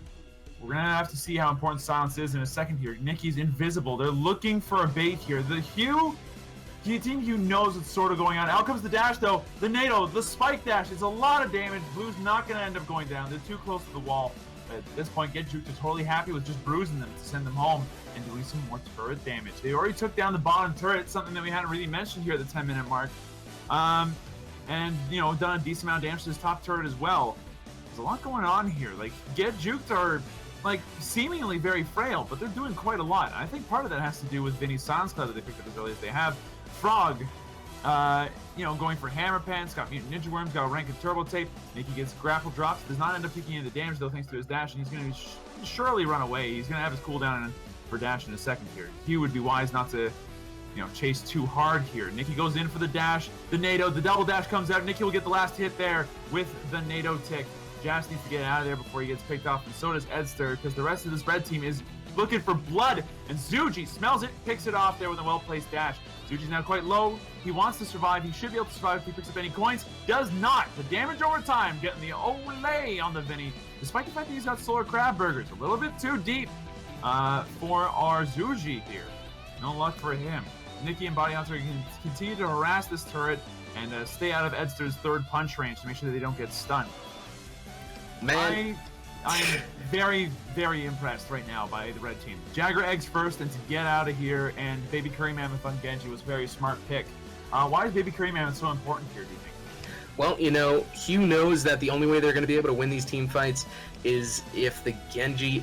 We're going to have to see how important silence is in a second here. Nikki's invisible. They're looking for a bait here. The team Hugh knows what's sort of going on. Out comes the dash, though. The NATO, the spike dash. It's a lot of damage. Blue's not going to end up going down. They're too close to the wall. At this point, Get Juked is totally happy with just bruising them to send them home and doing some more turret damage. They already took down the bottom turret, something that we hadn't really mentioned here at the 10-minute mark. And, done a decent amount of damage to this top turret as well. There's a lot going on here. Like, Get Juked are seemingly very frail, but they're doing quite a lot. And I think part of that has to do with Vinny's Silence Cloud that they picked up as early as they have. Frog, going for Hammer Pants, got Mutant Ninja Worms, got a rank of Turbo Tape. Nikki gets grapple drops, does not end up taking any of the damage though thanks to his dash, and he's going to surely run away. He's going to have his cooldown for dash in a second here. Hugh would be wise not to, chase too hard here. Nikki goes in for the dash, the NATO, the double dash comes out. Nikki will get the last hit there with the NATO tick. Jas needs to get out of there before he gets picked off, and so does Edster, because the rest of this red team is looking for blood, and Zuji smells it, picks it off there with a well-placed dash. Zuji's now quite low. He wants to survive. He should be able to survive if he picks up any coins. Does not. The damage over time, getting the Olay on the Vinny, despite the fact that he's got Solar Crab Burgers. A little bit too deep for our Zuji here. No luck for him. Nikki and Body Hunter can continue to harass this turret and stay out of Edster's third punch range to make sure that they don't get stunned. Man, I'm very, very impressed right now by the red team. Jagger Eggs first, and to get out of here, and Baby Curry Mammoth on Genji was a very smart pick. Why is Baby Curry Mammoth so important here, do you think? Well, Hugh knows that the only way they're going to be able to win these team fights is if the Genji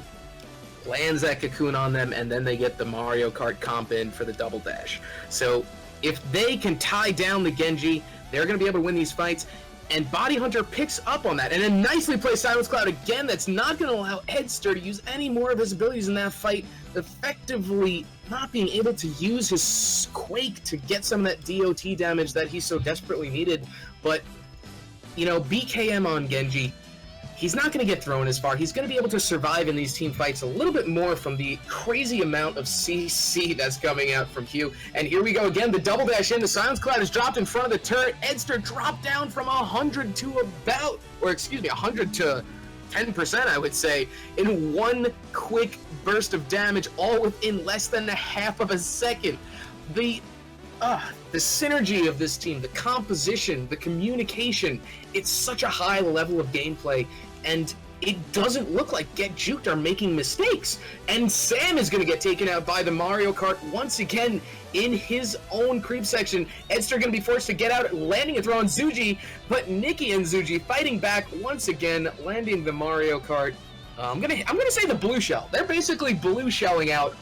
lands that cocoon on them, and then they get the Mario Kart comp in for the double dash. So if they can tie down the Genji, they're going to be able to win these fights. And Body Hunter picks up on that, and a nicely placed Silence Cloud again that's not going to allow Edster to use any more of his abilities in that fight, effectively not being able to use his Quake to get some of that DOT damage that he so desperately needed. But, BKM on Genji, he's not going to get thrown as far. He's going to be able to survive in these team fights a little bit more from the crazy amount of CC that's coming out from Hugh. And here we go again, the double dash in. The Silence Cloud is dropped in front of the turret. Edster dropped down from 100 to 100 to 10%, I would say, in one quick burst of damage, all within less than a half of a second. The synergy of this team, the composition, the communication, it's such a high level of gameplay, and it doesn't look like Get Juked are making mistakes. And Sam is going to get taken out by the Mario Kart once again in his own creep section. Edster going to be forced to get out, landing a throw on Zuji, but Nikki and Zuji fighting back once again, landing the Mario Kart. I'm gonna say the blue shell. They're basically blue shelling out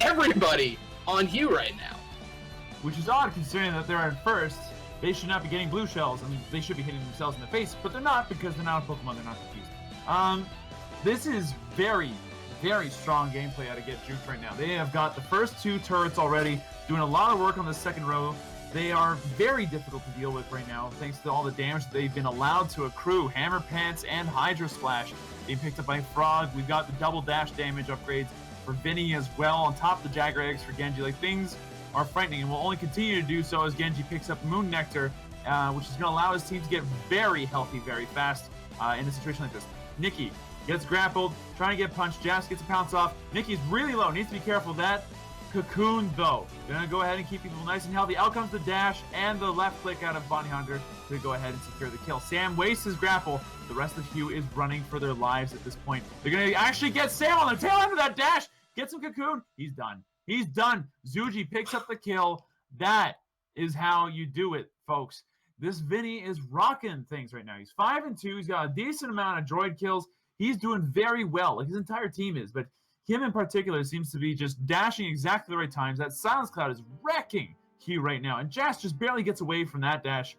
everybody on Hugh right now. Which is odd considering that they're at first. They should not be getting blue shells. I mean, they should be hitting themselves in the face, but they're not because they're not a Pokemon. They're not confused. This is very, very strong gameplay out of Get Juked right now. They have got the first 2 turrets already, doing a lot of work on the second row. They are very difficult to deal with right now, thanks to all the damage they've been allowed to accrue. Hammer Pants and Hydro Splash being picked up by Frog. We've got the double dash damage upgrades for Vinny as well, on top of the Jagger Eggs for Genji. Like, things are frightening and will only continue to do so as Genji picks up Moon Nectar, which is going to allow his team to get very healthy very fast in a situation like this. Nikki gets grappled, trying to get punched. Jas gets a pounce off. Nikki's really low, needs to be careful of that. Cocoon, though, gonna go ahead and keep people nice and healthy. Out comes the dash and the left click out of Bounty Hunter to go ahead and secure the kill. Sam wastes his grapple. The rest of Hugh is running for their lives at this point. They're gonna actually get Sam on the tail end of that dash. Get some Cocoon. He's done. He's done. Zuji picks up the kill. That is how you do it, folks. This Vinny is rocking things right now. He's 5-2. He's got a decent amount of droid kills. He's doing very well. Like, his entire team is, but him in particular seems to be just dashing exactly the right times. That Silence Cloud is wrecking Hugh right now. And Jas just barely gets away from that dash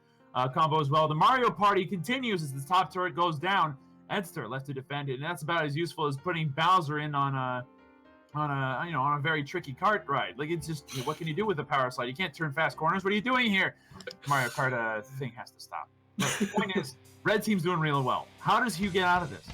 combo as well. The Mario Party continues as the top turret goes down. Edster left to defend it, and that's about as useful as putting Bowser in on a very tricky kart ride. Like, it's just, what can you do with a power slide? You can't turn fast corners. What are you doing here? Mario Kart thing has to stop. But the point is, red team's doing really well. How does Hugh get out of this?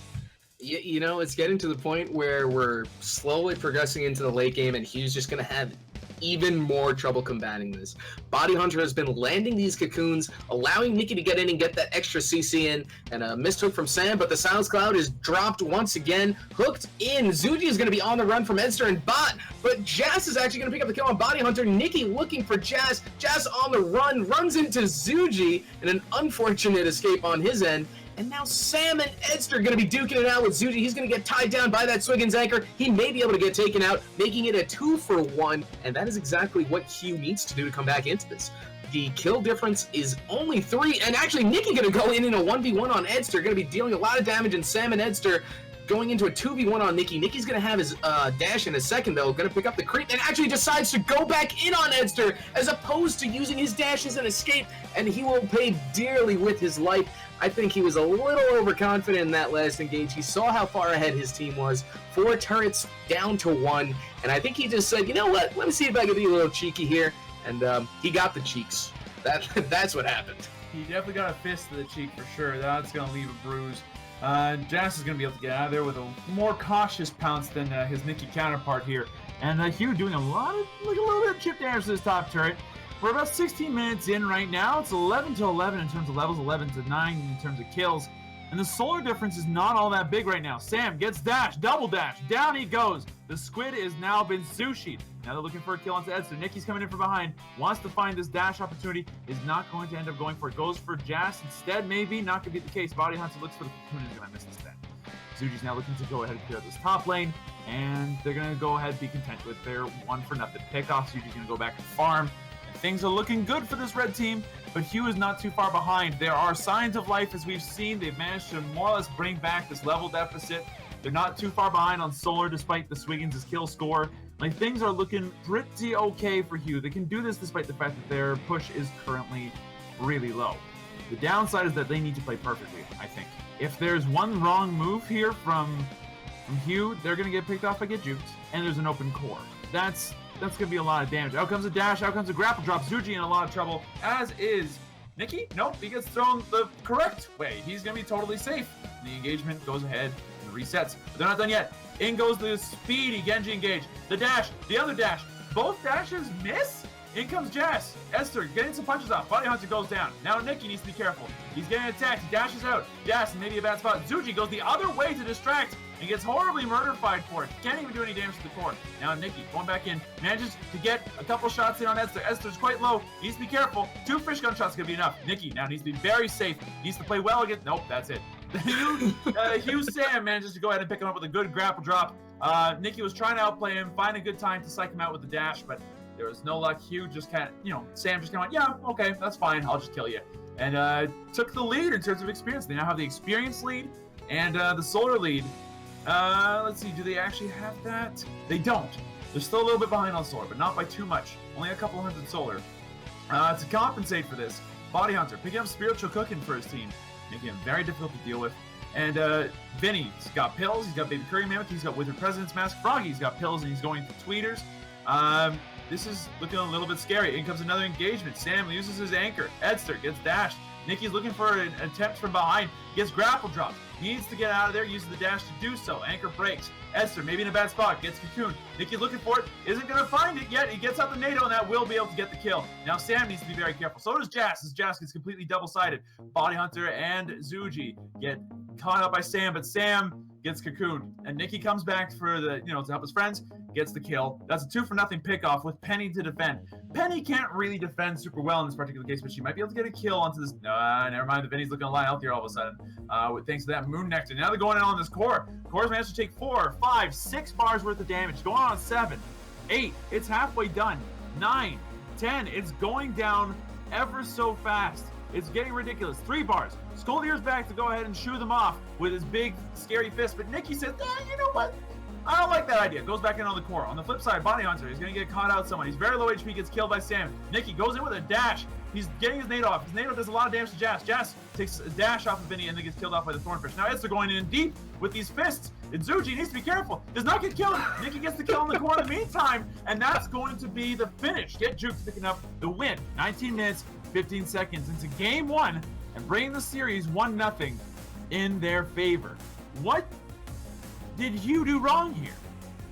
You know, it's getting to the point where we're slowly progressing into the late game, and Hugh's just going to have even more trouble combating this. Bounty Hunter has been landing these cocoons, allowing Nikki to get in and get that extra CC in, and a missed hook from Sam, but the Silence Cloud is dropped once again, hooked in. Zuji is going to be on the run from Edster and Bot, but Jas is actually going to pick up the kill on Bounty Hunter. Nikki looking for Jas. Jas on the run, runs into Zuji, and an unfortunate escape on his end. And now Sam and Edster are going to be duking it out with Zuji. He's going to get tied down by that Swiggin's Anchor. He may be able to get taken out, making it a 2-for-1. And that is exactly what Hugh needs to do to come back into this. The kill difference is only 3. And actually, Nikki going to go in a 1v1 on Edster. Going to be dealing a lot of damage. And Sam and Edster going into a 2v1 on Nikki. Nikki's going to have his dash in a second, though. Going to pick up the creep and actually decides to go back in on Edster as opposed to using his dash as an escape. And he will pay dearly with his life. I think he was a little overconfident in that last engage. He saw how far ahead his team was. 4 turrets down to 1. And I think he just said, you know what? Let me see if I can be a little cheeky here. And he got the cheeks. That's what happened. He definitely got a fist to the cheek for sure. That's going to leave a bruise. Jas is going to be able to get out of there with a more cautious pounce than his Nikki counterpart here. And Hugh doing a little bit of chip damage to this top turret. We're about 16 minutes in right now. It's 11-11 in terms of levels, 11-9 in terms of kills. And the solar difference is not all that big right now. Sam gets dash, double dash, down he goes. The squid has now been sushied. Now they're looking for a kill onto Edster. Nikki's coming in from behind, wants to find this dash opportunity, is not going to end up going for it. Goes for Jas instead, maybe. Not going to be the case. Bounty Hunter looks for the cocoon and is going to miss instead. Zuji's now looking to go ahead and clear out this top lane, and they're going to go ahead and be content with their 1-for-0 pickoff. Zuji's going to go back and farm. Things are looking good for this red team, but Hugh is not too far behind. There are signs of life, as we've seen. They've managed to more or less bring back this level deficit. They're not too far behind on Solar, despite the Swiggins' kill score. Like, things are looking pretty okay for Hugh. They can do this despite the fact that their push is currently really low. The downside is that they need to play perfectly, I think. If there's one wrong move here from Hugh, they're going to get picked off by Get Juked, and there's an open core. That's going to be a lot of damage. Out comes a dash, out comes a grapple drop. Zuji in a lot of trouble, as is Nikki. Nope, he gets thrown the correct way. He's going to be totally safe. The engagement goes ahead and resets. But they're not done yet. In goes the speedy Genji engage. The dash, the other dash. Both dashes miss? In comes Jas. Edster getting some punches off. Bounty Hunter goes down. Now Nikki needs to be careful. He's getting attacked. He dashes out. Jas, maybe a bad spot. Zuji goes the other way to distract and gets horribly murder-fied for it. Can't even do any damage to the core. Now Nikki going back in. Manages to get a couple shots in on Edster. Edster's quite low. Needs to be careful. 2 fish gun shots is going to be enough. Nikki now needs to be very safe. Needs to play well again. Nope, that's it. Hugh Sam manages to go ahead and pick him up with a good grapple drop. Nikki was trying to outplay him, find a good time to psych him out with the dash, but there was no luck. Hugh just kind of, Sam just kind of went, yeah, okay, that's fine, I'll just kill you. And took the lead in terms of experience. They now have the experience lead and the solar lead. Let's see, do they actually have that? They don't. They're still a little bit behind on solar, but not by too much. Only a couple hundred solar. To compensate for this, Body Hunter picking up spiritual cooking for his team, making him very difficult to deal with. And Vinny's got pills, he's got Baby Curry Mammoth, he's got Wizard President's Mask, Froggy's got pills, and he's going for tweeters. This is looking a little bit scary. In comes another engagement. Sam uses his anchor. Edster gets dashed. Nikki's looking for an attempt from behind. Gets grapple dropped. He needs to get out of there, uses the dash to do so. Anchor breaks. Edster, maybe in a bad spot, gets cocooned. Nikki's looking for it, isn't going to find it yet. He gets out the NATO, and that will be able to get the kill. Now Sam needs to be very careful. So does Jas, as Jas gets completely double-sided. Body Hunter and Zuji get caught up by Sam, but Sam gets cocooned. And Nikki comes back for the, to help his friends, gets the kill. That's a 2-for-0 pickoff with Penny to defend. Penny can't really defend super well in this particular case, but she might be able to get a kill onto this. Never mind, the Vinny's looking a lot healthier all of a sudden. Thanks to that Moon Nectar. Now they're going in on this core. Core's managed to take 4, 5, 6 bars worth of damage. Going on 7, 8. It's halfway done. 9, 10. It's going down ever so fast. It's getting ridiculous. 3 bars. Scoldier's back to go ahead and shoo them off with his big, scary fist. But Nikki says, you know what? I don't like that idea. Goes back in on the core. On the flip side, Body Hunter is going to get caught out someone. He's very low HP, gets killed by Sam. Nikki goes in with a dash. He's getting his NATO off. His NATO does a lot of damage to Jas. Jas takes a dash off of Vinny and then gets killed off by the Thornfish. Now Edster going in deep with these fists. And Zuji needs to be careful. Does not get killed. Nikki gets the kill in the core in the meantime. And that's going to be the finish. Get Jukes picking up the win. 19 minutes, 15 seconds into game 1 and bringing the series 1-0 in their favor. What did Hugh do wrong here?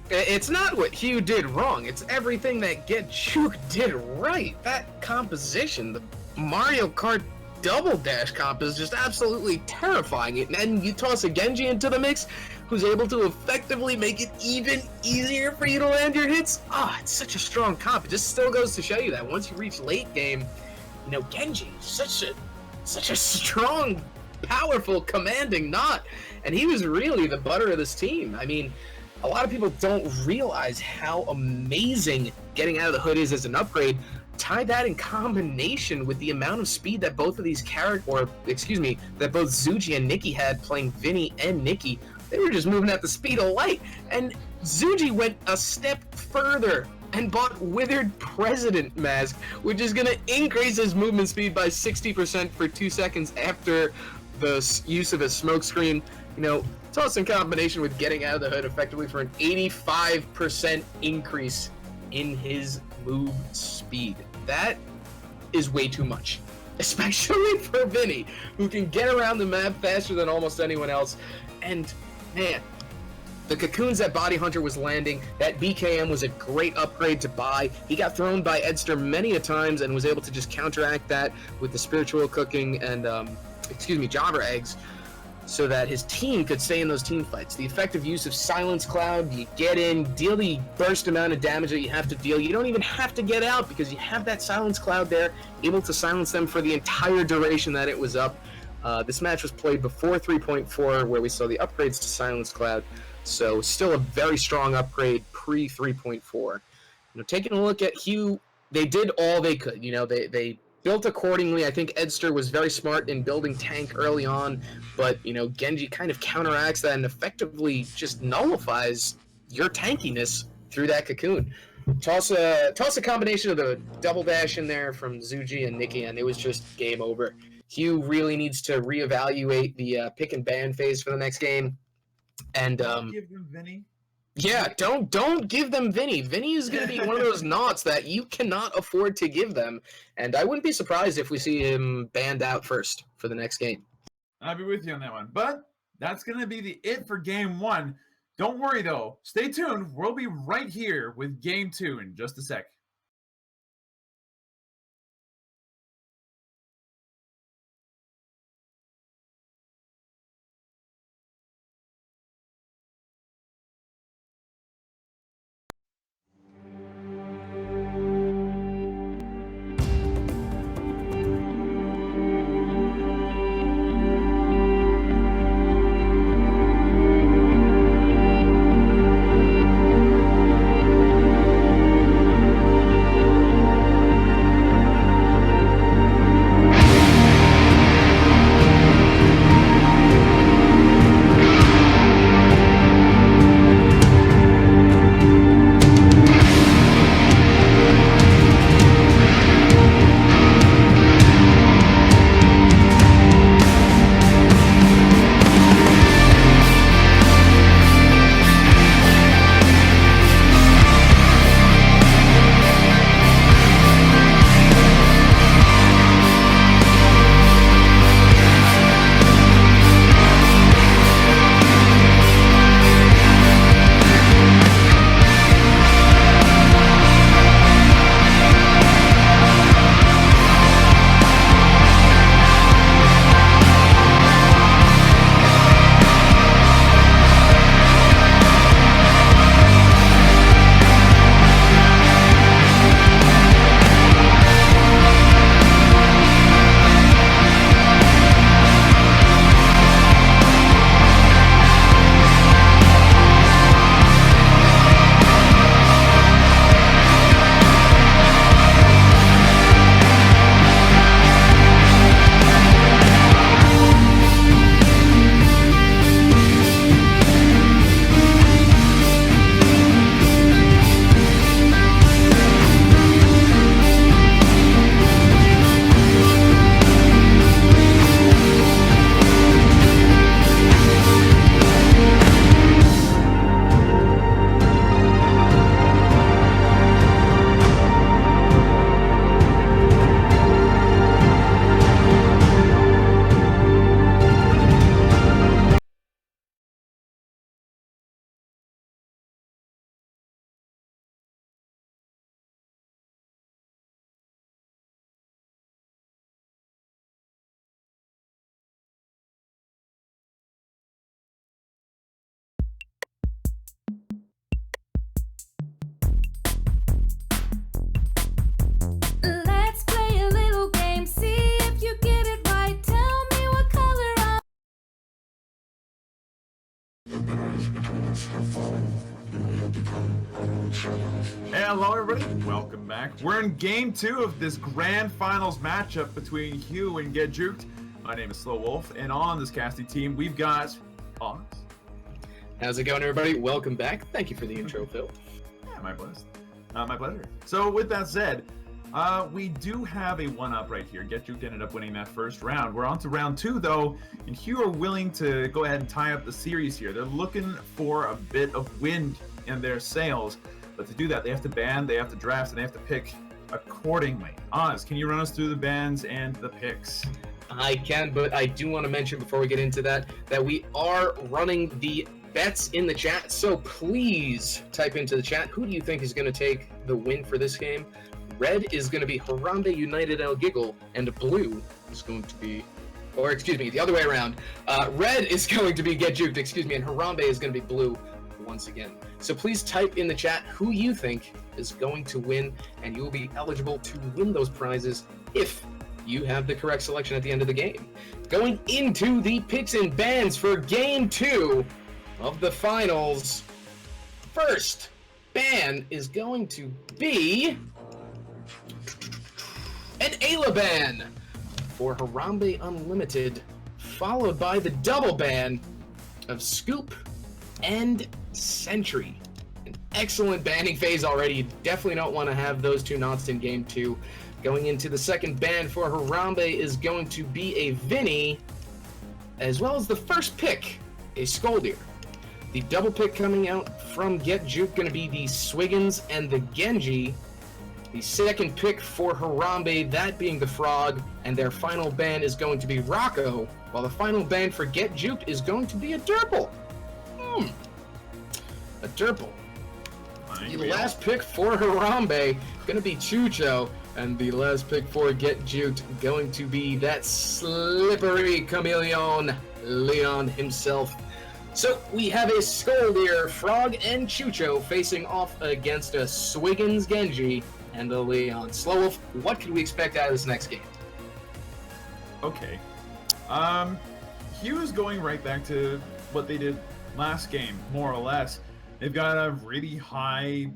It's not what Hugh did wrong. It's everything that Get Juke did right. That composition, the Mario Kart double dash comp is just absolutely terrifying. And then you toss a Genji into the mix, who's able to effectively make it even easier for you to land your hits. It's such a strong comp. It just still goes to show you that once you reach late game, Genji is such a strong, powerful, commanding knot. And he was really the butter of this team. I mean, a lot of people don't realize how amazing getting out of the hood is as an upgrade. Tie that in combination with the amount of speed that both of these that both Zuji and Nikki had playing Vinny and Nikki. They were just moving at the speed of light. And Zuji went a step further and bought Withered President Mask, which is going to increase his movement speed by 60% for 2 seconds after the use of a smoke screen. It's also in combination with getting out of the hood effectively for an 85% increase in his move speed. That is way too much, especially for Vinny, who can get around the map faster than almost anyone else. And man, the cocoons that Body Hunter was landing, that BKM was a great upgrade to buy. He got thrown by Edster many a times and was able to just counteract that with the spiritual cooking and Jobber eggs, so that his team could stay in those team fights. The effective use of Silence Cloud, you get in, deal the burst amount of damage that you have to deal. You don't even have to get out because you have that Silence Cloud there, able to silence them for the entire duration that it was up. This match was played before 3.4, where we saw the upgrades to Silence Cloud, so still a very strong upgrade pre 3.4. Taking a look at Hugh, they did all they could. They built accordingly. I think Edster was very smart in building tank early on, but Genji kind of counteracts that and effectively just nullifies your tankiness through that cocoon. Toss a combination of the double dash in there from Zuji and Nikki, and it was just game over. Hugh really needs to reevaluate the pick and ban phase for the next game. And give them Vinny. Yeah, don't give them Vinny. Vinny is going to be one of those knots that you cannot afford to give them, and I wouldn't be surprised if we see him banned out first for the next game. I'll be with you on that one. But that's going to be it for game 1. Don't worry, though. Stay tuned. We'll be right here with game 2 in just a sec. Hello everybody, welcome back. We're in game 2 of this grand finals matchup between Hugh and Get Juked. My name is Slow Wolf, and on this casting team we've got Oz. How's it going, everybody? Welcome back. Thank you for the intro, Phil. Yeah, my pleasure. So with that said, we do have a 1-up right here. Get Juked ended up winning that first round. We're on to round 2 though, and Hugh are willing to go ahead and tie up the series here. They're looking for a bit of wind in their sails, but to do that they have to ban, they have to draft, and they have to pick accordingly. Oz, can you run us through the bans and the picks? I can, but I do want to mention before we get into that we are running the bets in the chat, so please type into the chat, who do you think is going to take the win for this game? Red is going to be Harambe United Elegiggle, and blue is going to be, or excuse me, the other way around. Red is going to be Get Juked, excuse me, and Harambe is going to be blue once again. So please type in the chat who you think is going to win, and you will be eligible to win those prizes if you have the correct selection at the end of the game. Going into the picks and bans for Game 2 of the finals. First ban is going to be an Ayla ban for Harambe Unlimited, followed by the double ban of Scoop and Sentry. An excellent banning phase already. You definitely don't want to have those two knots in Game 2. Going into the second ban for Harambe is going to be a Vinny, as well as the first pick, a Skoldir. The double pick coming out from Get Juked going to be the Swiggins and the Genji. The second pick for Harambe, that being the Frog, and their final ban is going to be Rocco, while the final ban for Get Juked is going to be a Durple. A Durple. The last pick for Harambe going to be Chucho, and the last pick for Get Juked going to be that slippery chameleon, Leon himself. So we have a Skoldir, Frog, and Chucho facing off against a Swiggins, Genji, and a Leon. Slow Wolf, what can we expect out of this next game? Okay. Hugh is going right back to what they did last game, more or less. They've got a really high,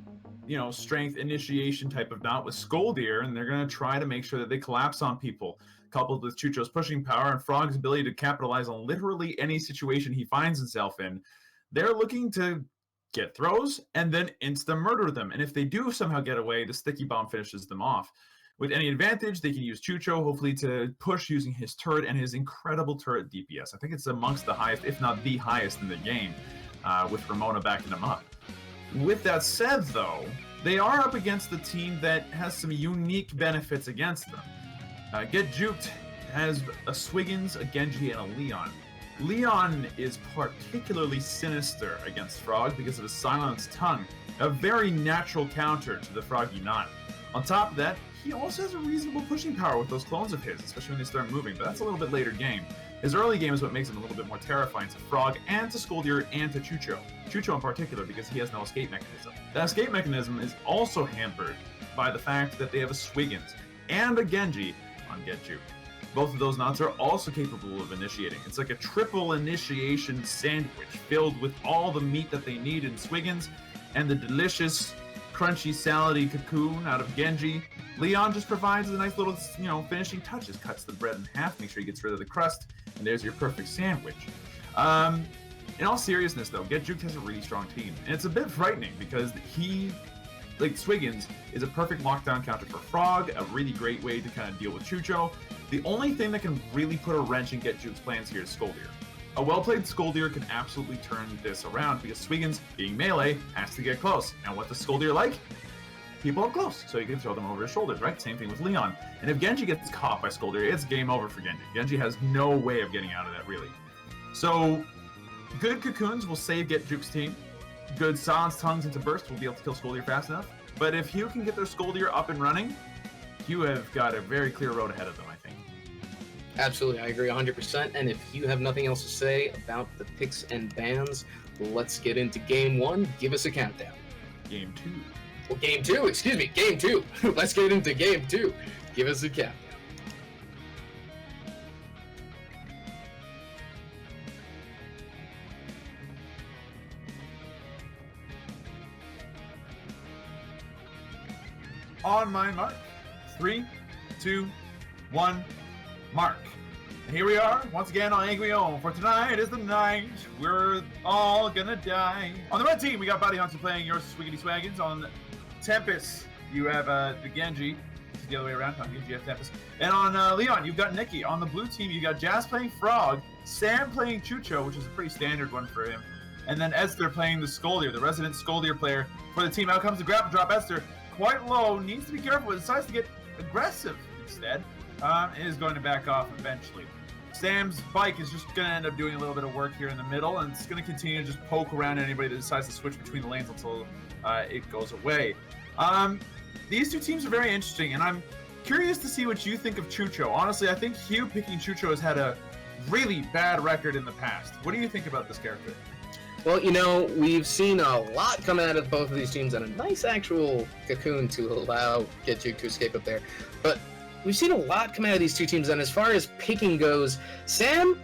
strength initiation type of knot with Skoldir, and they're going to try to make sure that they collapse on people, coupled with Chucho's pushing power and Frog's ability to capitalize on literally any situation he finds himself in. They're looking to get throws and then insta-murder them, and if they do somehow get away, the sticky bomb finishes them off. With any advantage, they can use Chucho, hopefully to push using his turret and his incredible turret DPS. I think it's amongst the highest, if not the highest in the game, with Ramona backing them up. With that said, though, they are up against the team that has some unique benefits against them. Get Juked has a Swiggins, a Genji, and a Leon. Leon is particularly sinister against Frog because of his silenced tongue, a very natural counter to the Froggy Knot. On top of that, he also has a reasonable pushing power with those clones of his, especially when they start moving, but that's a little bit later game. His early game is what makes him a little bit more terrifying to Frog and to Skoldir and to Chucho. Chucho in particular because he has no escape mechanism. That escape mechanism is also hampered by the fact that they have a Swiggins and a Genji on Get Juked. Both of those knots are also capable of initiating. It's like a triple initiation sandwich filled with all the meat that they need in Swiggins and the delicious crunchy salady cocoon out of Genji. Leon just provides a nice little, finishing touches, cuts the bread in half, make sure he gets rid of the crust, and there's your perfect sandwich. In all seriousness, though, Get Juked has a really strong team, and it's a bit frightening because he, like Swiggins, is a perfect lockdown counter for Frog, a really great way to kind of deal with Chucho. The only thing that can really put a wrench in Get Juked's plans here is Skoldir. A well-played Skoldir can absolutely turn this around because Swiggins, being melee, has to get close. And what does Skoldir like? People up close, so you can throw them over his shoulders, right? Same thing with Leon. And if Genji gets caught by Skoldir, it's game over for Genji. Genji has no way of getting out of that, really. So, good cocoons will save Get Juked's team. Good silence tongues into burst will be able to kill Skoldir fast enough. But if Hugh can get their Skoldir up and running, Hugh have got a very clear road ahead of them, I think. Absolutely, I agree 100%. And if you have nothing else to say about the picks and bans, let's get into Game 1. Give us a countdown. Game 2. Well, Game 2, excuse me, Game 2. Let's get into Game 2. Give us a countdown. on my mark. 3, 2, 1, mark. And here we are, once again on Awesomenauts. For tonight is the night we're all gonna die. On the red team, we got Body Hunter playing your Swiggity Swaggins. On Tempest, you have the Genji. It's the other way around. On Genji, you have Tempest. And on Leon, you've got Nikki. On the blue team, you got Jazz playing Frog, Sam playing Chucho, which is a pretty standard one for him. And then Esther playing the Scoldier, the resident Scoldier player for the team. Out comes the grapple drop. Esther, quite low, needs to be careful. It decides to get aggressive instead. Is going to back off eventually. Sam's bike is just going to end up doing a little bit of work here in the middle, and it's going to continue to just poke around anybody that decides to switch between the lanes until it goes away. These two teams are very interesting, and I'm curious to see what you think of Chucho. Honestly, I think Hugh picking Chucho has had a really bad record in the past. What do you think about this character? Well, you know, we've seen a lot come out of both of these teams, and a nice actual cocoon to allow Get Juke to escape up there. But we've seen a lot come out of these two teams, and as far as picking goes, Sam,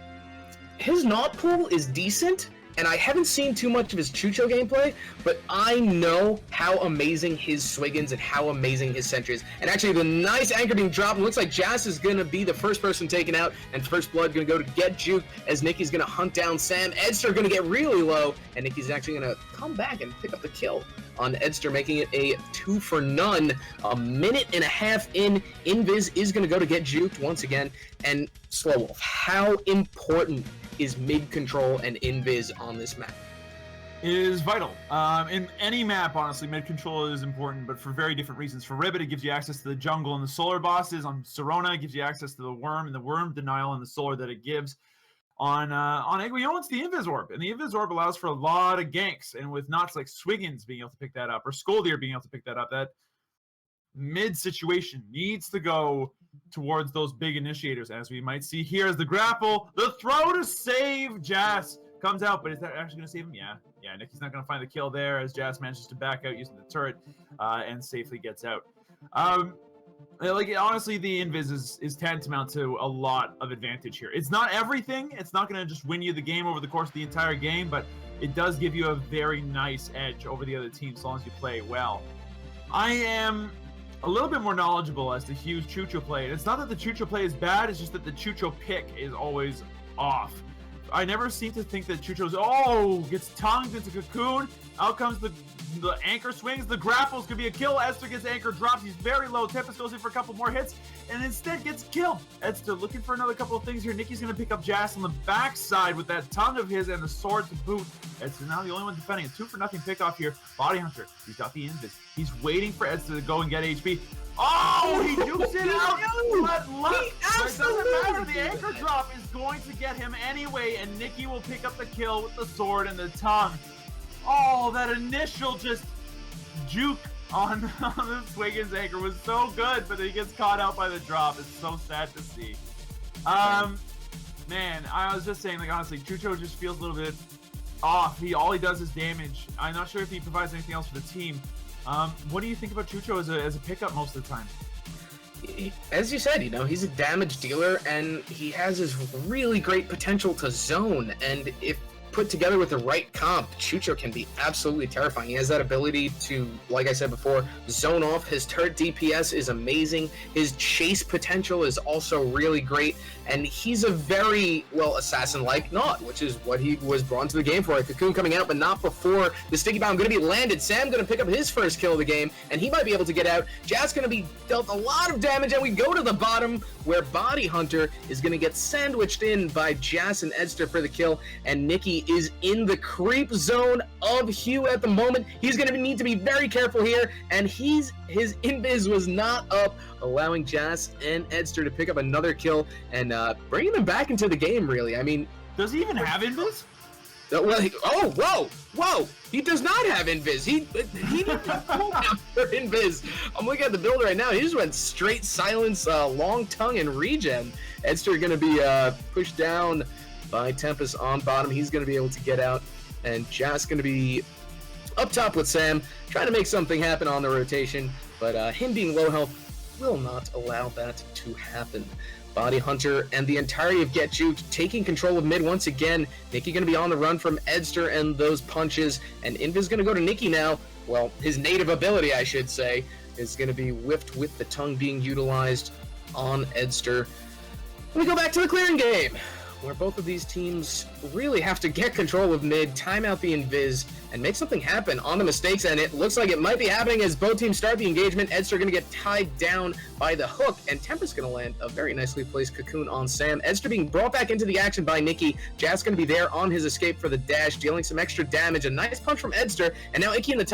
his knot pool is decent, and I haven't seen too much of his Chucho gameplay, but I know how amazing his Swiggins and how amazing his Sentry is. And actually, the nice anchor being dropped, looks like Jas is going to be the first person taken out, and First Blood going to go to Get Juke, as Nikki's going to hunt down Sam. Edster going to get really low, and Nikki's actually going to come back and pick up the kill on Edster, making it a 2 for none. A minute and a half in, Invis is going to go to Get Juked once again, and Slow Wolf, how important is mid-control and invis on this map? Is vital. In any map, honestly, mid-control is important, but for very different reasons. For Ribbit, it gives you access to the jungle and the solar bosses. On Serona, it gives you access to the worm and the worm denial and the solar that it gives. On Aguillon, it's the Invis Orb, and the Invis Orb allows for a lot of ganks, and with knots like Swiggins being able to pick that up, or Scoldier being able to pick that up, that mid situation needs to go towards those big initiators, as we might see here as the grapple, the throw to save Jas comes out, but is that actually going to save him? Yeah, Nikki's not going to find the kill there, as Jas manages to back out using the turret and safely gets out. Honestly, the invis is tantamount to a lot of advantage here. It's not everything. It's not going to just win you the game over the course of the entire game, but it does give you a very nice edge over the other team as long as you play well. I am a little bit more knowledgeable as to Hugh's Chucho play. And it's not that the Chucho play is bad, it's just that the Chucho pick is always off. I never seem to think that Chucho's, gets tongued into Cocoon. Out comes the anchor swings, the grapple's gonna be a kill. Esther gets anchor, drops, he's very low. Tempest goes in for a couple more hits, and instead gets killed. Esther looking for another couple of things here. Nikki's gonna pick up Jas on the backside with that tongue of his and the sword to boot. Esther now the only one defending. A 2-for-0 pickoff here. Body Hunter, he's got the invis. He's waiting for Esther to go and get HP. Oh, he jukes it out! But it doesn't matter, the anchor drop is going to get him anyway, and Nikki will pick up the kill with the sword and the tongue. Oh, that initial just juke on the Swiggins anchor was so good, but he gets caught out by the drop. It's so sad to see. Man, I was just saying, honestly, Chucho just feels a little bit off. All he does is damage. I'm not sure if he provides anything else for the team. What do you think about Chucho as a pickup most of the time? As you said, he's a damage dealer, and he has his really great potential to zone, and if put together with the right comp, Chucho can be absolutely terrifying. He has that ability to, like I said before, zone off. His turret DPS is amazing. His chase potential is also really great, and he's a very, assassin-like Knot, which is what he was brought into the game for. A Cocoon coming out, but not before the Sticky Bomb going to be landed. Sam going to pick up his first kill of the game, and he might be able to get out. Jas going to be dealt a lot of damage, and we go to the bottom, where Body Hunter is going to get sandwiched in by Jas and Edster for the kill, and Nikki is in the creep zone of Hugh at the moment. He's going to need to be very careful here, and his invis was not up, allowing Jas and Edster to pick up another kill and bringing them back into the game, really. I mean, does he even have invis? Whoa! He does not have invis. He didn't pull after invis. I'm looking at the build right now. He just went straight silence, long tongue, and regen. Edster going to be pushed down by Tempest on bottom. He's going to be able to get out, and Jas going to be up top with Sam, trying to make something happen on the rotation, but him being low health will not allow that to happen. Body Hunter and the entirety of Get Juked taking control of mid once again. Nikki going to be on the run from Edster and those punches, and Invis going to go to Nikki now. Well, his native ability, I should say. is going to be whiffed with the tongue being utilized on Edster. We go back to the clearing game, where both of these teams really have to get control of mid, time out the invis, and make something happen on the mistakes, and it looks like it might be happening as both teams start the engagement. Edster going to get tied down by the hook, and Tempest going to land a very nicely placed cocoon on Sam. Edster being brought back into the action by Nikki. Jazz going to be there on his escape for the dash, dealing some extra damage. A nice punch from Edster, and now Nikki in the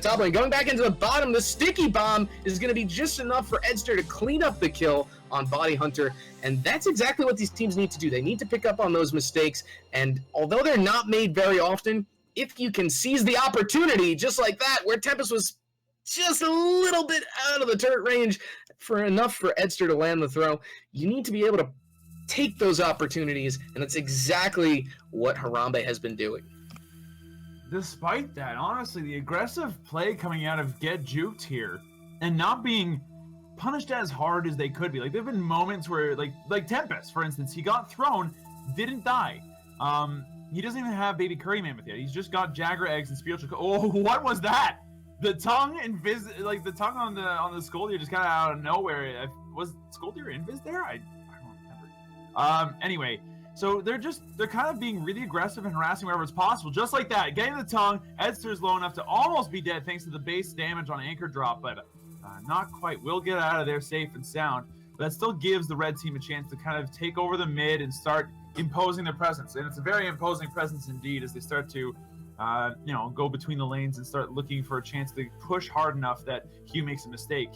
top lane, going back into the bottom. The sticky bomb is going to be just enough for Edster to clean up the kill on Body Hunter, and that's exactly what these teams need to do. They need to pick up on those mistakes, and although they're not made very often, if you can seize the opportunity just like that, where Tempest was just a little bit out of the turret range for enough for Edster to land the throw, you need to be able to take those opportunities, and that's exactly what Harambe has been doing. Despite that, honestly, the aggressive play coming out of Get Juked here and not being punished as hard as they could be. Like, there have been moments where, like Tempest, for instance, he got thrown, didn't die. He doesn't even have Baby Curry Mammoth yet. He's just got Jagger eggs and spiritual. Oh, what was that? The tongue the tongue on the Scoldier just kind of out of nowhere. Was Scoldier invis there? I don't remember. Anyway, so they're kind of being really aggressive and harassing wherever it's possible, just like that. Getting the tongue. Edster's low enough to almost be dead thanks to the base damage on anchor drop, but not quite. Will get out of there safe and sound. But that still gives the red team a chance to kind of take over the mid and start imposing their presence, and it's a very imposing presence indeed as they start to go between the lanes and start looking for a chance to push hard enough that Hugh makes a mistake.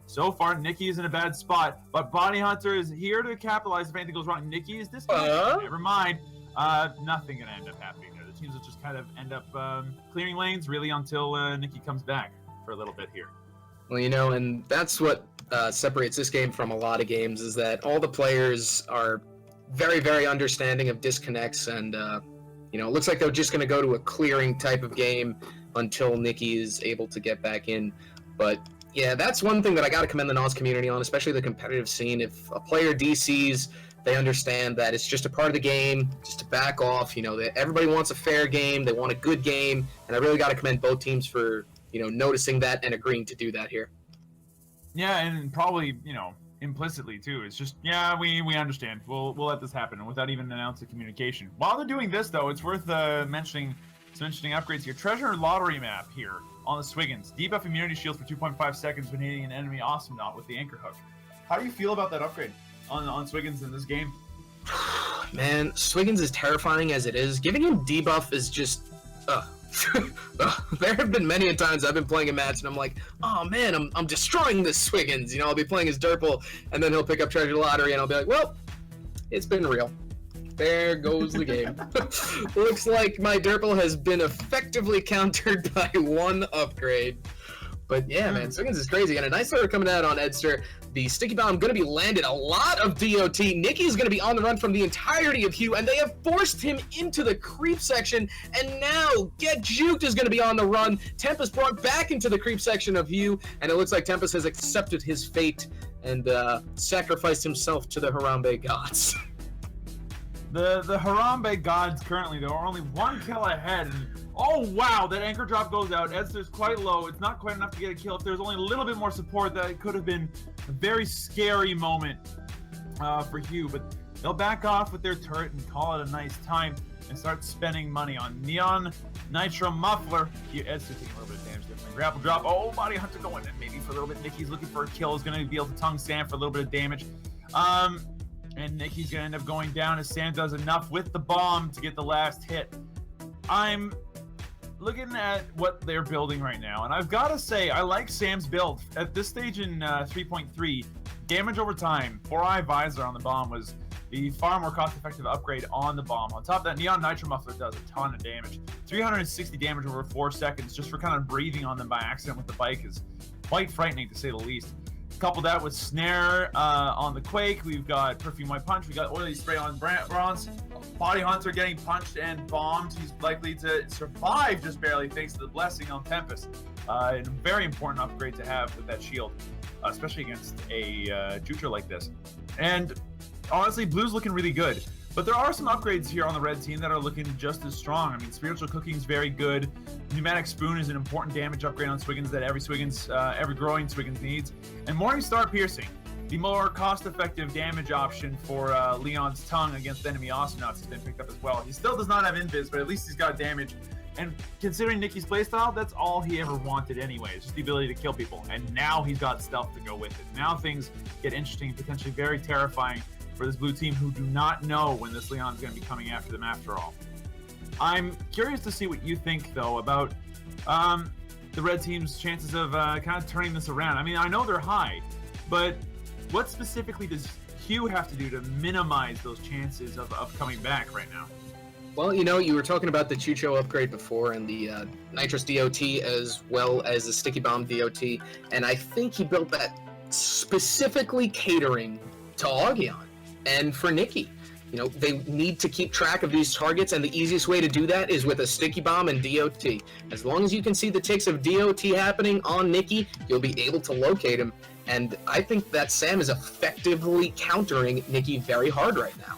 So far, Nikki is in a bad spot, but Body Hunter is here to capitalize if anything goes wrong. Nikki is disconnected. Never mind. Nothing gonna end up happening there. The teams will just kind of end up clearing lanes really until Nikki comes back for a little bit here. Well, and that's what separates this game from a lot of games, is that all the players are very, very understanding of disconnects, and it looks like they're just going to go to a clearing type of game until Nikki is able to get back in. But yeah, that's one thing that I got to commend the NOS community on, especially the competitive scene. If a player DCs, they understand that it's just a part of the game, just to back off. That everybody wants a fair game, they want a good game, and I really got to commend both teams for noticing that and agreeing to do that here. Yeah, and probably implicitly too. It's just, yeah, we understand. We'll let this happen, and without even announcing communication. While they're doing this, though, it's worth mentioning some interesting upgrades here. Treasure lottery map here on the Swiggins. Debuff immunity shield for 2.5 seconds when hitting an enemy Awesomenaut with the anchor hook. How do you feel about that upgrade on Swiggins in this game? Man, Swiggins is terrifying as it is. Giving him debuff is just there have been many a times I've been playing a match and I'm like, oh man, I'm destroying this Swiggins. I'll be playing as Durple, and then he'll pick up Treasure Lottery, and I'll be like, well, it's been real. There goes the game. Looks like my Durple has been effectively countered by one upgrade. But yeah, man, Swiggins is crazy. And a nice order coming out on Edster. The sticky bomb going to be landed. A lot of DOT. Nikki's going to be on the run from the entirety of Hugh, and they have forced him into the creep section. And now Get Juked is going to be on the run. Tempest brought back into the creep section of Hugh, and it looks like Tempest has accepted his fate and sacrificed himself to the Harambe gods. The Harambe gods currently, though, are only one kill ahead. And oh, wow, that anchor drop goes out. Edster's quite low. It's not quite enough to get a kill. If there's only a little bit more support, that could have been a very scary moment for Hugh. But they'll back off with their turret and call it a nice time and start spending money on Neon Nitro Muffler. Edster taking a little bit of damage there from the grapple drop. Oh, Body Hunter going in maybe for a little bit. Nikki's looking for a kill. Is going to be able to tongue Sam for a little bit of damage. And Nikki's going to end up going down as Sam does enough with the bomb to get the last hit. I'm looking at what they're building right now, and I've got to say, I like Sam's build. At this stage in 3.3, damage over time, 4-eye visor on the bomb was the far more cost-effective upgrade on the bomb. On top of that, Neon Nitro Muffler does a ton of damage. 360 damage over 4 seconds just for kind of breathing on them by accident with the bike is quite frightening, to say the least. Couple that with Snare on the Quake. We've got Perfume White Punch. We got Oily Spray on Bronze. Body Hunter getting punched and bombed. He's likely to survive just barely thanks to the blessing on Tempest. A very important upgrade to have with that shield, especially against a Jutra like this. And honestly, Blue's looking really good. But there are some upgrades here on the red team that are looking just as strong. I mean, Spiritual Cooking is very good. Pneumatic Spoon is an important damage upgrade on Swiggins that every growing Swiggins needs. And Morningstar Piercing, the more cost-effective damage option for Leon's tongue against enemy Awesomenauts, has been picked up as well. He still does not have Invis, but at least he's got damage. And considering Nicky's playstyle, that's all he ever wanted anyway. It's just the ability to kill people. And now he's got stealth to go with it. Now things get interesting and potentially very terrifying for this blue team who do not know when this Leon's going to be coming after them after all. I'm curious to see what you think, though, about the red team's chances of kind of turning this around. I mean, I know they're high, but what specifically does Hugh have to do to minimize those chances of coming back right now? Well, you know, you were talking about the Chucho upgrade before and the Nitrous DOT as well as the Sticky Bomb DOT, and I think he built that specifically catering to Augion and for Nicky. You know, they need to keep track of these targets, and the easiest way to do that is with a Sticky Bomb and DOT. As long as you can see the ticks of DOT happening on Nicky, you'll be able to locate him, and I think that Sam is effectively countering Nicky very hard right now.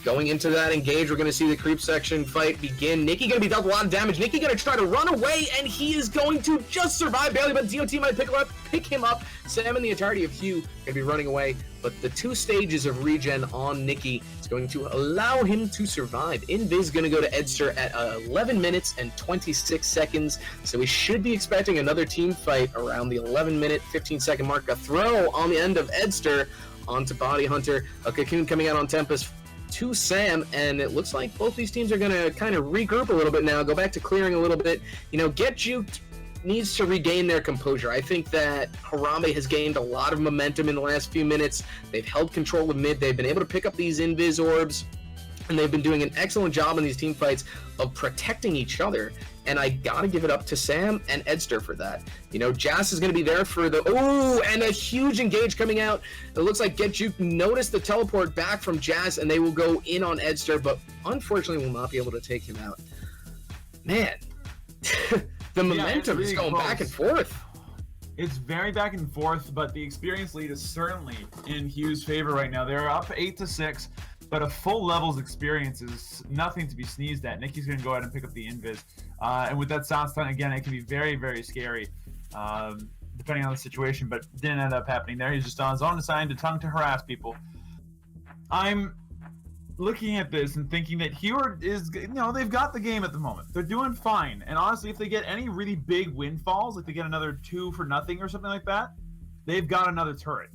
Going into that engage, we're going to see the creep section fight begin. Nicky going to be dealt a lot of damage. Nicky going to try to run away, and he is going to just survive barely, but DOT might pick him up. Sam and the entirety of Hugh going to be running away, but the 2 stages of regen on Nicky is going to allow him to survive. Invis going to go to Edster at 11 minutes and 26 seconds, so we should be expecting another team fight around the 11-minute, 15-second mark. A throw on the end of Edster onto Body Hunter. A Cocoon coming out on Tempest to Sam, and it looks like both these teams are going to kind of regroup a little bit now, go back to clearing a little bit. You know, Get Juked needs to regain their composure. I think that Harambe has gained a lot of momentum in the last few minutes. They've held control of mid. They've been able to pick up these Invis orbs, and they've been doing an excellent job in these team fights of protecting each other. And I gotta give it up to Sam and Edster for that. You know, Jas is gonna be there for the and a huge engage coming out. It looks like Get Juke noticed the teleport back from Jas, and they will go in on Edster, but unfortunately will not be able to take him out. Man, the momentum is going back and forth. It's very back and forth, but the experience lead is certainly in Hugh's favor right now. They're up 8-6. But a full levels experience is nothing to be sneezed at. Nicky's going to go ahead and pick up the Invis. And with that sound stun, again, it can be very, very scary, depending on the situation. But didn't end up happening there. He's just on his own, assigned to tongue to harass people. I'm looking at this and thinking that Hugh is, you know, they've got the game at the moment. They're doing fine. And honestly, if they get any really big windfalls, like they get another 2-0 or something like that, they've got another turret.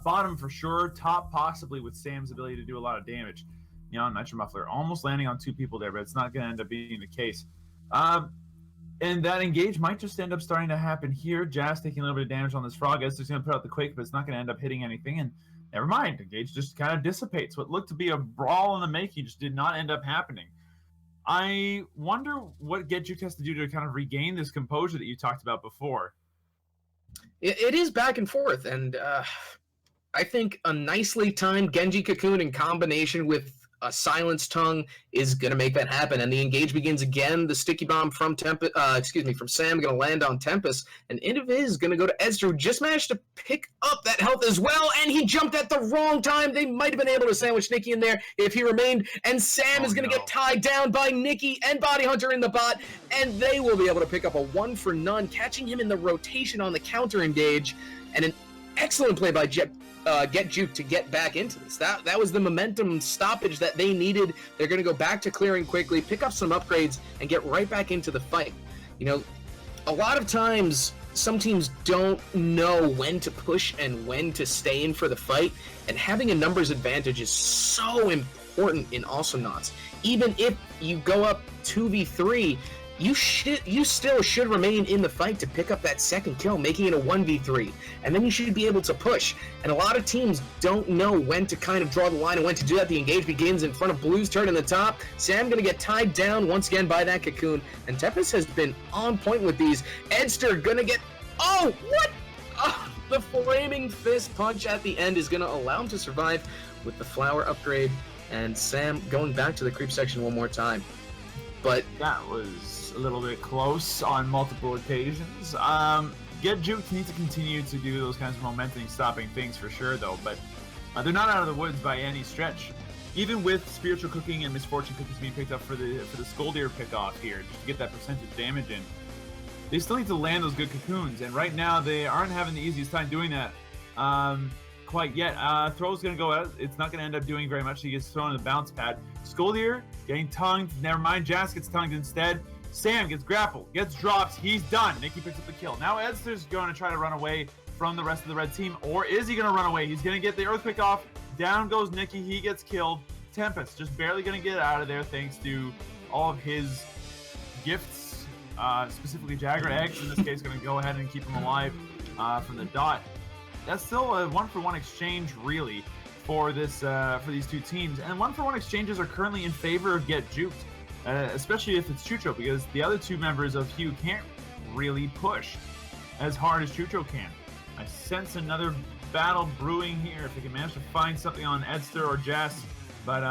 Bottom for sure, top possibly with Sam's ability to do a lot of damage. You know, Nitro Muffler almost landing on 2 people there, but it's not going to end up being the case. And that engage might just end up starting to happen here. Jas taking a little bit of damage on this frog. It's just going to put out the Quake, but it's not going to end up hitting anything. And never mind, engage just kind of dissipates. What looked to be a brawl in the making just did not end up happening. I wonder what Get Juke has to do to kind of regain this composure that you talked about before. It is back and forth, and I think a nicely timed Genji Cocoon in combination with a Silenced Tongue is going to make that happen. And the engage begins again. The Sticky Bomb from Sam going to land on Tempest. And Invis is going to go to Edster, who just managed to pick up that health as well. And he jumped at the wrong time. They might have been able to sandwich Nicky in there if he remained. And Sam is going to get tied down by Nicky and Body Hunter in the bot. And they will be able to pick up a 1-for-none, catching him in the rotation on the counter engage. And an excellent play by Get Juke to get back into this. That was the momentum stoppage that they needed. They're going to go back to clearing quickly, pick up some upgrades, and get right back into the fight. You know, a lot of times, some teams don't know when to push and when to stay in for the fight, and having a numbers advantage is so important in Awesomenauts. Even if you go up 2v3, you still should remain in the fight to pick up that second kill, making it a 1v3. And then you should be able to push. And a lot of teams don't know when to kind of draw the line and when to do that. The engage begins in front of Blue's turret in the top. Sam going to get tied down once again by that Cocoon. And Tempest has been on point with these. Edster going to get... Oh, what? Oh, the Flaming Fist punch at the end is going to allow him to survive with the Flower upgrade. And Sam going back to the creep section one more time. But that was a little bit close on multiple occasions. Get Juke needs to continue to do those kinds of momentum stopping things for sure, though. But they're not out of the woods by any stretch. even with Spiritual Cooking and Misfortune Cookies being picked up for the Skoldir pickoff here, just to get that percentage damage in, they still need to land those good cocoons, and right now they aren't having the easiest time doing that quite yet. Throw's going to go out. It's not going to end up doing very much. He gets thrown in the bounce pad. Skoldir getting tongued. Never mind. Jas gets tongued instead. Sam gets grappled, gets dropped. He's done. Nikki picks up the kill. Now Edster's going to try to run away from the rest of the red team, or is he going to run away? He's going to get the Earthquake off. Down goes Nikki. He gets killed. Tempest just barely going to get out of there thanks to all of his gifts, specifically Jagger eggs. In this case, going to go ahead and keep him alive from the dot. That's still a 1-for-1 exchange, really, for this for these two teams. And 1-for-1 exchanges are currently in favor of Get Juked, especially if it's Chucho, because the other two members of Hue can't really push as hard as Chucho can. I sense another battle brewing here if they can manage to find something on Edster or Jas, but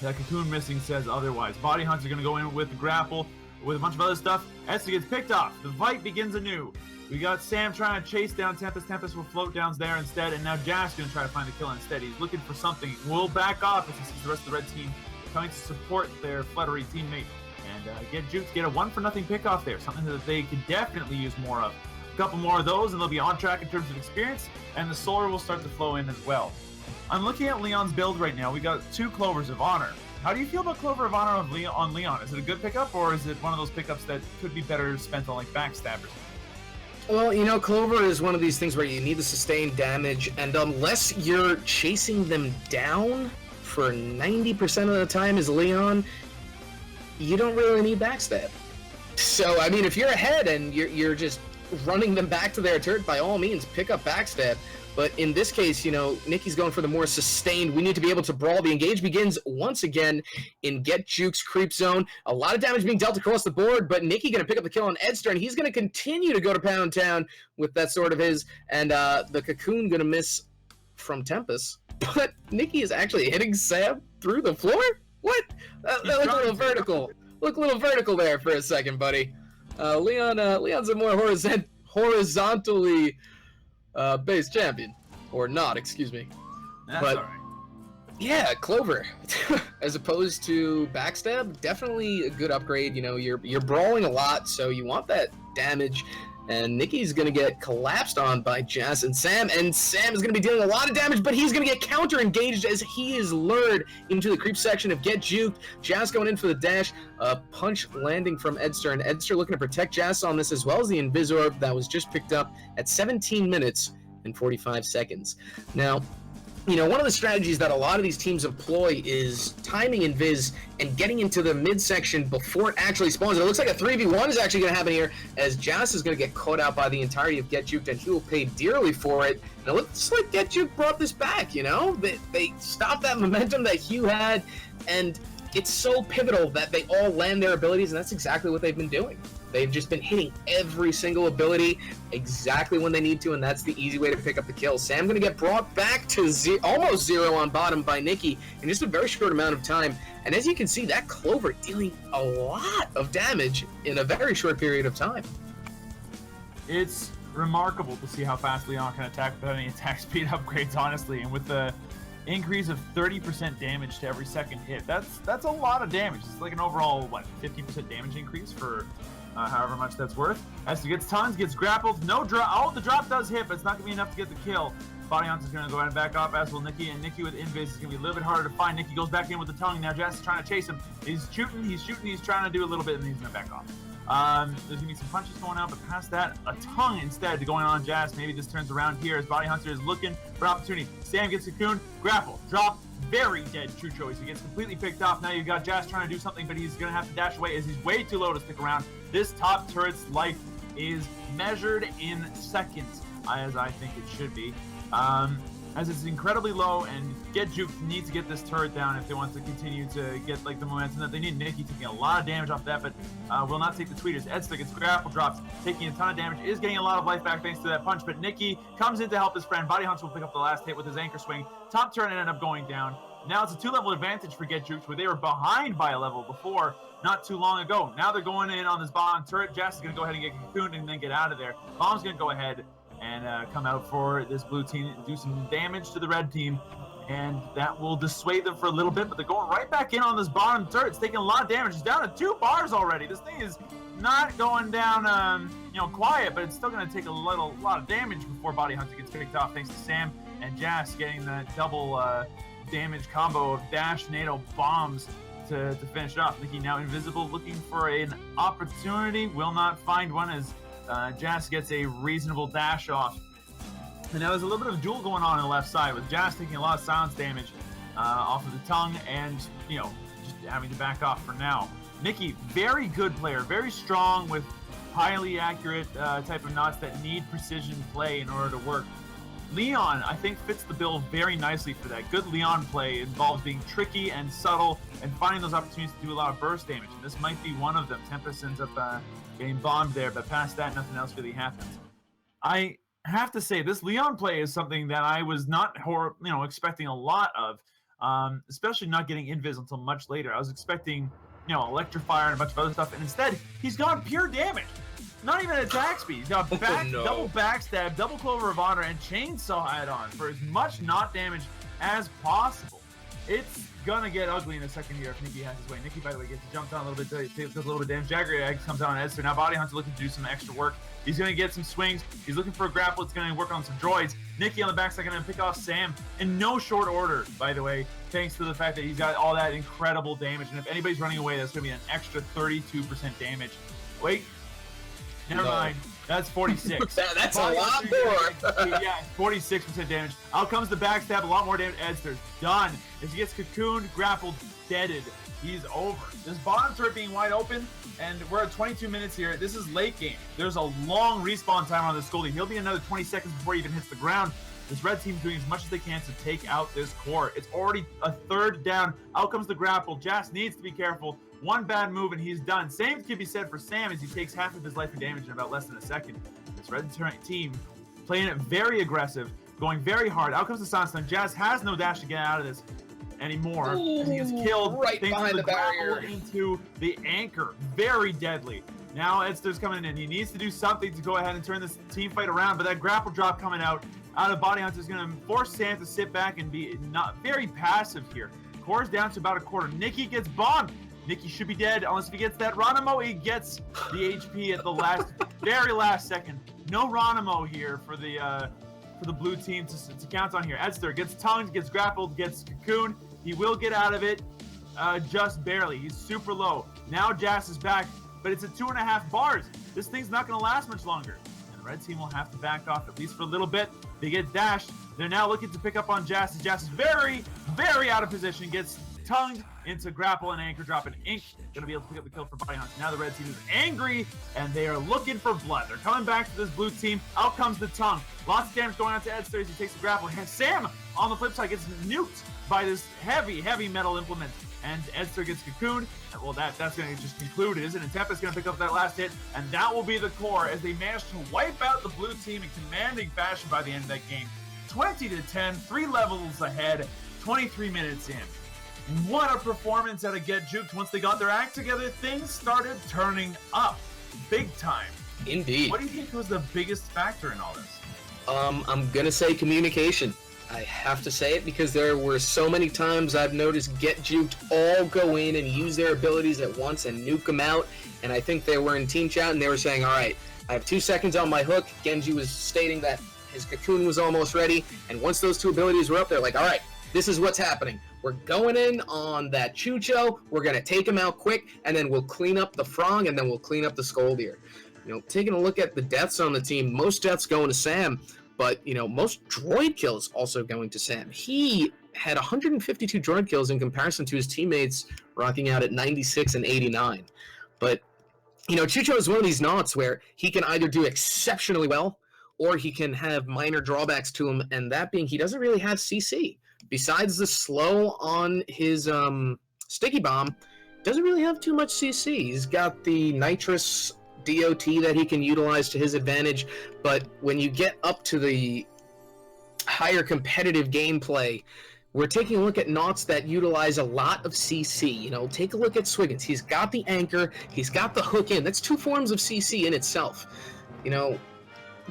that cocoon missing says otherwise. Body Hunter's going to go in with the grapple with a bunch of other stuff. Edster gets picked off. The fight begins anew. We got Sam trying to chase down Tempest. Tempest will float down there instead, and now Jas going to try to find the kill instead. He's looking for something. Will back off as he sees the rest of the red team coming to support their fluttery teammate. And Get Juked, get a 1-for-nothing pickoff there, something that they could definitely use more of. A couple more of those, and they'll be on track in terms of experience, and the solar will start to flow in as well. I'm looking at Leon's build right now. We got 2 Clovers of Honor. How do you feel about Clover of Honor on Leon? Is it a good pickup, or is it one of those pickups that could be better spent on like Backstabbers? Well, you know, Clover is one of these things where you need to sustain damage, and unless you're chasing them down for 90% of the time as Leon, you don't really need Backstab. So, I mean, if you're ahead and you're just running them back to their turret, by all means, pick up Backstab. But in this case, you know, Nikki's going for the more sustained. We need to be able to brawl. The engage begins once again in Get Juke's creep zone. A lot of damage being dealt across the board, but Nikki going to pick up the kill on Edster, and he's going to continue to go to Pound Town with that sword of his, and the cocoon going to miss from Tempest. But Nikki is actually hitting Sam through the floor? What? That looked a little vertical. Look a little vertical there for a second, buddy. Leon's a more horizontally based champion, or not, excuse me. That's but alright. yeah, Clover, as opposed to Backstab, definitely a good upgrade. You know, you're brawling a lot, so you want that damage. And Nikki's gonna get collapsed on by Jas and Sam is gonna be dealing a lot of damage, but he's gonna get counter engaged as he is lured into the creep section of Get Juked. Jas going in for the dash, punch landing from Edster, and Edster looking to protect Jas on this, as well as the Invisorb that was just picked up at 17 minutes and 45 seconds. Now, you know, one of the strategies that a lot of these teams employ is timing Invis and getting into the midsection before it actually spawns. And it looks like a 3v1 is actually going to happen here, as Jas is going to get caught out by the entirety of Get Juked, and he will pay dearly for it. And it looks like Get Juked brought this back, you know? They stopped that momentum that Hugh had, and it's so pivotal that they all land their abilities, and that's exactly what they've been doing. They've just been hitting every single ability exactly when they need to, and that's the easy way to pick up the kill. Sam going to get brought back to almost 0 on bottom by Nikki in just a very short amount of time. And as you can see, that Clover dealing a lot of damage in a very short period of time. It's remarkable to see how fast Leon can attack without any attack speed upgrades, honestly, and with the increase of 30% damage to every second hit. That's a lot of damage. It's like an overall, 50% damage increase for however much that's worth. As he gets tons, gets grappled, no drop. Oh, the drop does hit, but it's not going to be enough to get the kill. Body Hunt is going to go ahead and back off, as will Nikki, and Nikki with Invis is going to be a little bit harder to find. Nikki goes back in with the tongue. Now Jas is trying to chase him. He's shooting, he's trying to do a little bit, and he's going to back off. There's going to be some punches going out, but past that, a tongue instead to going on Jas. Maybe this turns around here as Body Hunter is looking for opportunity. Sam gets cocoon, grapple, drop, very dead Chucho as he gets completely picked off. Now you've got Jas trying to do something, but he's going to have to dash away as he's way too low to stick around. This top turret's life is measured in seconds, as I think it should be. As it's incredibly low, and Get Juked needs to get this turret down if they want to continue to get the momentum that they need. Nikki taking a lot of damage off that, but will not take the tweeters. Edster gets grapple drops, taking a ton of damage, is getting a lot of life back thanks to that punch, but Nikki comes in to help his friend. Body Hunter will pick up the last hit with his anchor swing. Top turret ended up going down. Now it's a 2-level advantage for Get Juked, where they were behind by a level before not too long ago. Now they're going in on this bottom turret. Jas is going to go ahead and get cocooned and then get out of there. Bomb's going to go ahead and come out for this blue team, do some damage to the red team, and that will dissuade them for a little bit, but they're going right back in on this bottom turret. It's taking a lot of damage. It's down to 2 bars already. This thing is not going down, quiet, but it's still going to take a lot of damage before Body Hunter gets picked off, thanks to Sam and Jas getting the double damage combo of dash, NATO, bombs to finish it off. Nikki now invisible, looking for an opportunity. Will not find one as Jas gets a reasonable dash off. And now there's a little bit of duel going on the left side with Jas taking a lot of silence damage off of the tongue and, just having to back off for now. Nikki, very good player, very strong with highly accurate type of knots that need precision play in order to work. Leon, I think, fits the bill very nicely for that. Good Leon play involves being tricky and subtle and finding those opportunities to do a lot of burst damage. And this might be one of them. Tempest ends up getting bombed there, but past that, nothing else really happens. I have to say, this Leon play is something that I was not expecting a lot of, especially not getting invis until much later. I was expecting, electrifire and a bunch of other stuff, and instead, he's gone pure damage. Not even attack speed. He's got double backstab, double clover of honor, and chainsaw add-on for as much knot damage as possible. It's gonna get ugly in the second year if Nikki has his way. Nikki, by the way, gets jumped on a little bit, does a little bit of damage. Jagger Egg comes out on Edster. Now Body Hunter looking to do some extra work. He's gonna get some swings. He's looking for a grapple. It's gonna work on some droids. Nikki on the backside gonna pick off Sam in no short order, by the way, thanks to the fact that he's got all that incredible damage. And if anybody's running away, that's gonna be an extra 32% damage. Wait, never mind. That's 46. That's a lot more. Yeah, 46% damage. Out comes the backstab, a lot more damage. Edster's done. As he gets cocooned, grappled, deaded, he's over. This bottom turret being wide open, and we're at 22 minutes here. This is late game. There's a long respawn time on this Goldie. He'll be another 20 seconds before he even hits the ground. This red team's doing as much as they can to take out this core. It's already a third down. Out comes the grapple. Jas needs to be careful. One bad move and he's done. Same can be said for Sam as he takes half of his life in damage in about less than a second. This red team playing it very aggressive, going very hard. Out comes the Sunstone. Jas has no dash to get out of this anymore. As he gets killed right behind the barrier into the anchor. Very deadly. Now Edster's coming in. He needs to do something to go ahead and turn this team fight around, but that grapple drop coming out of Body Hunter is going to force Sam to sit back and be not very passive here. Core's down to about a quarter. Nikki gets bombed. Nikki should be dead unless if he gets that Ronimo. He gets the HP at the very last second. No Ronimo here for the blue team to count on here. Edster gets tongued, gets grappled, gets cocooned. He will get out of it just barely. He's super low. Now Jas is back, but it's at 2.5 bars. This thing's not going to last much longer. And the red team will have to back off at least for a little bit. They get dashed. They're now looking to pick up on Jas. Jas is very, very out of position. Gets tongued into grapple and anchor drop and ink. Gonna be able to pick up the kill for Body Hunter. Now the red team is angry and they are looking for blood. They're coming back to this blue team. Out comes the tongue. Lots of damage going out to Edster as he takes the grapple. And Sam on the flip side gets nuked by this heavy, heavy metal implement. And Edster gets cocooned. Well, that's going to just conclude it, isn't it? Tempa's going to pick up that last hit, and that will be the core as they manage to wipe out the blue team in commanding fashion by the end of that game. 20-10, 3 levels ahead, 23 minutes in. What a performance out of Get Juked. Once they got their act together, things started turning up big time. Indeed. What do you think was the biggest factor in all this? I'm going to say communication. I have to say it because there were so many times I've noticed Get Juked all go in and use their abilities at once and nuke them out. And I think they were in team chat and they were saying, all right, I have 2 seconds on my hook. Genji was stating that his cocoon was almost ready. And once those 2 abilities were up, they're like, all right, this is what's happening. We're going in on that Chucho. We're going to take him out quick. And then we'll clean up the Frong and then we'll clean up the Skoldir. Taking a look at the deaths on the team, most deaths going to Sam. But, most droid kills also going to Sam. He had 152 droid kills in comparison to his teammates rocking out at 96 and 89. But, Chucho is one of these knots where he can either do exceptionally well or he can have minor drawbacks to him, and that being he doesn't really have CC. Besides the slow on his sticky bomb, doesn't really have too much CC. He's got the nitrous DOT that he can utilize to his advantage, but when you get up to the higher competitive gameplay, we're taking a look at knots that utilize a lot of CC. Take a look at Swiggins. He's got the anchor, he's got the hook in. That's 2 forms of CC in itself.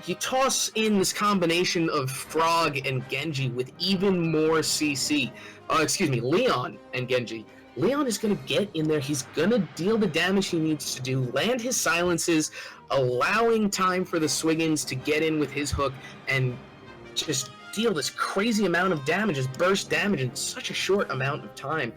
you toss in this combination of Frog and Genji with even more CC. Leon and Genji. Leon is going to get in there. He's going to deal the damage he needs to do, land his silences, allowing time for the Swiggins to get in with his hook and just deal this crazy amount of damage, just burst damage in such a short amount of time.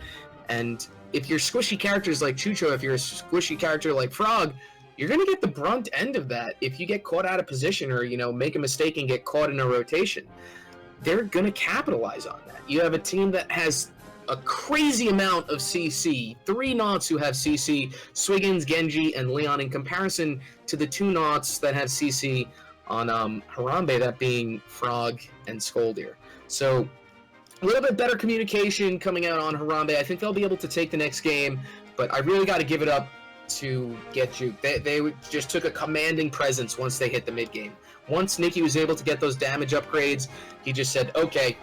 And if you're squishy characters like Chucho, if you're a squishy character like Frog, you're going to get the brunt end of that if you get caught out of position or, make a mistake and get caught in a rotation. They're going to capitalize on that. You have a team that has a crazy amount of CC, 3 Nauts who have CC, Swiggins, Genji, and Leon, in comparison to the 2 Nauts that have CC on Harambe, that being Frog and Skoldir. So a little bit better communication coming out on Harambe. I think they'll be able to take the next game, but I really got to give it up to Get Juke. They just took a commanding presence once they hit the mid-game. Once Nikki was able to get those damage upgrades, he just said, okay,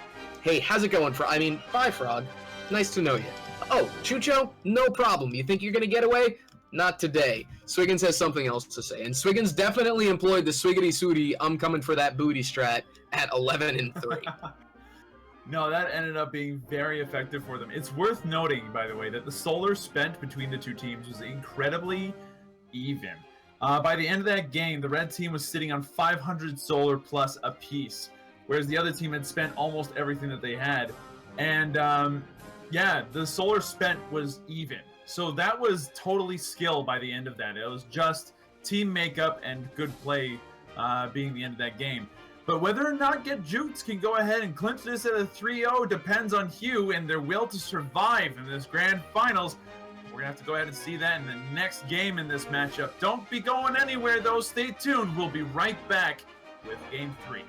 hey, how's it going, bye, Frog. Nice to know you. Oh, Chucho? No problem. You think you're going to get away? Not today. Swiggins has something else to say. And Swiggins definitely employed the Swiggity Sooty, I'm coming for that booty strat at 11-3. No, that ended up being very effective for them. It's worth noting, by the way, that the solar spent between the two teams was incredibly even. By the end of that game, the red team was sitting on 500 solar plus apiece, whereas the other team had spent almost everything that they had. And, yeah, the solar spent was even. So that was totally skill by the end of that. It was just team makeup and good play being the end of that game. But whether or not Get Jukes can go ahead and clinch this at a 3-0 depends on Hugh and their will to survive in this grand finals. We're going to have to go ahead and see that in the next game in this matchup. Don't be going anywhere, though. Stay tuned. We'll be right back with Game 3.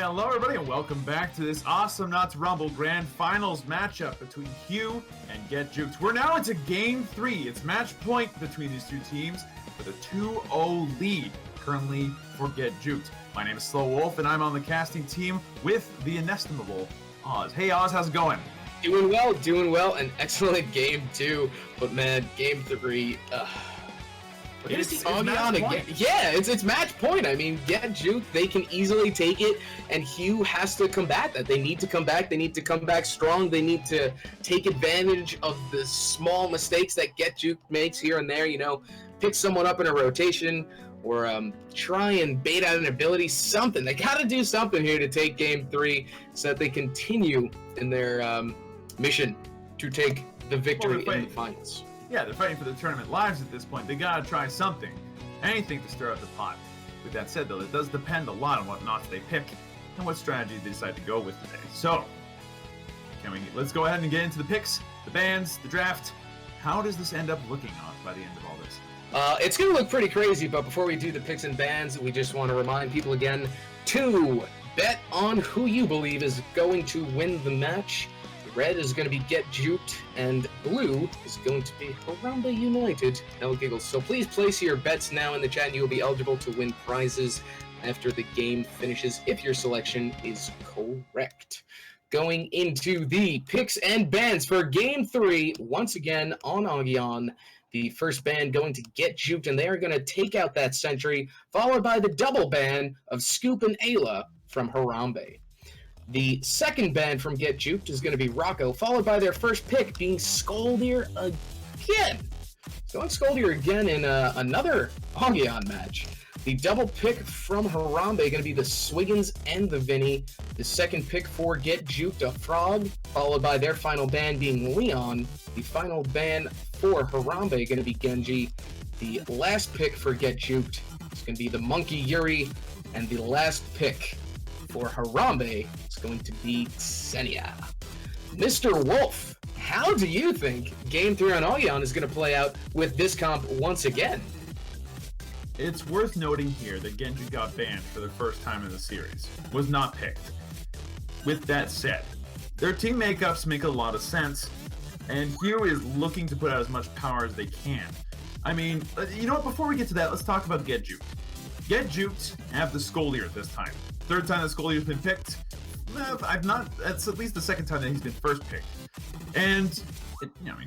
Hello everybody and welcome back to this Awesomenauts Rumble Grand Finals matchup between Hugh and Get Juked. We're now into Game 3. It's match point between these two teams with a 2-0 lead currently for Get Juked. My name is Slow Wolf and I'm on the casting team with the inestimable Oz. Hey Oz, how's it going? Doing well. An excellent Game 2, but man, Game 3, we're gonna see Augie again. Yeah, it's match point. I mean, Get Juked, they can easily take it, and Hugh has to combat that. They need to come back. They need to come back strong. They need to take advantage of the small mistakes that Get Juked makes here and there. You know, pick someone up in a rotation, or try and bait out an ability. Something. They got to do something here to take Game 3, so that they continue in their mission to take the victory in the finals. Yeah, they're fighting for the tournament lives at this point. They gotta try something. Anything to stir up the pot. With that said, though, it does depend a lot on what knots they pick and what strategy they decide to go with today. So, let's go ahead and get into the picks, the bans, the draft. How does this end up looking on by the end of all this? It's going to look pretty crazy, but before we do the picks and bans, we just want to remind people again to bet on who you believe is going to win the match. Red is going to be Get Juked, and blue is going to be Harambe United Elegiggle. So please place your bets now in the chat, and you will be eligible to win prizes after the game finishes if your selection is correct. Going into the picks and bans for Game 3, once again on Augie. The first ban going to Get Juked, and they are going to take out that Sentry, followed by the double ban of Scoop and Ayla from Harambe. The second ban from Get Juked is going to be Rocco, followed by their first pick being Skoldir again. Going Skoldir again in another Augie match. The double pick from Harambe going to be the Swiggins and the Vinny. The second pick for Get Juked, a Frog, followed by their final ban being Leon. The final ban for Harambe going to be Genji. The last pick for Get Juked is going to be the Monkey Yuri. And the last pick for Harambe is going to be Xenia. Mr. Wolf, how do you think Game 3 on Augie is going to play out with this comp once again? It's worth noting here that Genji got banned for the first time in the series, was not picked. With that said, their team makeups make a lot of sense, and Hugh is looking to put out as much power as they can. I mean, you know what, before we get to that, let's talk about Get Juked. Get Juked have the Skoldir this time. Third time that Skoldir's been picked. That's at least the second time that he's been first picked. And,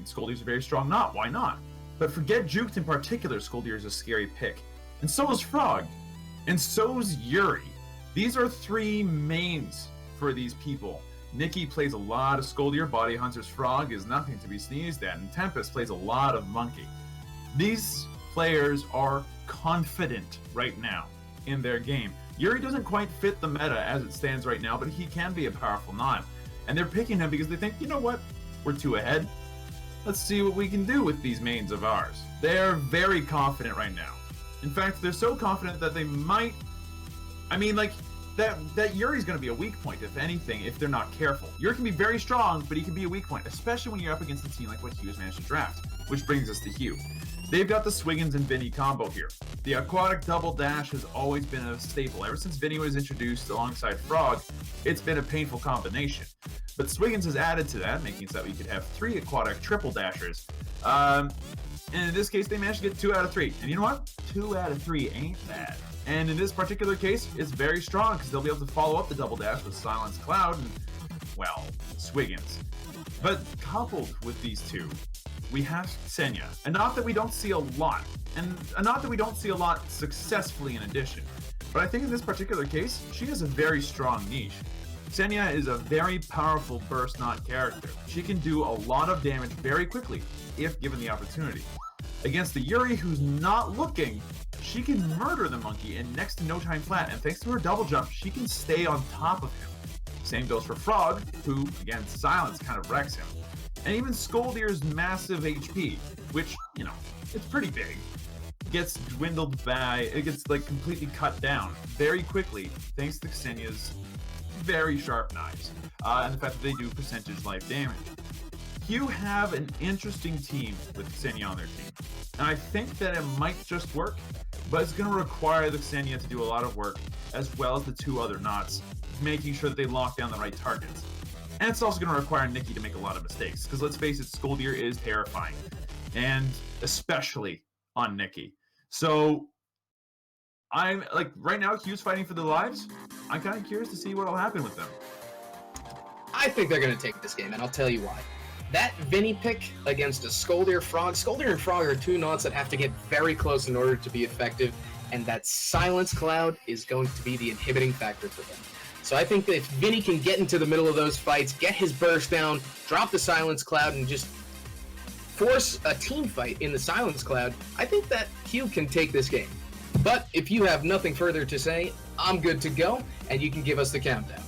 Skoldir's a very strong knot, why not? But for Get Juked in particular, Skoldir is a scary pick. And so is Frog. And so's Yuri. These are three mains for these people. Nikki plays a lot of Skoldir, Body Hunter's Frog is nothing to be sneezed at, and Tempest plays a lot of Monkey. These players are confident right now in their game. Yuri doesn't quite fit the meta as it stands right now, but he can be a powerful knot. And they're picking him because they think, you know what, we're two ahead. Let's see what we can do with these mains of ours. They are very confident right now. In fact, they're so confident that they might... that Yuri's going to be a weak point, if anything, if they're not careful. Yuri can be very strong, but he can be a weak point, especially when you're up against a team like what Hugh has managed to draft. Which brings us to Hugh. They've got the Swiggins and Vinny combo here. The aquatic double dash has always been a staple. Ever since Vinny was introduced alongside Frog, it's been a painful combination. But Swiggins has added to that, making it so that we could have 3 aquatic triple dashers. And in this case, they managed to get 2 out of 3. And you know what? 2 out of 3 ain't bad. And in this particular case, it's very strong because they'll be able to follow up the double dash with Silence Cloud and, well, Swiggins. But coupled with these two, we have Xenia, a knot that we don't see a lot, and a knot that we don't see a lot successfully in addition. But I think in this particular case, she has a very strong niche. Xenia is a very powerful burst knot character. She can do a lot of damage very quickly, if given the opportunity. Against the Yuri, who's not looking, she can murder the monkey in next to no time flat, and thanks to her double jump, she can stay on top of him. Same goes for Frog, who, again, Silence kind of wrecks him. And even Skoldir's massive HP, which, it's pretty big, gets dwindled by, it gets completely cut down very quickly thanks to Xenia's very sharp knives, and the fact that they do percentage life damage. Hugh have an interesting team with Xenia on their team, and I think that it might just work, but it's going to require the Xenia to do a lot of work, as well as the 2 other knots. making sure that they lock down the right targets. And it's also going to require Nikki to make a lot of mistakes, because let's face it, Skoldir is terrifying, and especially on Nikki. So I'm like, right now, Q's fighting for their lives. I'm kind of curious to see what will happen with them. I think they're going to take this game, and I'll tell you why. That Vinny pick against a Skoldir Frog. Skoldir and Frog are two knots that have to get very close in order to be effective, and that Silence Cloud is going to be the inhibiting factor for them. So I think that if Vinny can get into the middle of those fights, get his burst down, drop the Silence Cloud, and just force a team fight in the Silence Cloud, I think that Q can take this game. But if you have nothing further to say, I'm good to go, and you can give us the countdown.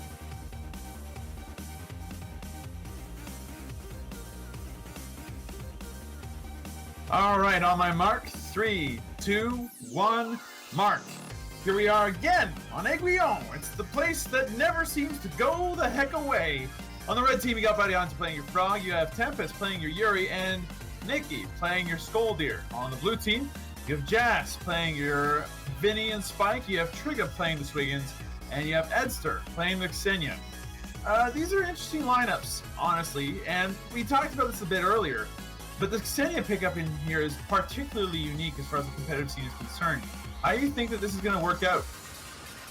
All right, on my mark, 3, 2, 1, mark. Here we are again on Aiguillon. It's the place that never seems to go the heck away. On the red team, you got Buddy Hunter playing your Frog. You have Tempest playing your Yuri, and Nikki playing your Skoldir. On the blue team, you have Jas playing your Vinny and Spike. You have Trigga playing the Swiggins, and you have Edster playing the Xenia. These are interesting lineups, honestly, and we talked about this a bit earlier. But the Xenia pickup in here is particularly unique as far as the competitive scene is concerned. How do you think that this is going to work out?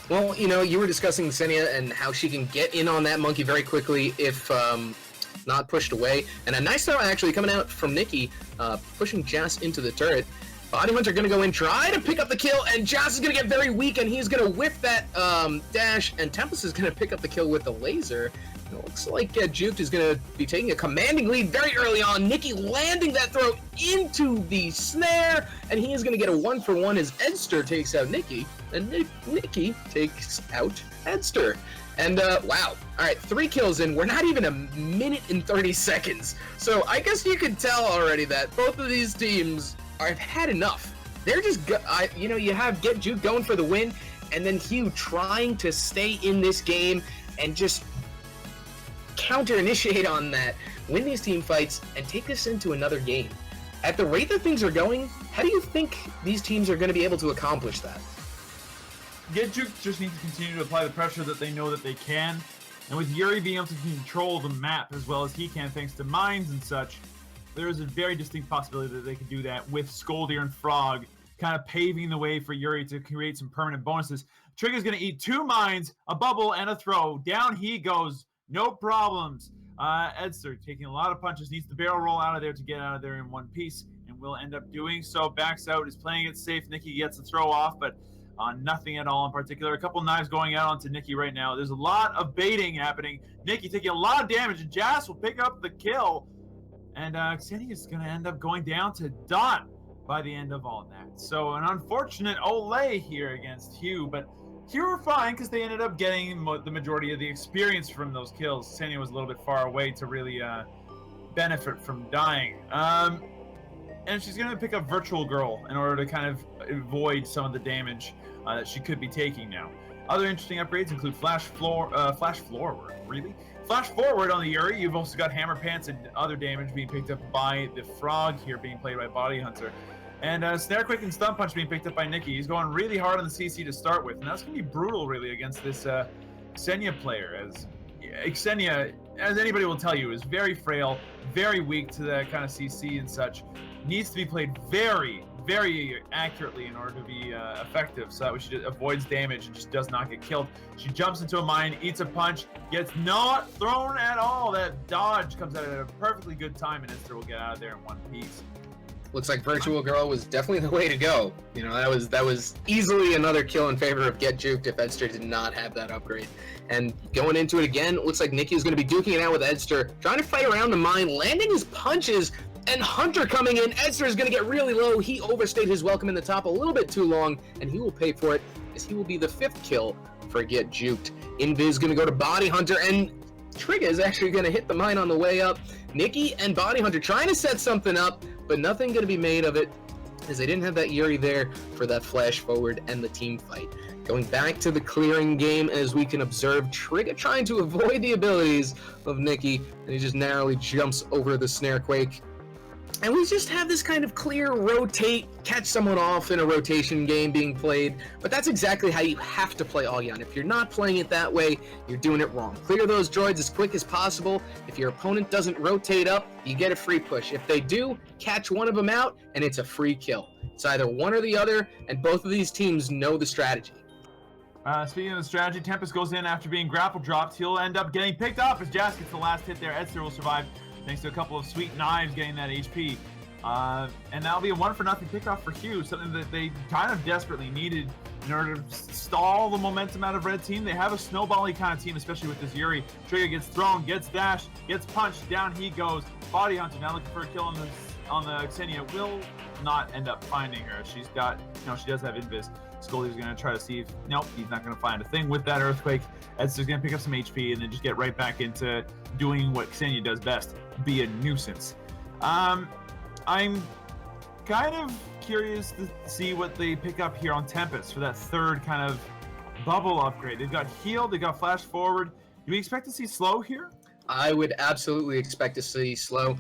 Well, you know, you were discussing Xenia and how she can get in on that monkey very quickly if not pushed away. And a nice throw actually coming out from Nikki, pushing Jas into the turret. Body Hunter going to go in, try to pick up the kill, and Jas is going to get very weak, and he's going to whiff that dash, and Tempest is going to pick up the kill with the laser. It looks like Juked is going to be taking a commanding lead very early on. Nikki landing that throw into the snare, and he is going to get a 1-for-1 as Edster takes out Nikki, and Nikki takes out Edster. And, wow. All right, 3 kills in. We're not even a minute and 30 seconds. So I guess you can tell already that both of these teams have had enough. They're just, you know, you have Get Juke going for the win, and then Hugh trying to stay in this game and just counter-initiate on that, win these team fights, and take this into another game. At the rate that things are going, how do you think these teams are going to be able to accomplish that? Get Juke just needs to continue to apply the pressure that they know that they can, and with Yuri being able to control the map as well as he can thanks to mines and such, there is a very distinct possibility that they could do that with Skoldir and Frog kind of paving the way for Yuri to create some permanent bonuses. Trigga's going to eat 2 mines, a bubble, and a throw. Down he goes. No problems. Edster taking a lot of punches, needs the barrel roll out of there to get out of there in one piece, and will end up doing so. Backs out, is playing it safe. Nikki gets the throw off, but nothing at all in particular. A couple knives going out onto Nikki right now. There's a lot of baiting happening. Nikki taking a lot of damage, and Jas will pick up the kill. And Xenia is going to end up going down to dot by the end of all that. So an unfortunate Olay here against Hugh, but Hugh were fine because they ended up getting the majority of the experience from those kills. Xenia was a little bit far away to really benefit from dying. And she's going to pick up Virtual Girl in order to kind of avoid some of the damage that she could be taking now. Other interesting upgrades include Flash Forward on the Yuri. You've also got Hammer Pants and other damage being picked up by the Frog here, being played by Body Hunter. And Snare Quick and Stun Punch being picked up by Nikki. He's going really hard on the CC to start with, and that's going to be brutal, really, against this Xenia player. As Xenia, as anybody will tell you, is very frail, very weak to that kind of CC and such. Needs to be played very, very accurately in order to be effective, so that way she avoids damage and just does not get killed. She jumps into a mine, eats a punch, gets not thrown at all. That dodge comes out at a perfectly good time, and Esther will get out of there in one piece. Looks like Virtual Girl was definitely the way to go. You know, that was easily another kill in favor of Get Juked if Edster did not have that upgrade. And going into it again, it looks like Nikki is going to be duking it out with Edster, trying to fight around the mine, landing his punches, and Hunter coming in. Edster is going to get really low. He overstayed his welcome in the top a little bit too long, and he will pay for it, as he will be the 5th kill for Get Juked. Invis going to go to Body Hunter, and Trigga is actually going to hit the mine on the way up. Nikki and Body Hunter trying to set something up, but nothing going to be made of it, as they didn't have that Yuri there for that flash forward and the team fight. Going back to the clearing game, as we can observe, Trigga trying to avoid the abilities of Nikki, and he just narrowly jumps over the Snare Quake. And we just have this kind of clear rotate, catch someone off in a rotation game being played. But that's exactly how you have to play Augyon. If you're not playing it that way, you're doing it wrong. Clear those droids as quick as possible. If your opponent doesn't rotate up, you get a free push. If they do, catch one of them out, and it's a free kill. It's either one or the other, and both of these teams know the strategy. Speaking of the strategy, Tempest goes in after being grapple dropped. He'll end up getting picked off as Jas gets the last hit there. Edster will survive thanks to a couple of sweet knives getting that HP. And that'll be a 1-for-0 pickoff for Hugh, something that they kind of desperately needed in order to stall the momentum out of Red Team. They have a snowbally kind of team, especially with this Yuri. Trigger gets thrown, gets dashed, gets punched, down he goes. Body Hunter now looking for a kill on the Xenia. Will not end up finding her. She's got, she does have Invis. Scully's going to try to see if, nope, he's not going to find a thing with that Earthquake. Edster's going to pick up some HP and then just get right back into doing what Xenia does best, be a nuisance. I'm kind of curious to see what they pick up here on Tempest for that third kind of bubble upgrade. They've got heal, they've got flash forward. Do we expect to see slow here? I would absolutely expect to see slow.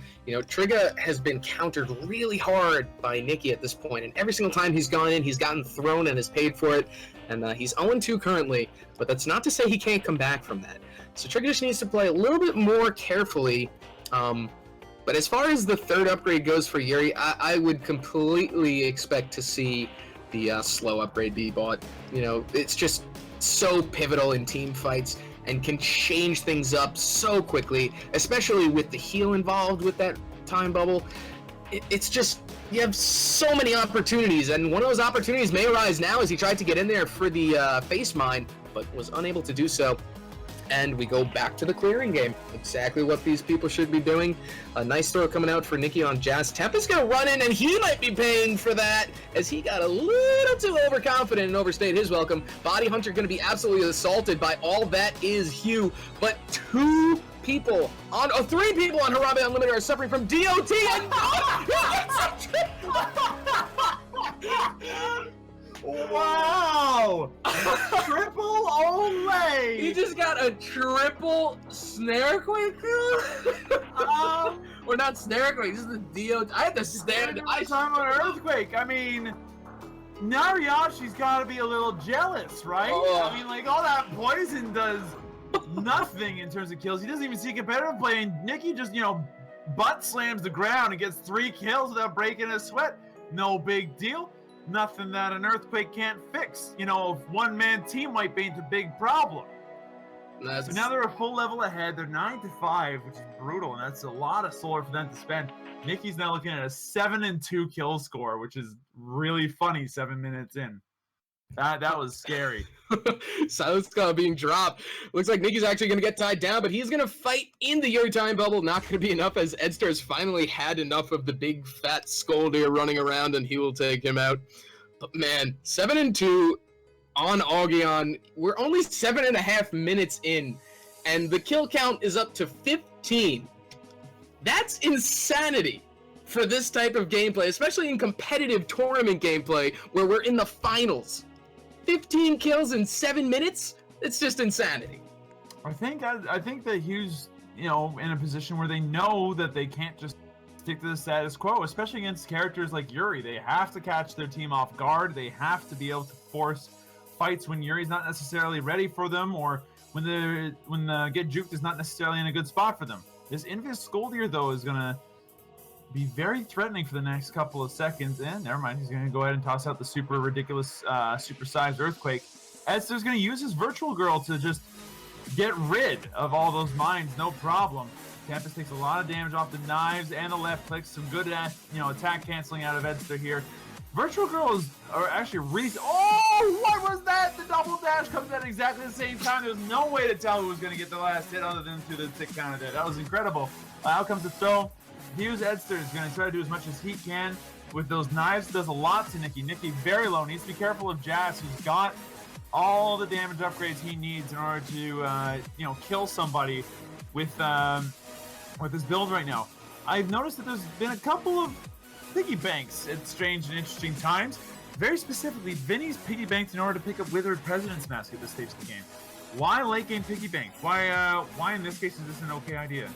Trigger has been countered really hard by Nikki at this point, and every single time he's gone in, he's gotten thrown and has paid for it, and he's 0-2 currently, but that's not to say he can't come back from that. So Trigger just needs to play a little bit more carefully, but as far as the third upgrade goes for Yuri, I would completely expect to see the slow upgrade be bought. It's just so pivotal in team fights and can change things up so quickly, especially with the heal involved with that time bubble. It's just, you have so many opportunities, and one of those opportunities may arise now as he tried to get in there for the face mine, but was unable to do so. And we go back to the clearing game. Exactly what these people should be doing. A nice throw coming out for Nikki on Jas. Tempest's going to run in, and he might be paying for that as he got a little too overconfident and overstayed his welcome. Body Hunter going to be absolutely assaulted by all that is Hugh. But three people on Harambe Unlimited are suffering from DOT, and wow! Triple Olay! He just got a triple snare quake kill? Or not snare quake, just the DOT. I had to stand. I saw an Earthquake. I mean, Nariashi's got to be a little jealous, right? Oh. I mean, all that poison does nothing in terms of kills. He doesn't even see competitive play, and Nikki just, butt slams the ground and gets 3 kills without breaking a sweat. No big deal. Nothing that an Earthquake can't fix. A one-man team might be a big problem. So now they're a full level ahead. They're 9-5, which is brutal, and that's a lot of solar for them to spend. Nikki's now looking at a 7-2 kill score, which is really funny 7 minutes in. That was scary. Silence being dropped. Looks like Nikki's actually going to get tied down, but he's going to fight in the Yuri time bubble. Not going to be enough, as Edster has finally had enough of the big fat Scoldier running around, and he will take him out. But man, 7-2 on Augyon. We're only 7.5 minutes in, and the kill count is up to 15. That's insanity for this type of gameplay, especially in competitive tournament gameplay where we're in the finals. 15 kills in 7 minutes? It's just insanity. I think that Hugh's, in a position where they know that they can't just stick to the status quo, especially against characters like Yuri. They have to catch their team off guard. They have to be able to force fights when Yuri's not necessarily ready for them, or when the get juked is not necessarily in a good spot for them. This Invis Scoldier, though, is going to be very threatening for the next couple of seconds. And never mind, he's going to go ahead and toss out the super ridiculous, supersized Earthquake. Edster's going to use his Virtual Girl to just get rid of all those mines, no problem. Tempest takes a lot of damage off the knives and the left clicks. Some good, attack canceling out of Edster here. Virtual Girl are actually oh, what was that? The double dash comes at exactly the same time. There's no way to tell who was going to get the last hit other than through the tick counter there. That was incredible. Out comes the throw. Hughes Edster is going to try to do as much as he can with those knives. Does a lot to Nikki. Nikki very low. Needs to be careful of Jas, who's got all the damage upgrades he needs in order to, kill somebody with his build right now. I've noticed that there's been a couple of piggy banks at strange and interesting times. Very specifically, Vinny's piggy banked in order to pick up Withered President's Mask at this stage of the game. Why late game piggy bank? Why in this case is this an okay idea?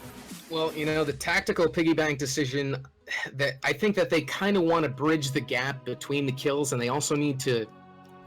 Well, the tactical piggy bank decision that I think that they kind of want to bridge the gap between the kills, and they also need to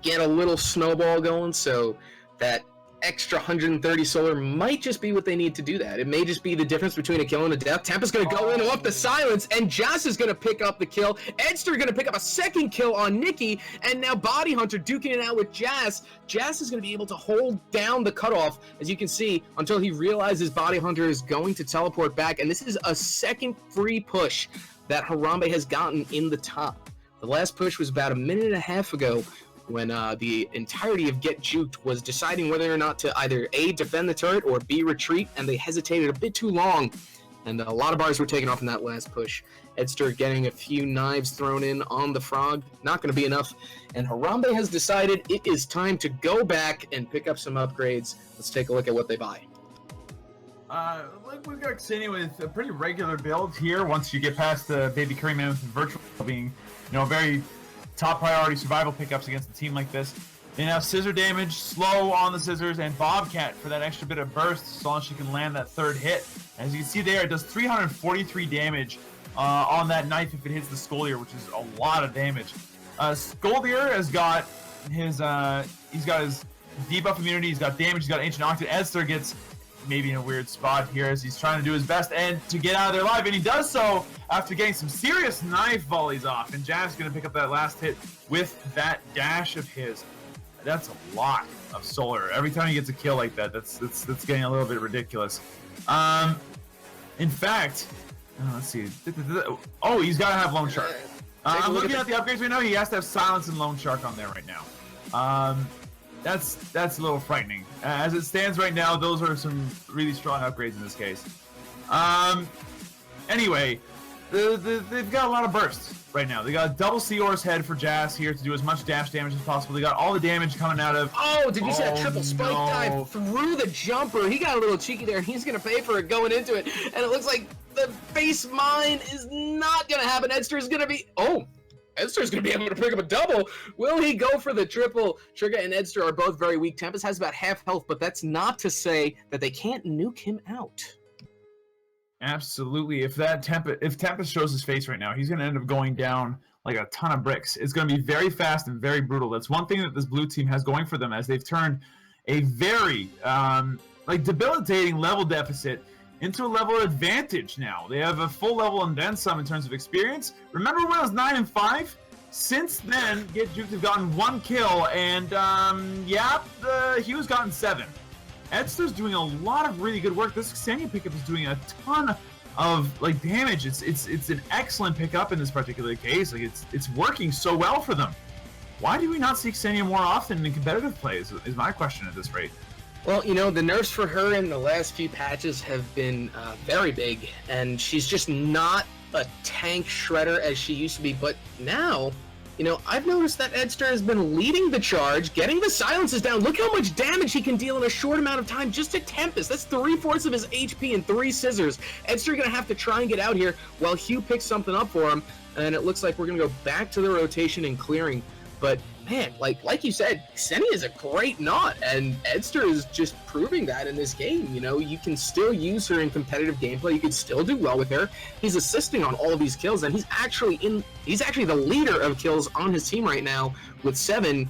get a little snowball going, so that extra 130 solar might just be what they need to do that. It may just be the difference between a kill and a death. Tampa's going to go in off the silence, and Jas is going to pick up the kill. Edster going to pick up a second kill on Nikki, and now Body Hunter duking it out with Jas. Jas is going to be able to hold down the cutoff, as you can see, until he realizes Body Hunter is going to teleport back, and this is a second free push that Harambe has gotten in the top. The last push was about a minute and a half ago, when the entirety of Get Juked was deciding whether or not to either A, defend the turret, or B, retreat, and they hesitated a bit too long, and a lot of bars were taken off in that last push. Edster getting a few knives thrown in on the Frog, not going to be enough, and Harambe has decided it is time to go back and pick up some upgrades. Let's take a look at what they buy. We've got Xenia with a pretty regular build here, once you get past the Baby Curry Man with Virtual being, very top priority survival pickups against a team like this. They have scissor damage, slow on the scissors, and Bobcat for that extra bit of burst, so long as she can land that third hit. As you can see there, it does 343 damage on that knife if it hits the Scoldier, which is a lot of damage. Scoldier has got his debuff immunity, he's got damage, he's got Ancient Octet. Edster gets maybe in a weird spot here as he's trying to do his best and to get out of there alive, and he does so after getting some serious knife volleys off, and Jas is going to pick up that last hit with that dash of his. That's a lot of solar. Every time he gets a kill like that, that's getting a little bit ridiculous. In fact, let's see. Oh, he's got to have Lone Shark. I'm looking at the upgrades right now. He has to have Silence and Lone Shark on there right now. That's a little frightening. As it stands right now, those are some really strong upgrades in this case. Anyway, they've got a lot of bursts right now. They got a double Seahorse head for Jas here to do as much dash damage as possible. They got all the damage coming out of... Oh, did you see that triple spike dive through the jumper? He got a little cheeky there, and he's going to pay for it going into it. And it looks like the face mine is not going to happen. Edster is going to be... Oh! Edster's going to be able to pick up a double. Will he go for the triple? Trigger and Edster are both very weak. Tempest has about half health, but that's not to say that they can't nuke him out. Absolutely. If Tempest shows his face right now, he's going to end up going down like a ton of bricks. It's going to be very fast and very brutal. That's one thing that this blue team has going for them, as they've turned a very debilitating level deficit into a level advantage now. They have a full level and then some in terms of experience. Remember when it was 9 and 5? Since then, Get Juked have gotten 1 kill, and Hugh's gotten 7. Edster's doing a lot of really good work. This Xenia pickup is doing a ton of damage. It's an excellent pickup in this particular case. It's working so well for them. Why do we not see Xenia more often in competitive plays? Is my question at this rate. Well, the nerfs for her in the last few patches have been very big, and she's just not a tank shredder as she used to be. But now, I've noticed that Edster has been leading the charge, getting the silences down. Look how much damage he can deal in a short amount of time just to Tempest. That's 3/4 of his HP and 3 scissors. Edster going to have to try and get out here while Hugh picks something up for him, and it looks like we're going to go back to the rotation and clearing. But man, like you said, Xenia is a great knot, and Edster is just proving that in this game. You can still use her in competitive gameplay. You can still do well with her. He's assisting on all of these kills, and he's actually the leader of kills on his team right now with 7.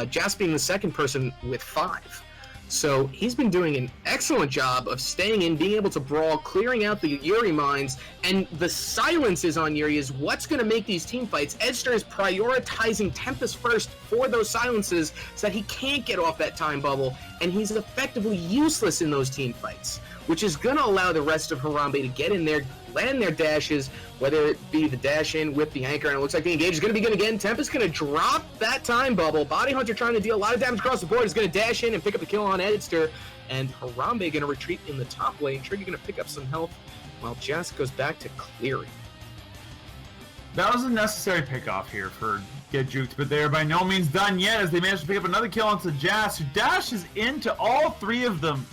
Jas being the second person with 5. So he's been doing an excellent job of staying in, being able to brawl, clearing out the Yuri mines, and the silences on Yuri is what's going to make these team fights. Edster is prioritizing Tempest first for those silences so that he can't get off that time bubble, and he's effectively useless in those team fights, which is going to allow the rest of Harambe to get in there, land their dashes, whether it be the dash in with the anchor, and it looks like the engage is going to be good again. Tempest going to drop that time bubble. Body Hunter trying to deal a lot of damage across the board is going to dash in and pick up the kill on Edster, and Harambe going to retreat in the top lane. Trigger going to pick up some health while Jas goes back to clearing. That was a necessary pickoff here for Get Juked, but they're by no means done yet as they manage to pick up another kill onto Jas, who dashes into all 3 of them.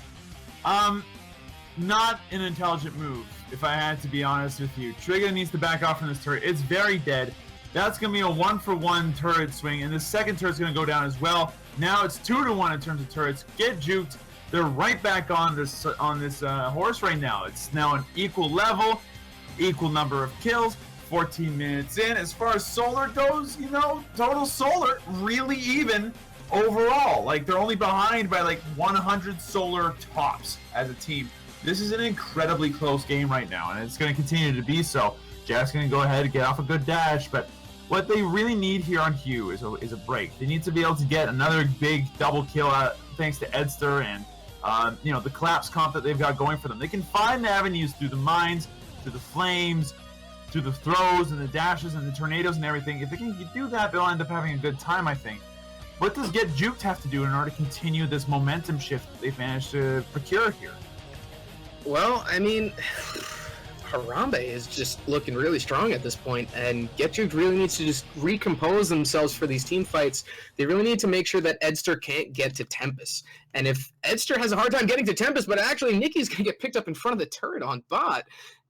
Not an intelligent move, if I had to be honest with you. Trigger needs to back off from this turret. It's very dead. That's going to be a 1-for-1 turret swing, and the second turret's going to go down as well. Now it's 2-to-1 in terms of turrets. Get Juked. They're right back on this horse right now. It's now an equal level, equal number of kills. 14 minutes in. As far as Solar goes, you know, total Solar really even overall. Like, they're only behind by like 100 Solar tops as a team. This is an incredibly close game right now, and it's going to continue to be so. Jack's going to go ahead and get off a good dash, but what they really need here on Hugh is a break. They need to be able to get another big double kill out, thanks to Edster and you know, the collapse comp that they've got going for them. They can find the avenues through the mines, through the flames, through the throws and the dashes and the tornadoes and everything. If they can do that, they'll end up having a good time, I think. What does Get Juked have to do in order to continue this momentum shift that they've managed to procure here? Well, I mean, Harambe is just looking really strong at this point, and Get Juked really needs to just recompose themselves for these team fights. They really need to make sure that Edster can't get to Tempest. And if Edster has a hard time getting to Tempest, but actually Nikki's going to get picked up in front of the turret on bot.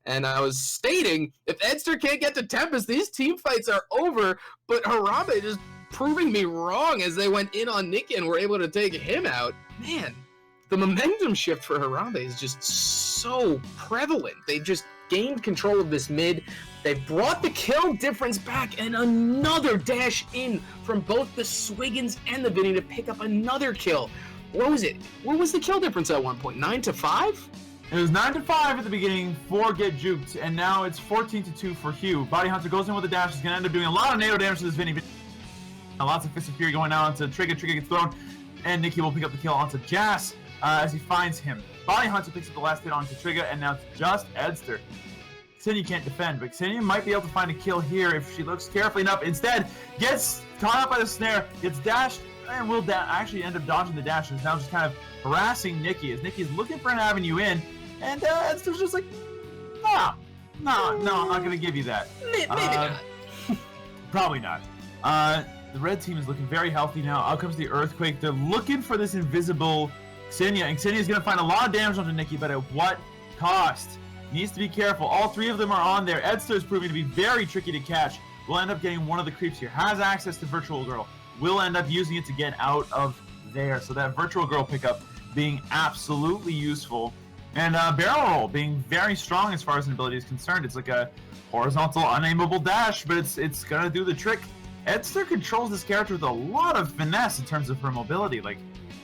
And I was stating, if Edster can't get to Tempest, these team fights are over, but Harambe just proving me wrong as they went in on Nikki and were able to take him out. Man, the momentum shift for Harambe is just so prevalent. They've just gained control of this mid. They brought the kill difference back, and another dash in from both the Swiggins and the Vinny to pick up another kill. What was it? What was the kill difference at one point? 9-5? It was 9-5 at the beginning for Get Juked, and now it's 14-2 for Hugh. Body Hunter goes in with a dash. He's going to end up doing a lot of NATO damage to this Vinny. Lots of Fist of Fury going out onto Trigger. Trigger gets thrown, and Nikki will pick up the kill onto Jas as he finds him. Body Hunter picks up the last hit onto Trigger, and now it's just Edster. Ksenia can't defend, but Ksenia might be able to find a kill here if she looks carefully enough. Instead, gets caught up by the snare, gets dashed, and will actually end up dodging the dash. And is now just kind of harassing Nikki as Nikki is looking for an avenue in, and Edster's just like, no, I'm not going to give you that. Maybe not. Probably not. The red team is looking very healthy now. Out comes the Earthquake. They're looking for this invisible Ksenia, and Ksenia is going to find a lot of damage onto Nikki, but at what cost? Needs to be careful. All three of them are on there. Edster is proving to be very tricky to catch. Will end up getting one of the creeps here. Has access to Virtual Girl. Will end up using it to get out of there. So that Virtual Girl pickup being absolutely useful. And Barrel Roll being very strong as far as an ability is concerned. It's like a horizontal, unaimable dash, but it's going to do the trick. Edster controls this character with a lot of finesse in terms of her mobility. Like,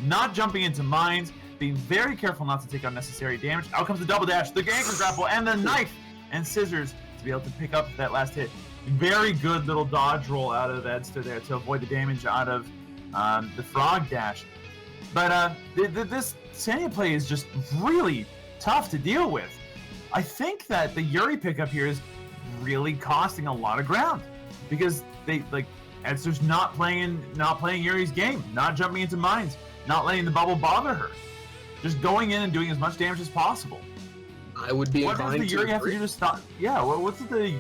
not jumping into mines, being very careful not to take unnecessary damage. Out comes the double dash, the anchor grapple, and the knife and scissors to be able to pick up that last hit. Very good little dodge roll out of Edster there to avoid the damage out of the frog dash. But this Ksenia play is just really tough to deal with. I think that the Yuri pickup here is really costing a lot of ground because Edster's not playing Yuri's game, not jumping into mines, not letting the bubble bother her. Just going in and doing as much damage as possible. I would be inclined to. What does the Yuri have to do to stop? Yeah, what's the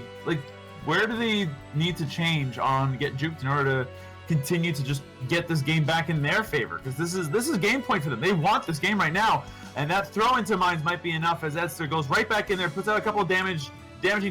where do they need to change on Get Juked in order to continue to just get this game back in their favor? Because this is game point for them. They want this game right now, and that throw into mines might be enough as Edster goes right back in there, puts out a couple of damaging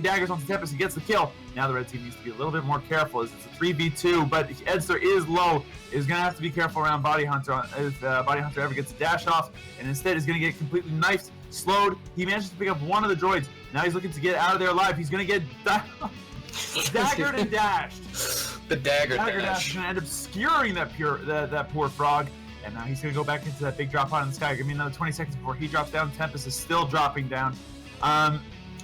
daggers onto Tempest, he gets the kill. Now the red team needs to be a little bit more careful as it's a 3v2, but Edster is low. Is going to have to be careful around Body Hunter if Body Hunter ever gets a dash off, and instead is going to get completely knifed, slowed. He manages to pick up one of the droids. Now he's looking to get out of there alive. He's going to get daggered and dashed. The dagger dash is going to end up skewering that poor frog, and now he's going to go back into that big drop pod in the sky. Give me another 20 seconds before he drops down. Tempest is still dropping down.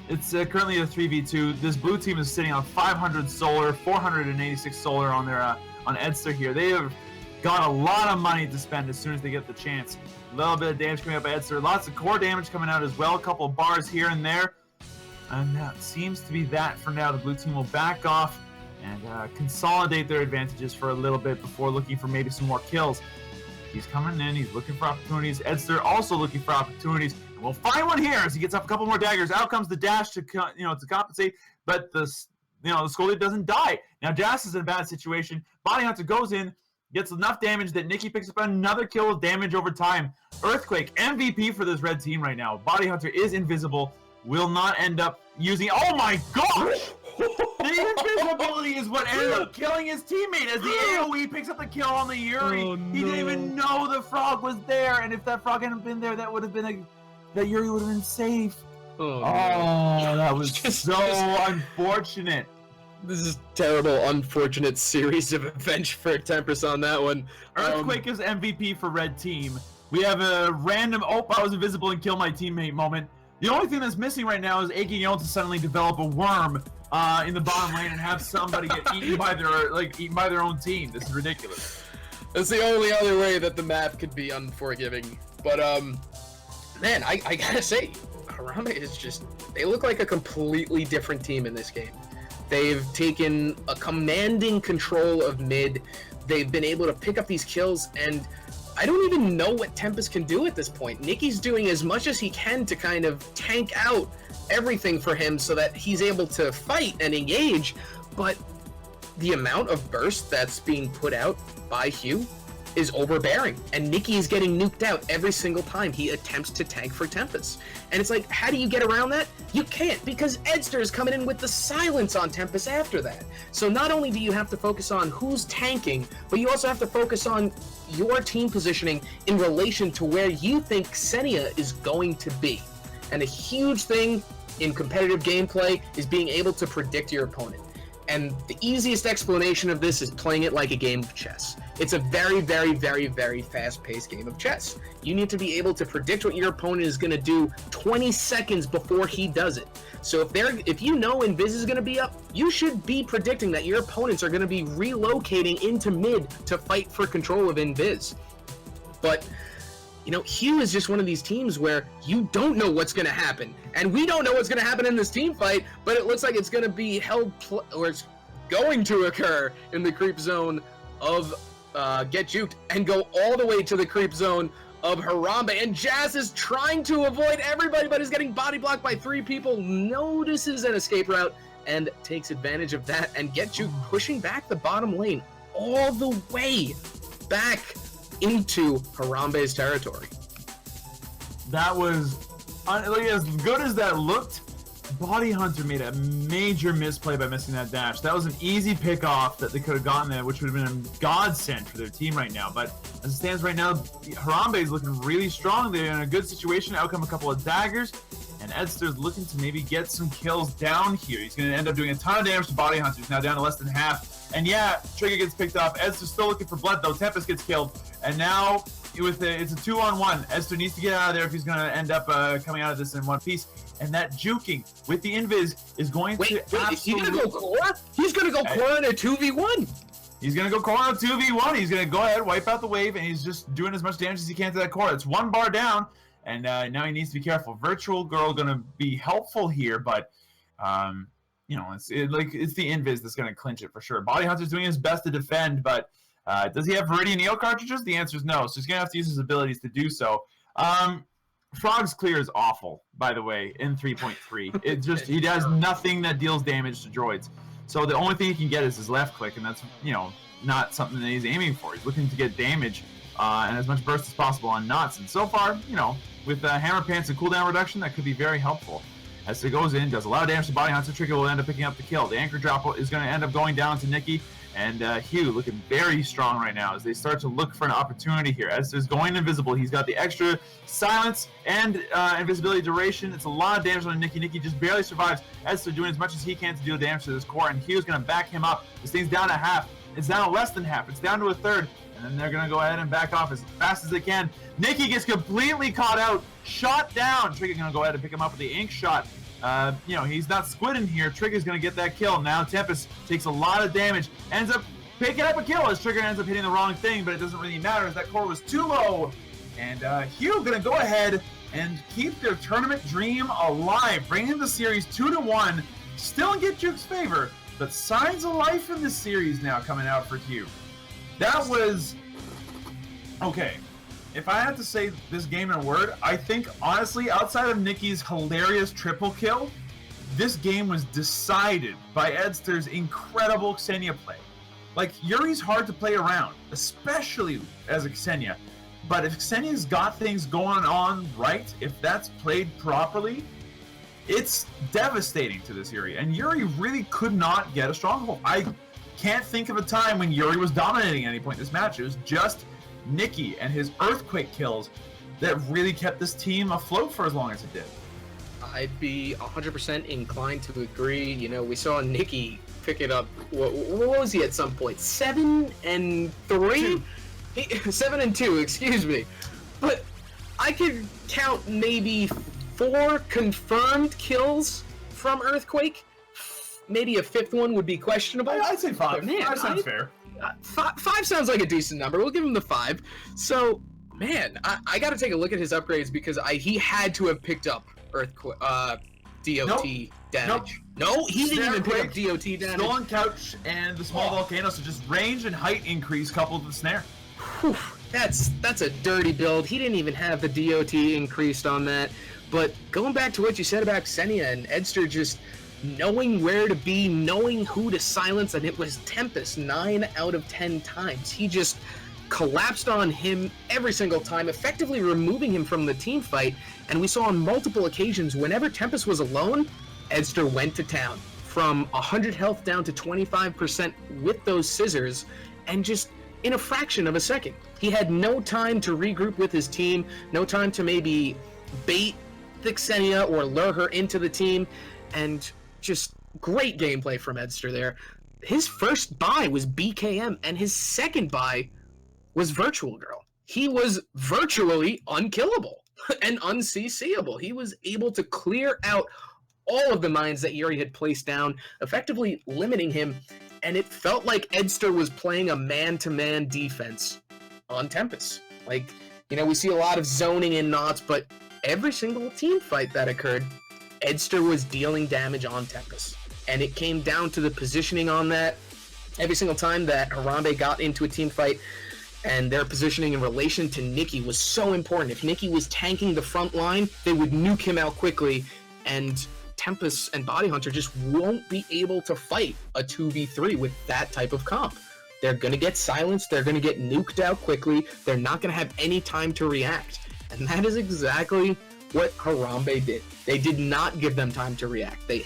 It's currently a 3v2. This blue team is sitting on 500 solar, 486 solar on their on Edster here. They have got a lot of money to spend as soon as they get the chance. A little bit of damage coming up by Edster. Lots of core damage coming out as well. A couple of bars here and there. And that seems to be that for now. The blue team will back off and consolidate their advantages for a little bit before looking for maybe some more kills. He's coming in. He's looking for opportunities. Edster also looking for opportunities. And we'll find one here as he gets up a couple more daggers. Out comes the dash to compensate, but the Scoldy doesn't die. Now Jas is in a bad situation. Body Hunter goes in, gets enough damage that Nikki picks up another kill with damage over time. Earthquake, MVP for this red team right now. Body Hunter is invisible, will not end up using. Oh my gosh! The invisibility is what ended up killing his teammate as the AoE picks up the kill on the Yuri. Oh, no. He didn't even know the frog was there, and if that frog hadn't been there, that would have been that Yuri would have been safe. Oh, that was so unfortunate. This is terrible, unfortunate series of events for Tempest on that one. Earthquake is MVP for red team. We have a random, I was invisible and kill my teammate moment. The only thing that's missing right now is Elegiggle to suddenly develop a worm in the bottom lane and have somebody get eaten by their own team. This is ridiculous. That's the only other way that the map could be unforgiving. But man, I gotta say, Harambe is they look like a completely different team in this game. They've taken a commanding control of mid. They've been able to pick up these kills, and I don't even know what Tempest can do at this point. Nicky's doing as much as he can to kind of tank out everything for him so that he's able to fight and engage, but the amount of burst that's being put out by Hugh is overbearing, and Nicky is getting nuked out every single time he attempts to tank for Tempest. And it's like, how do you get around that? You can't, because Edster is coming in with the silence on Tempest after that. So not only do you have to focus on who's tanking, but you also have to focus on your team positioning in relation to where you think Xenia is going to be. And a huge thing in competitive gameplay is being able to predict your opponent. And the easiest explanation of this is playing it like a game of chess. It's a very, very, very, very fast-paced game of chess. You need to be able to predict what your opponent is going to do 20 seconds before he does it. So if you know Invis is going to be up, you should be predicting that your opponents are going to be relocating into mid to fight for control of Invis. But you know, Hugh is just one of these teams where you don't know what's going to happen. And we don't know what's going to happen in this team fight, but it looks like it's going to be or it's going to occur in the creep zone of Get Juked and go all the way to the creep zone of Harambe. And Jazz is trying to avoid everybody, but is getting body blocked by 3 people, notices an escape route, and takes advantage of that. And Get Juked pushing back the bottom lane all the way back into Harambe's territory. That was, as good as that looked, Body Hunter made a major misplay by missing that dash. That was an easy pick-off that they could have gotten there, which would have been a godsend for their team right now. But as it stands right now, Harambe is looking really strong. They're in a good situation, outcome a couple of daggers, and Edster's looking to maybe get some kills down here. He's going to end up doing a ton of damage to Body Hunter. He's now down to less than half. And yeah, Trigger gets picked off. Edster's still looking for blood, though. Tempest gets killed. And now it's a 2-on-1. Edster needs to get out of there if he's going to end up coming out of this in one piece. And that juking with the invis is going to absolutely... Is he going to go Cora? He's going to go Cora in a 2v1. He's going to go Cora in a 2v1. He's going to go ahead, wipe out the wave, and he's just doing as much damage as he can to that Cora. It's 1 bar down, and now he needs to be careful. Virtual Girl going to be helpful here, but... you know, it's the invis that's going to clinch it for sure. Body Hunter's doing his best to defend, but does he have Viridian Eel cartridges? The answer is no, so he's going to have to use his abilities to do so. Frog's Clear is awful, by the way, in 3.3. It just, he does nothing that deals damage to droids. So the only thing he can get is his left click, and that's, you know, not something that he's aiming for. He's looking to get damage and as much burst as possible on Knots. And so far, you know, with Hammer Pants and cooldown reduction, that could be very helpful. As it goes in, does a lot of damage to Body Hunter. Trigger will end up picking up the kill. The anchor drop is going to end up going down to Nicky, and Hugh looking very strong right now as they start to look for an opportunity here. As is going invisible, he's got the extra silence and invisibility duration. It's a lot of damage on Nicky. Nicky just barely survives. Edster doing as much as he can to deal damage to this core, and Hugh's going to back him up. This thing's down to half. It's down to less than half. It's down to a third, and then they're going to go ahead and back off as fast as they can. Nicky gets completely caught out, shot down. Trigger's going to go ahead and pick him up with the ink shot. You know, he's not squidding here. Trigger's going to get that kill. Now Tempest takes a lot of damage, ends up picking up a kill as Trigger ends up hitting the wrong thing, but it doesn't really matter as that core was too low. And Hugh going to go ahead and keep their tournament dream alive, bringing the series 2-1, still in Get Juke's favor, but signs of life in this series now coming out for Hugh. That was... okay. If I had to say this game in a word, I think, honestly, outside of Nicky's hilarious triple kill, this game was decided by Edster's incredible Xenia play. Like, Yuri's hard to play around, especially as a Xenia. But if Xenia's got things going on right, if that's played properly, it's devastating to this Yuri. And Yuri really could not get a stronghold. I can't think of a time when Yuri was dominating at any point in this match. It was just Nicky and his earthquake kills that really kept this team afloat for as long as it did. I'd be 100% inclined to agree. You know, we saw Nikki pick it up. What was he at some point? 7 and 3? 7 and 2, excuse me. But I could count maybe 4 confirmed kills from Earthquake. Maybe a 5th one would be questionable. I'd say 5. Man, 5 sounds fair. 5 sounds like a decent number. We'll give him the 5. So, man, I got to take a look at his upgrades because he had to have picked up Earthquake, DOT damage. Nope. No, he didn't even pick up DOT damage. Stolen Couch and the small volcano, so just range and height increase coupled with the snare. Whew, that's a dirty build. He didn't even have the DOT increased on that. But going back to what you said about Xenia and Edster just knowing where to be, knowing who to silence, and it was Tempest 9 out of 10 times. He just collapsed on him every single time, effectively removing him from the team fight. And we saw on multiple occasions, whenever Tempest was alone, Edster went to town. From 100 health down to 25% with those scissors, and just in a fraction of a second. He had no time to regroup with his team, no time to maybe bait the Xenia or lure her into the team, and just great gameplay from Edster there. His first buy was BKM, and his second buy was Virtual Girl. He was virtually unkillable and unCCable. He was able to clear out all of the mines that Yuri had placed down, effectively limiting him, and it felt like Edster was playing a man-to-man defense on Tempest. Like, you know, we see a lot of zoning in Knots, but every single team fight that occurred, Edster was dealing damage on Tempest. And it came down to the positioning on that. Every single time that Harambe got into a team fight, and their positioning in relation to Nikki was so important. If Nikki was tanking the front line, they would nuke him out quickly, and Tempest and Body Hunter just won't be able to fight a 2v3 with that type of comp. They're going to get silenced, they're going to get nuked out quickly, they're not going to have any time to react. And that is exactly what Harambe did. They did not give them time to react. They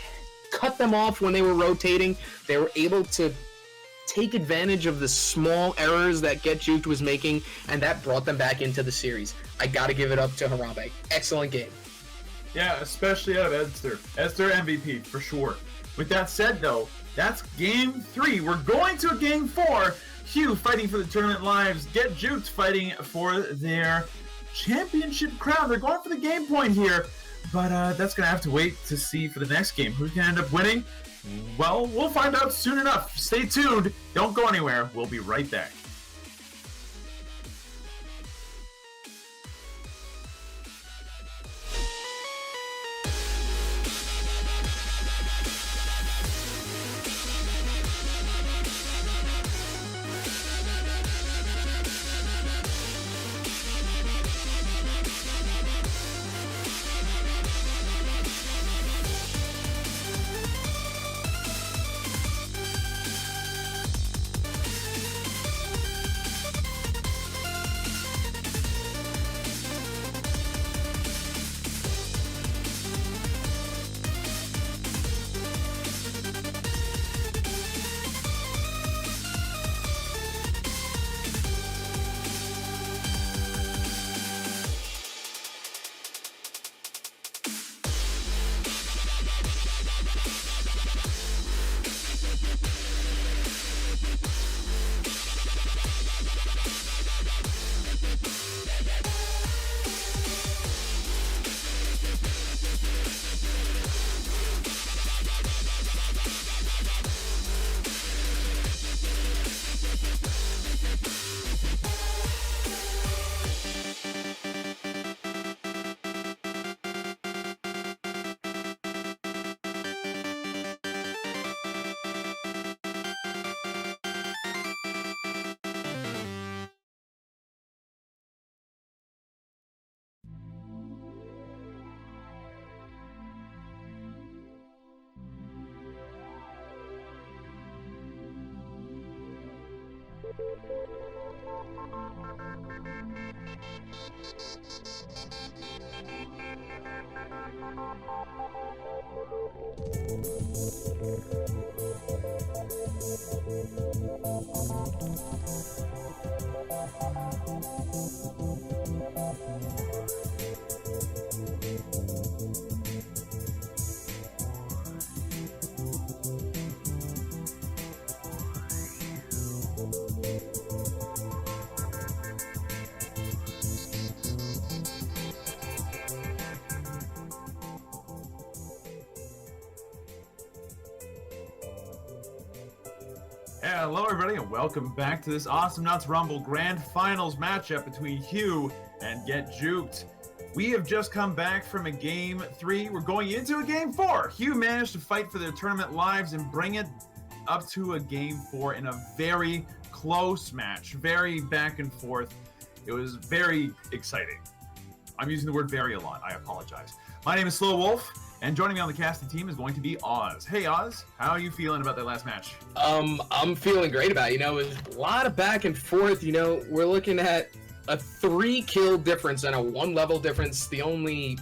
cut them off when they were rotating. They were able to take advantage of the small errors that Get Juked was making, and that brought them back into the series. I gotta give it up to Harambe. Excellent game. Yeah, especially out of Edster. Edster MVP, for sure. With that said, though, that's Game 3. We're going to Game 4. Hugh fighting for the tournament lives. Get Juked fighting for their championship crown. They're going for the game point here, but that's going to have to wait to see for the next game. Who's going to end up winning? Well, we'll find out soon enough. Stay tuned. Don't go anywhere. We'll be right back. Hello everybody and welcome back to this Awesomenauts Rumble Grand Finals matchup between Hugh and Get Juked. We have just come back from a Game 3. We're going into a Game 4. Hugh managed to fight for their tournament lives and bring it up to a Game 4 in a very close match. Very back and forth. It was very exciting. I'm using the word very a lot. I apologize. My name is Slow Wolf. And joining me on the casting team is going to be Oz. Hey Oz, how are you feeling about that last match? I'm feeling great about it. You know, it was a lot of back and forth. You know, we're looking at a 3-kill difference and a 1-level difference. The only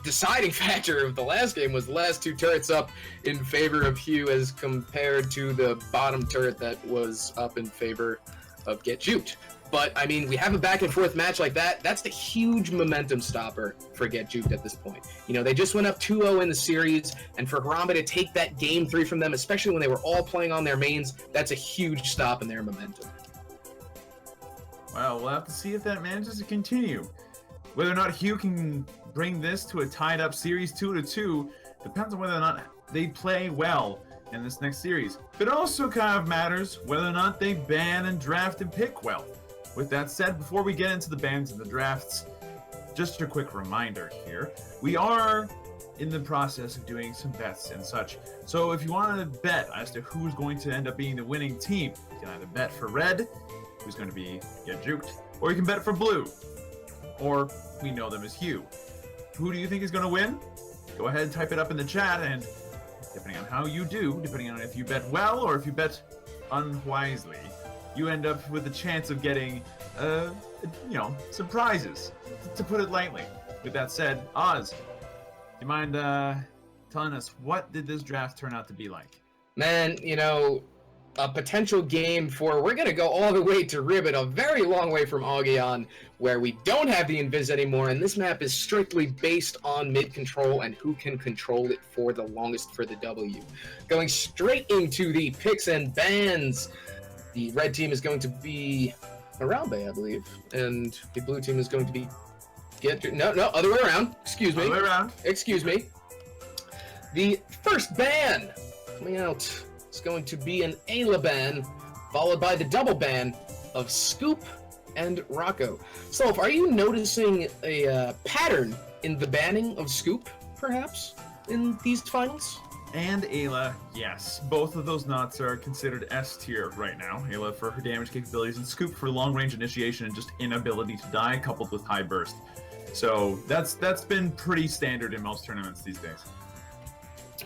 deciding factor of the last game was the last 2 turrets up in favor of Hugh as compared to the bottom turret that was up in favor of Get Juked. But, I mean, we have a back-and-forth match like that. That's the huge momentum stopper for Get Juked at this point. You know, they just went up 2-0 in the series, and for Harambe to take that Game 3 from them, especially when they were all playing on their mains, that's a huge stop in their momentum. Well, we'll have to see if that manages to continue. Whether or not Hugh can bring this to a tied-up series 2-2 depends on whether or not they play well in this next series. It also kind of matters whether or not they ban and draft and pick well. With that said, before we get into the bans and the drafts, just a quick reminder here. We are in the process of doing some bets and such. So if you want to bet as to who's going to end up being the winning team, you can either bet for red, who's going to be Get Juked, or you can bet for blue, or we know them as Hugh. Who do you think is going to win? Go ahead and type it up in the chat, and depending on how you do, depending on if you bet well or if you bet unwisely, you end up with a chance of getting, some prizes, to put it lightly. With that said, Oz, do you mind telling us what did this draft turn out to be like? Man, you know, a potential Game 4, we're going to go all the way to Ribbit, a very long way from Augeon, where we don't have the Invis anymore, and this map is strictly based on mid-control and who can control it for the longest for the W. Going straight into the picks and bans. The red team is going to be Harambe, I believe, and the blue team is going to be other way around. Excuse me. Other way around. Excuse me. The first ban coming out is going to be an Ayla ban, followed by the double ban of Scoop and Rocco. Solf, are you noticing a pattern in the banning of Scoop, perhaps, in these finals? And Ayla, yes. Both of those knots are considered S tier right now. Ayla for her damage capabilities and Scoop for long-range initiation and just inability to die, coupled with high burst. So that's been pretty standard in most tournaments these days.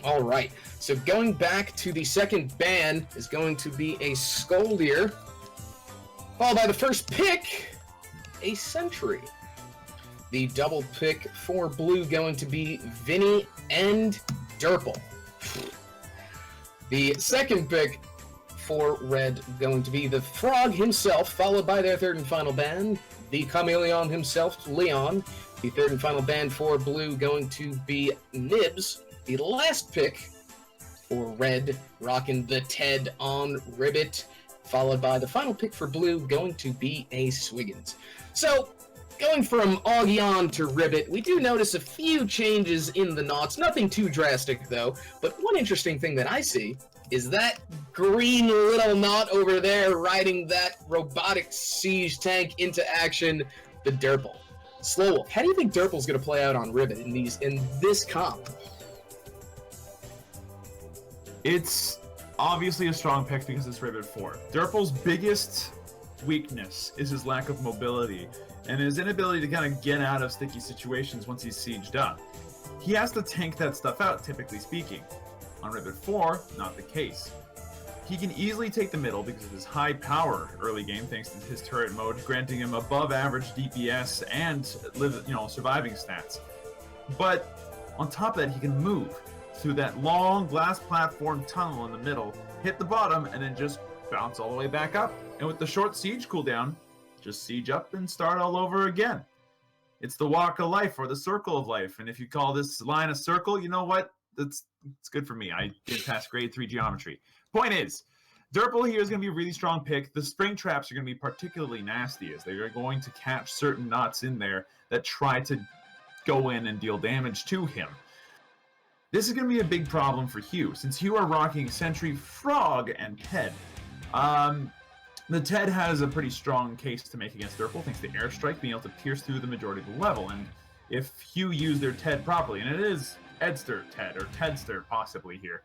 All right. So going back to the second ban is going to be a Scoldier, followed by the first pick, a Sentry. The double pick for blue going to be Vinny and Durple. The second pick for red going to be the Frog himself, followed by their third and final ban, the Chameleon himself, Leon. The third and final ban for blue going to be Nibs. The last pick for red, rocking the Ted on Ribbit, followed by the final pick for blue going to be a Swiggins. So, going from Augeon to Ribbit, we do notice a few changes in the knots. Nothing too drastic, though. But one interesting thing that I see is that green little knot over there riding that robotic siege tank into action, the Durple. Slow Wolf, how do you think Durple's going to play out on Ribbit in this comp? It's obviously a strong pick because it's Ribbit 4. Durple's biggest weakness is his lack of mobility and his inability to kind of get out of sticky situations once he's sieged up. He has to tank that stuff out, typically speaking. On Ribbit 4, not the case. He can easily take the middle because of his high power early game thanks to his turret mode, granting him above average DPS and surviving stats. But on top of that, he can move through that long glass platform tunnel in the middle, hit the bottom, and then just bounce all the way back up. And with the short siege cooldown, just siege up and start all over again. It's the walk of life or the circle of life. And if you call this line a circle, you know what? It's good for me. I did pass grade 3 geometry. Point is, Durple here is going to be a really strong pick. The spring traps are going to be particularly nasty as they are going to catch certain knots in there that try to go in and deal damage to him. This is going to be a big problem for Hugh, since Hugh are rocking Sentry, Frog, and Ted. The Ted has a pretty strong case to make against Durple, thanks to Airstrike being able to pierce through the majority of the level, and if Hugh used their Ted properly, and it is Edster Ted, or Tedster possibly here,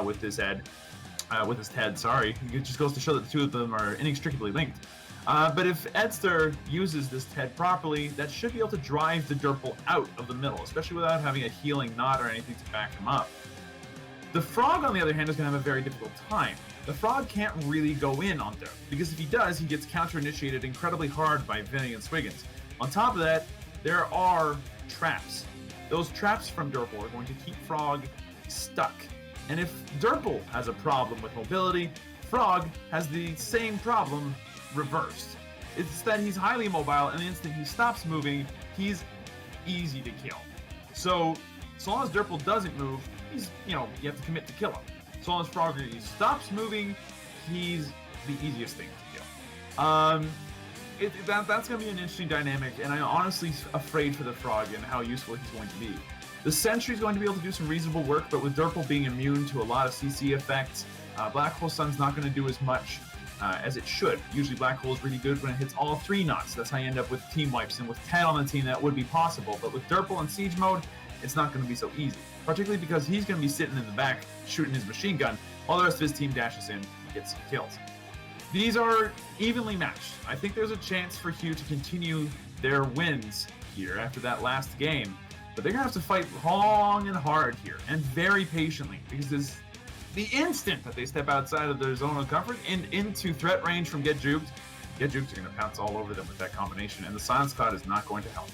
with this Ted, sorry. It just goes to show that the two of them are inextricably linked. But if Edster uses this Ted properly, that should be able to drive the Durple out of the middle, especially without having a healing knot or anything to back him up. The Frog, on the other hand, is going to have a very difficult time. The Frog can't really go in on Durple, because if he does, he gets counter-initiated incredibly hard by Vinny and Swiggins. On top of that, there are traps. Those traps from Durple are going to keep Frog stuck. And if Durple has a problem with mobility, Frog has the same problem reversed. It's that he's highly mobile, and the instant he stops moving, he's easy to kill. So long as Durple doesn't move, he's, you have to commit to kill him. So long as Frog stops moving, he's the easiest thing to kill. That's going to be an interesting dynamic, and I'm honestly afraid for the Frog and how useful he's going to be. The Sentry's going to be able to do some reasonable work, but with Durple being immune to a lot of CC effects, Black Hole Sun's not going to do as much as it should. Usually Black Hole is really good when it hits all 3 knots. That's how you end up with team wipes, and with 10 on the team that would be possible, but with Durple in Siege mode, it's not going to be so easy. Particularly because he's going to be sitting in the back shooting his machine gun while the rest of his team dashes in and gets some kills. These are evenly matched. I think there's a chance for Hugh to continue their wins here after that last game, but they're going to have to fight long and hard here, and very patiently, because the instant that they step outside of their zone of comfort and into threat range from Get Juked are going to pounce all over them with that combination, and the Silence Cloud is not going to help.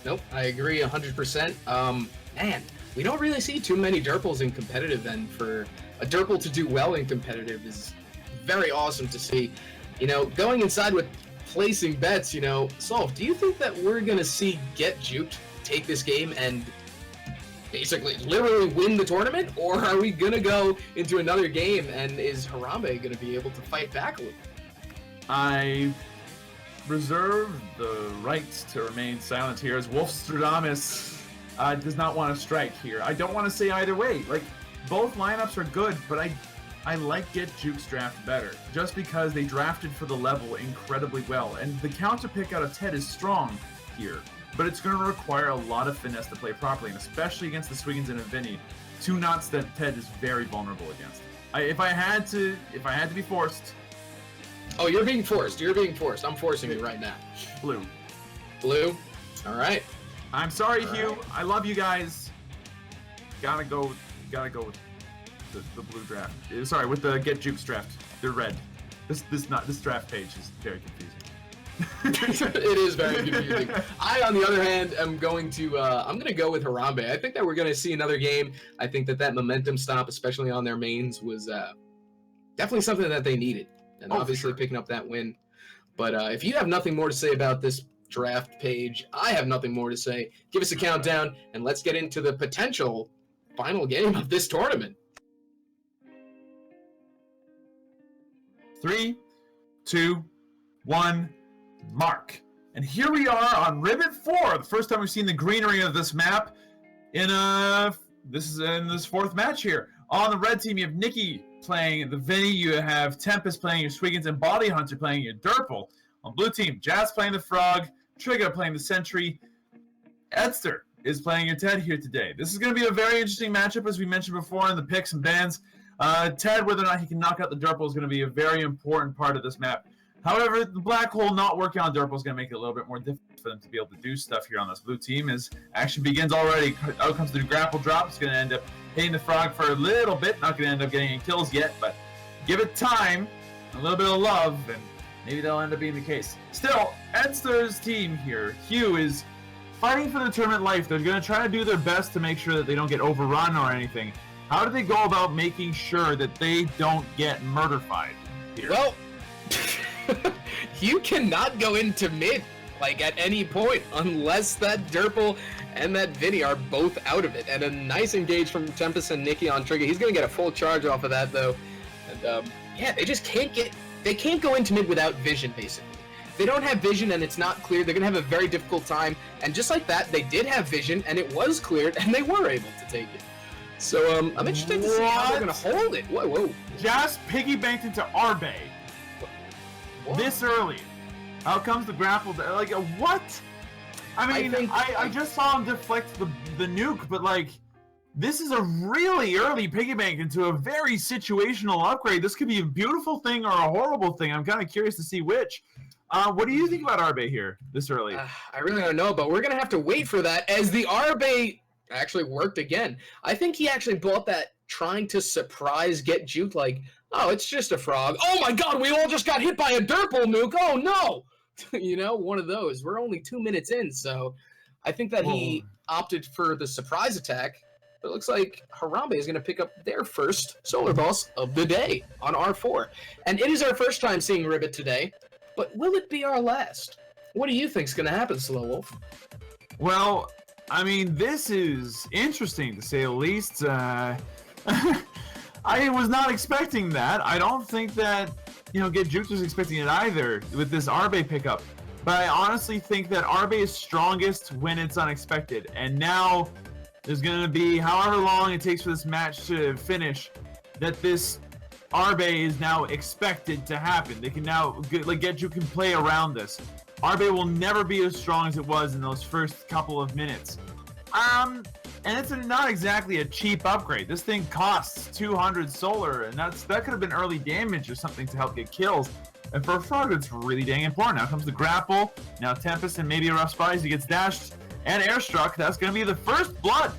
Nope, I agree 100%. Man, we don't really see too many Durples in competitive, and for a Durple to do well in competitive is very awesome to see. Going inside with placing bets, Solve, do you think that we're going to see Get Juked take this game and basically literally win the tournament, or are we going to go into another game and is Harambe going to be able to fight back a little? I reserve the right to remain silent here, as Wolfstradamus does not want to strike here. I don't want to say either way. Both lineups are good, but I like Get Juke's draft better, just because they drafted for the level incredibly well, and the counter pick out of Ted is strong here, but it's going to require a lot of finesse to play properly, and especially against the Swiggins and Vinny, 2 knots that Ted is very vulnerable against. If I had to be forced. Oh, you're being forced. I'm forcing you right now. Blue. All right. I'm sorry, Hugh. I love you guys. Gotta go with the blue draft. Sorry, with the Get Jukes draft. They're red. This draft page is very confusing. It is very confusing. I, on the other hand, am going to I'm going to go with Harambe. I think that we're going to see another game. I think that momentum stop, especially on their mains, was definitely something that they needed, and obviously picking up that win. But if you have nothing more to say about this draft page, I have nothing more to say. Give us a countdown, and let's get into the potential final game of this tournament. 3, 2, 1, mark. And here we are on Ribbon 4, the first time we've seen the greenery of this map in this 4th match here. On the red team, you have Nikki playing the Vinny, you have Tempest playing your Swiggins, and Body Hunter playing your Durple. On blue team, Jazz playing the Frog, Trigger playing the Sentry, Edster is playing your Ted here today. This is going to be a very interesting matchup, as we mentioned before in the picks and bans. Ted, whether or not he can knock out the Durple, is going to be a very important part of this map. However, the Black Hole not working on Durple is going to make it a little bit more difficult for them to be able to do stuff here on this blue team, as action begins already. Out comes the grapple drop. It's going to end up hitting the Frog for a little bit. Not going to end up getting any kills yet, but give it time, a little bit of love, and maybe that'll end up being the case. Still, Edster's team here, Hugh, is fighting for their tournament life. They're going to try to do their best to make sure that they don't get overrun or anything. How do they go about making sure that they don't get murderfied here? Well, you cannot go into mid at any point unless that Durple and that Vinny are both out of it. And a nice engage from Tempest and Nikki on Trigger. He's going to get a full charge off of that, though. And yeah, they just can't go into mid without vision, basically. they don't have vision and it's not clear, they're going to have a very difficult time. And just like that, they did have vision and it was cleared and they were able to take it. So I'm interested to see how they're going to hold it. Whoa. Just piggybanked into Harambe this early. Out comes the grapple. Like, what? I mean, I just saw him deflect the nuke, but like, this is a really early piggybank into a very situational upgrade. This could be a beautiful thing or a horrible thing. I'm kind of curious to see which. What do you think about Harambe here this early? I really don't know, but we're going to have to wait for that as the Harambe actually worked again. I think he actually bought that trying to surprise get juked like, oh, it's just a frog. Oh my god, we all just got hit by a Dirple nuke. Oh no. You know, one of those. We're only 2 minutes in, so I think that he opted for the surprise attack. But it looks like Harambe is going to pick up their first solar boss of the day on R4. And it is our first time seeing Ribbit today, but will it be our last? What do you think is going to happen, Slow Wolf? Well, I mean, this is interesting to say the least. I was not expecting that. I don't think that, Get Juked was expecting it either with this Harambe pickup. But I honestly think that Harambe is strongest when it's unexpected. And now there's going to be however long it takes for this match to finish, that this Harambe is now expected to happen. They can now, Get Juked can play around this. Harambe will never be as strong as it was in those first couple of minutes. And it's not exactly a cheap upgrade. This thing costs 200 solar, and that could have been early damage or something to help get kills. And for a frog, it's really dang important. Now comes the grapple. Now Tempest and maybe a rough spot as he gets dashed and airstruck. That's going to be the first blood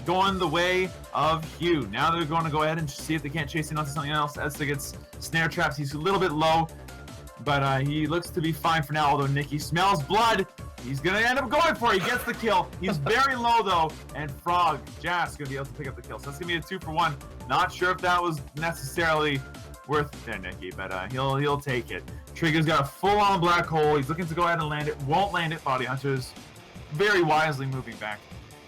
going the way of Hugh. Now they're going to go ahead and see if they can't chase him onto something else. As they gets snare traps, he's a little bit low, but he looks to be fine for now. Although Nikki smells blood, he's going to end up going for it. He gets the kill. He's very low though, and Frog Jas going to be able to pick up the kill. So that's going to be a 2-for-1. Not sure if that was necessarily worth it there, Nikki, but he'll take it. Trigger's got a full-on black hole. He's looking to go ahead and land it. Won't land it. Body Hunter's very wisely moving back.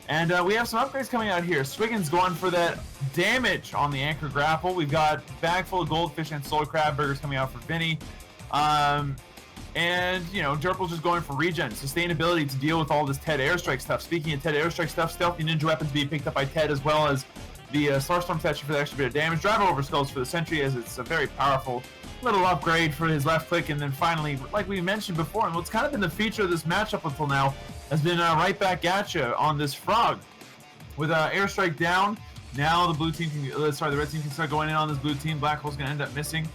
And we have some upgrades coming out here. Swiggin's going for that damage on the Anchor Grapple. We've got bag full of Goldfish and Solar Crab Burgers coming out for Vinny. And, Dirple's just going for regen, sustainability to deal with all this Ted Airstrike stuff. Speaking of Ted Airstrike stuff, Stealthy Ninja Weapons being picked up by Ted, as well as the Starstorm Statue for the extra bit of damage. Drive Over Skulls for the Sentry, as it's a very powerful little upgrade for his left click. And then finally, like we mentioned before, and what's kind of been the feature of this matchup until now, has been right back at you on this Frog. With Airstrike down, now the blue team can, the red team can start going in on this blue team. Black Hole's going to end up missing.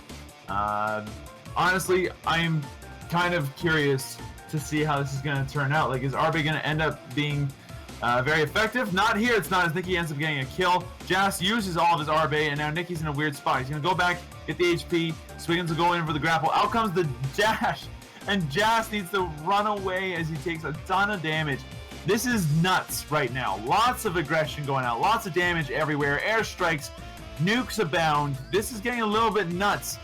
Honestly, I'm kind of curious to see how this is going to turn out. Like, is Harambe going to end up being very effective? Not here, it's not, as Nikki ends up getting a kill. Jas uses all of his Harambe, and now Nikki's in a weird spot. He's going to go back, get the HP. Swiggins will go in for the grapple. Out comes the dash, and Jas needs to run away as he takes a ton of damage. This is nuts right now. Lots of aggression going out, lots of damage everywhere. Airstrikes, nukes abound. This is getting a little bit nuts.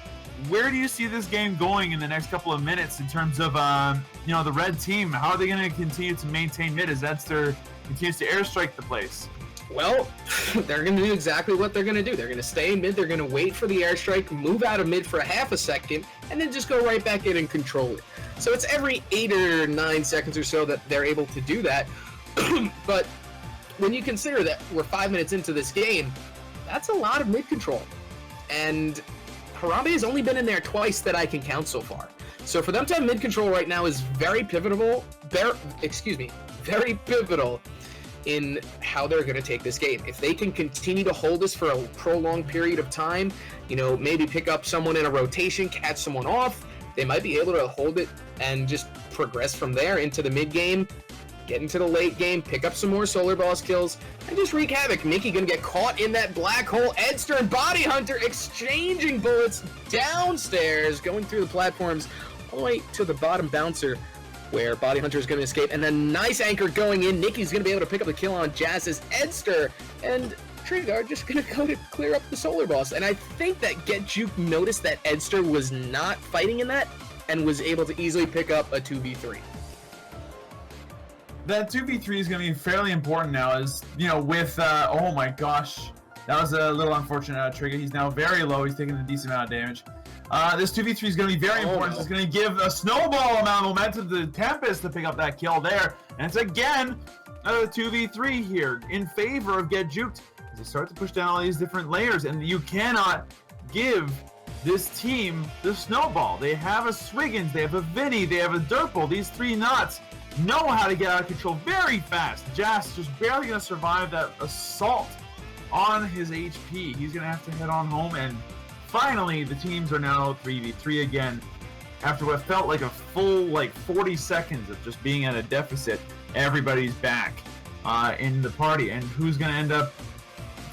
Where do you see this game going in the next couple of minutes in terms of, the red team? How are they going to continue to maintain mid as Edster continues to airstrike the place? Well, they're going to do exactly what they're going to do. They're going to stay in mid, they're going to wait for the airstrike, move out of mid for a half a second, and then just go right back in and control it. So it's every 8 or 9 seconds or so that they're able to do that. But when you consider that we're 5 minutes into this game, that's a lot of mid control. And Harambe has only been in there twice that I can count so far. So for them to have mid control right now is very pivotal. Very pivotal in how they're going to take this game. If they can continue to hold this for a prolonged period of time, maybe pick up someone in a rotation, catch someone off, they might be able to hold it and just progress from there into the mid game, get into the late game, pick up some more solar boss kills, and just wreak havoc. Nikki gonna get caught in that black hole. Edster and Body Hunter exchanging bullets downstairs, going through the platforms all the way to the bottom bouncer, where Body Hunter is going to escape, and then nice anchor going in. Nikki's going to be able to pick up the kill on Jas's Edster, and Trigger just going to go to clear up the solar boss. And I think that Get Juke noticed that Edster was not fighting in that, and was able to easily pick up a 2v3. That 2v3 is going to be fairly important now, as, with, oh my gosh, that was a little unfortunate Trigger. He's now very low, he's taking a decent amount of damage. This 2v3 is going to be very important. No. It's going to give a snowball amount of momentum to Tempest to pick up that kill there. And it's again a 2v3 here in favor of Get Juked as they start to push down all these different layers. And you cannot give this team the snowball. They have a Swiggins, they have a Vinny, they have a Durple. These 3 nuts know how to get out of control very fast. Jas just barely going to survive that assault on his HP. He's going to have to head on home, and finally the teams are now 3v3 again. After what felt like a full 40 seconds of just being at a deficit, everybody's back in the party. And who's going to end up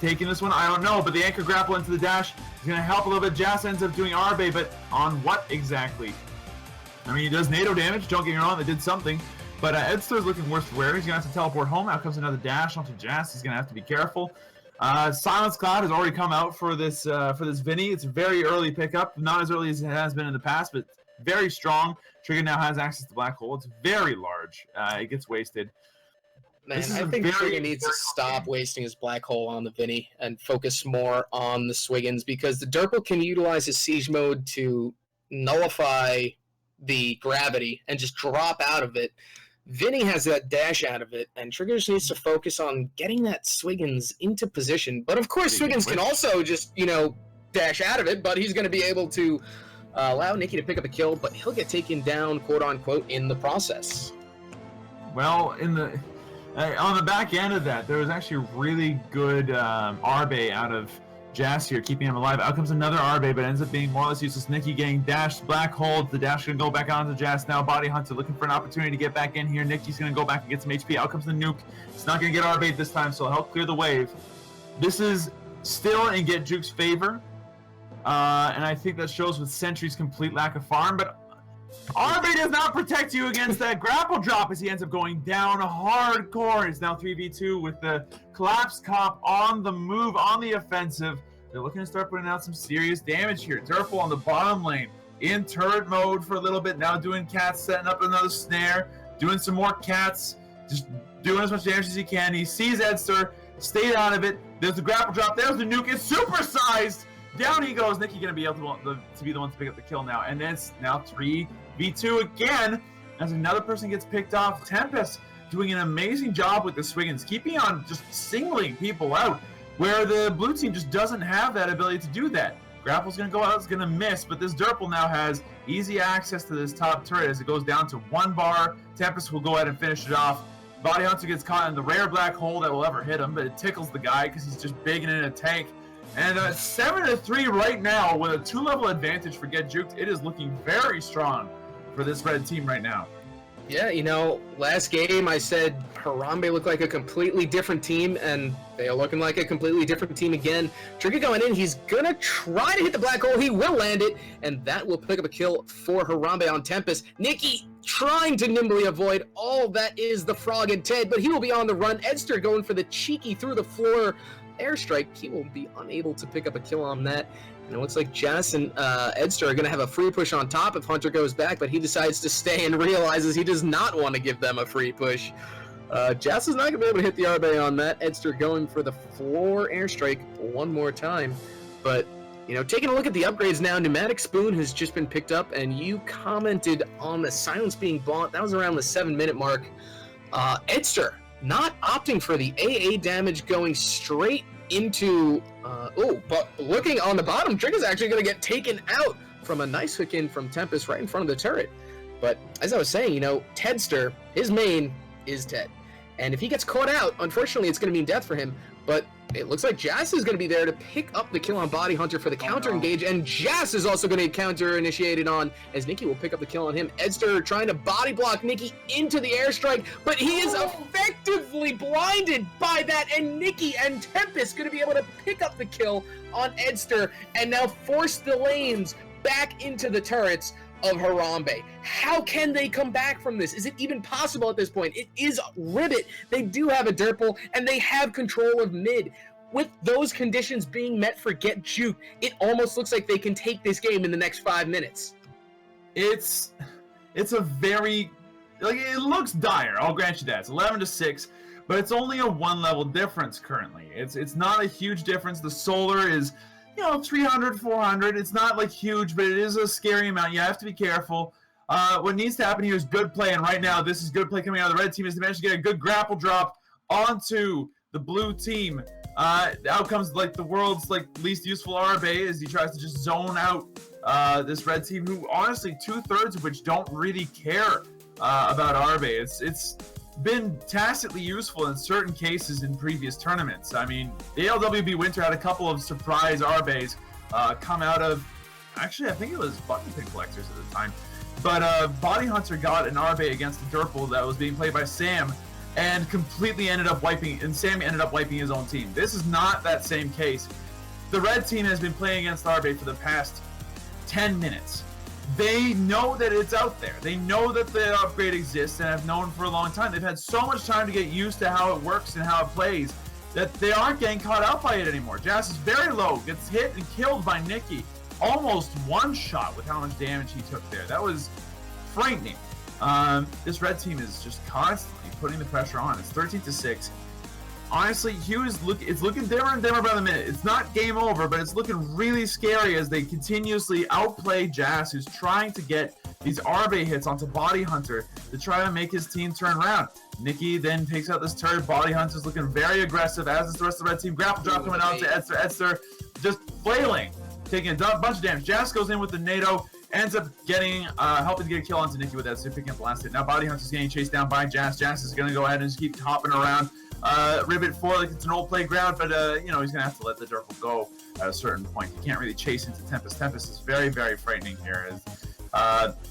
taking this one? I don't know, but the anchor grapple into the dash is going to help a little bit. Jas ends up doing Harambe, but on what exactly? I mean, he does NATO damage, don't get me wrong, they did something. But Edster's looking worse for wear. He's going to have to teleport home. Out comes another dash onto Jas. He's going to have to be careful. Silence Cloud has already come out for this Vinny. It's a very early pickup. Not as early as it has been in the past, but very strong. Trigger now has access to Black Hole. It's very large. It gets wasted. Man, I think Trigger needs to stop wasting his Black Hole on the Vinny and focus more on the Swiggins, because the Durple can utilize his Siege Mode to nullify the gravity and just drop out of it. Vinny has that dash out of it, and Trigger just needs to focus on getting that Swiggins into position. But of course, Swiggins can also just, dash out of it, but he's going to be able to allow Nikki to pick up a kill, but he'll get taken down, quote-unquote, in the process. Well, on the back end of that, there was actually a really good Arbe out of Jas here, keeping him alive. Out comes another Arbe, but ends up being more or less useless. Nikki getting dashed, Black Hole. The dash going to go back onto Jas now. Body Hunter looking for an opportunity to get back in here. Nikki's going to go back and get some HP. Out comes the nuke. It's not going to get Arbe this time, so it'll help clear the wave. This is still in Get Juke's favor, and I think that shows with Sentry's complete lack of farm, but Arbe does not protect you against that grapple drop as he ends up going down hardcore. It's now 3v2 with the collapsed cop on the move, on the offensive. They're looking to start putting out some serious damage here. Durple on the bottom lane in turret mode for a little bit. Now doing cats, setting up another snare, doing some more cats, just doing as much damage as he can. He sees Edster, stayed out of it. There's the grapple drop. There's the nuke. It's supersized. Down he goes. Nikki going to be able to be the one to pick up the kill now. And it's now 3v2 again as another person gets picked off. Tempest doing an amazing job with the Swiggins, keeping on just singling people out, where the blue team just doesn't have that ability to do that. Grapple's going to go out, it's going to miss, but this Durple now has easy access to this top turret as it goes down to 1 bar. Tempest will go ahead and finish it off. Body Hunter gets caught in the rare Black Hole that will ever hit him, but it tickles the guy because he's just big and in a tank. And 7-3 right now with a 2-level advantage for Get Juked. It is looking very strong for this red team right now. Yeah, last game I said Harambe looked like a completely different team, and they are looking like a completely different team again. Trigger going in, he's gonna try to hit the Black Hole, he will land it, and that will pick up a kill for Harambe on Tempest. Nikki trying to nimbly avoid all that is the Frog and Ted, but he will be on the run. Edster going for the cheeky through the floor airstrike. He will be unable to pick up a kill on that. And it looks like Jas and Edster are going to have a free push on top if Hunter goes back, but he decides to stay and realizes he does not want to give them a free push. Jas is not going to be able to hit the Arbe on that. Edster going for the floor airstrike one more time. But, taking a look at the upgrades now, Pneumatic Spoon has just been picked up, and you commented on the Silence being bought. That was around the 7-minute mark. Edster not opting for the AA damage, going straight into but looking on the bottom, Trigger's actually going to get taken out from a nice hook in from Tempest right in front of the turret. But as I was saying, Tedster, his main is Ted, and if he gets caught out, unfortunately it's going to mean death for him. But it looks like Jas is going to be there to pick up the kill on Body Hunter for the counter engage, and Jas is also going to get counter initiated on as Nikki will pick up the kill on him. Edster trying to body block Nikki into the airstrike, but he is effectively blinded by that, and Nikki and Tempest going to be able to pick up the kill on Edster and now force the lanes back into the turrets of Harambe. How can they come back from this? Is it even possible at this point? It is Ribbit. They do have a Durple, and they have control of mid. With those conditions being met for Get Juke, it almost looks like they can take this game in the next 5 minutes. It's a very, it looks dire, I'll grant you that. It's 11-6, but it's only a 1-level difference currently. It's not a huge difference. The Solar is 300, 400. It's not like huge, but it is a scary amount. You have to be careful. What needs to happen here is good play, and right now this is good play coming out of the red team. Is to manage to get a good grapple drop onto the blue team. The outcomes like the world's least useful Harambe as he tries to just zone out this red team, who honestly 2/3 of which don't really care about Harambe. It's been tacitly useful in certain cases in previous tournaments. I mean, the ALWB Winter had a couple of surprise Harbes come out of, actually I think it was button pin collectors at the time, but Body Hunter got an Harambe against the Durple that was being played by Sam and completely ended up wiping, and Sam ended up wiping his own team. This is not that same case. The red team has been playing against Harambe for the past 10 minutes. They know that it's out there. They know that the upgrade exists and have known for a long time. They've had so much time to get used to how it works and how it plays that they aren't getting caught out by it anymore. Jazz is very low, gets hit and killed by Nikki. Almost one shot with how much damage he took there. That was frightening. This red team is just constantly putting the pressure on. It's 13-6. Honestly, it's looking dimmer and dimmer by the minute. It's not game over, but it's looking really scary as they continuously outplay Jazz, who's trying to get these Harambe hits onto Body Hunter to try to make his team turn around. Nikki then takes out this turret. Body Hunter's looking very aggressive, as is the rest of the red team. Grapple drop coming out to Edster. Edster just flailing, taking a bunch of damage. Jazz goes in with the NATO, ends up getting helping to get a kill onto Nikki with that, so picking up the last hit. Now Body Hunter's getting chased down by Jazz. Jazz is going to go ahead and just keep hopping around. Ribbit 4 like it's an old playground, but he's gonna have to let the Durple go at a certain point. He can't really chase into Tempest. Tempest is very, very frightening here